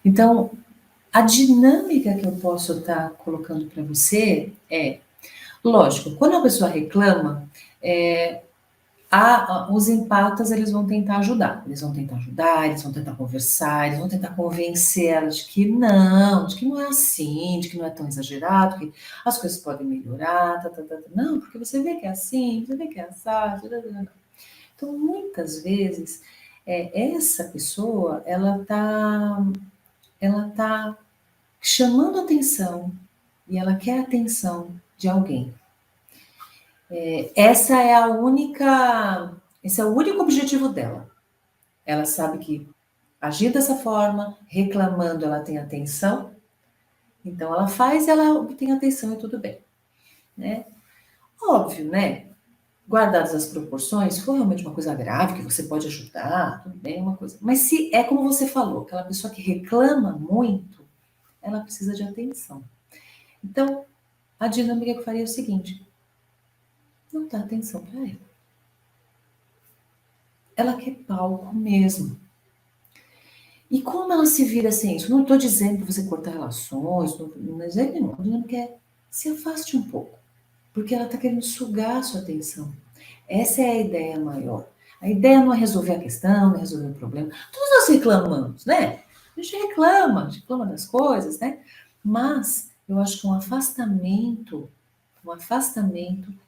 Então, a dinâmica que eu posso estar colocando para você é, lógico, quando a pessoa reclama, os empatas eles vão tentar ajudar, eles vão tentar conversar, eles vão tentar convencer ela de que não é assim, de que não é tão exagerado, que as coisas podem melhorar, não, porque você vê que é assim, você vê que é assado, Então, muitas vezes, essa pessoa, ela tá chamando atenção e ela quer a atenção de alguém. Esse é o único objetivo dela. Ela sabe que agir dessa forma, reclamando, ela tem atenção. Então, ela faz, ela obtém atenção e tudo bem. Né? Óbvio, né? Guardadas as proporções, se for realmente uma coisa grave, que você pode ajudar, tudo bem, uma coisa. Mas se é como você falou, aquela pessoa que reclama muito, ela precisa de atenção. Então, a dinâmica que eu faria é o seguinte: não dá atenção para ela. Ela quer palco mesmo. E como ela se vira sem isso? Não estou dizendo para você cortar relações, não é nenhum. A dinâmica é: se afaste um pouco, porque ela está querendo sugar a sua atenção. Essa é a ideia maior. A ideia não é resolver a questão, não é resolver o problema. Todos nós reclamamos, né? A gente reclama das coisas, né? Mas eu acho que um afastamento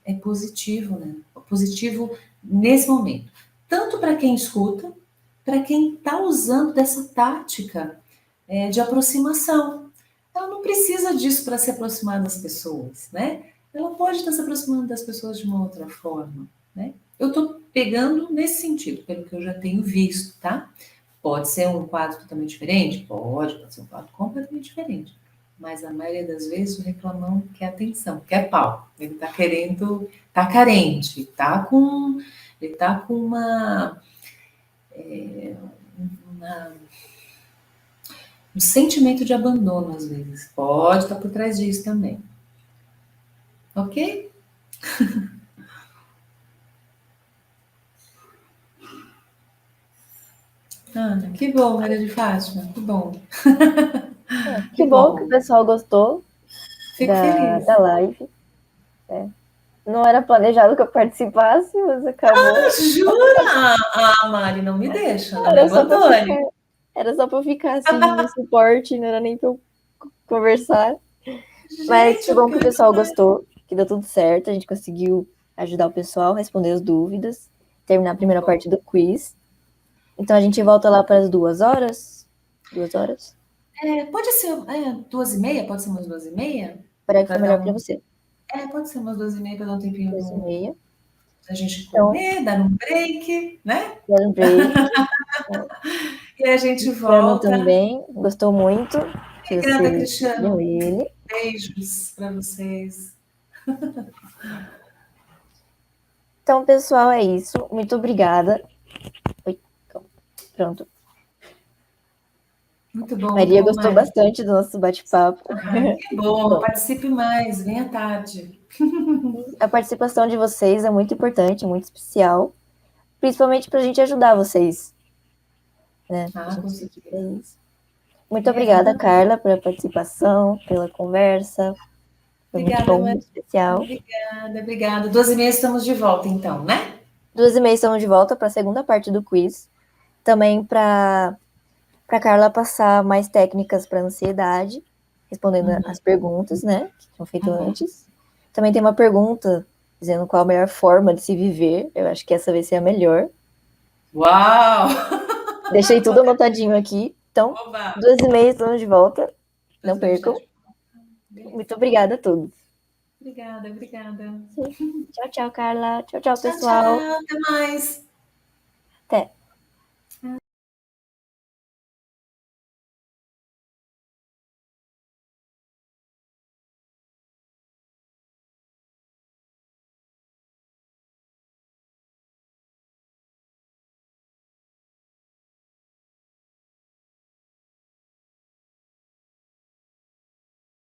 é positivo, né? Positivo nesse momento. Tanto para quem escuta, para quem está usando dessa tática de aproximação. Ela não precisa disso para se aproximar das pessoas, né? Ela pode estar se aproximando das pessoas de uma outra forma, né? Eu estou pegando nesse sentido, pelo que eu já tenho visto, tá? Pode ser um quadro totalmente diferente? Pode ser um quadro completamente diferente. Mas a maioria das vezes o reclamão quer atenção, quer pau. Ele está querendo, está carente, ele está com um sentimento de abandono, às vezes. Pode estar por trás disso também. Ok? Ana, que bom, Maria de Fátima, que bom. Que bom que o pessoal gostou da live. Não era planejado que eu participasse, mas acabou. Jura? Mari, não me deixa, não me abandone. Era só para eu ficar assim no suporte, não era nem para eu conversar. Mas que bom que o pessoal gostou, que deu tudo certo, a gente conseguiu ajudar o pessoal a responder as dúvidas, terminar a primeira parte do quiz. Então a gente volta lá para as 2 horas? 2 horas? Pode ser 2h30? Pode ser umas 2h30? Para que for melhor para você. Pode ser umas 2h30 para dar um tempinho 2h30. A gente comer, dar um break, né? Dar um break. E a gente volta. Também gostou muito. Obrigada, Cristiano. Beijos para vocês. Então, pessoal, é isso. Muito obrigada. Pronto. Muito bom. Maria gostou bastante do nosso bate-papo. Que bom, participe mais, venha à tarde. A participação de vocês é muito importante, muito especial, principalmente para a gente ajudar vocês. Né? Com certeza. Muito obrigada, Carla, pela participação, pela conversa. Foi muito bom, muito especial. Obrigada. 2h30 estamos de volta, então, né? 2h30 estamos de volta para a segunda parte do quiz. Também para Carla passar mais técnicas para ansiedade, respondendo as perguntas, né, que foram feitas antes. Também tem uma pergunta dizendo qual a melhor forma de se viver. Eu acho que essa vai ser a melhor. Uau! Deixei tudo anotadinho aqui. Então, 2h30 estamos de volta. Não percam. Muito obrigada a todos. Obrigada. Tchau, Carla. Tchau, pessoal. Tchau, até mais. Até.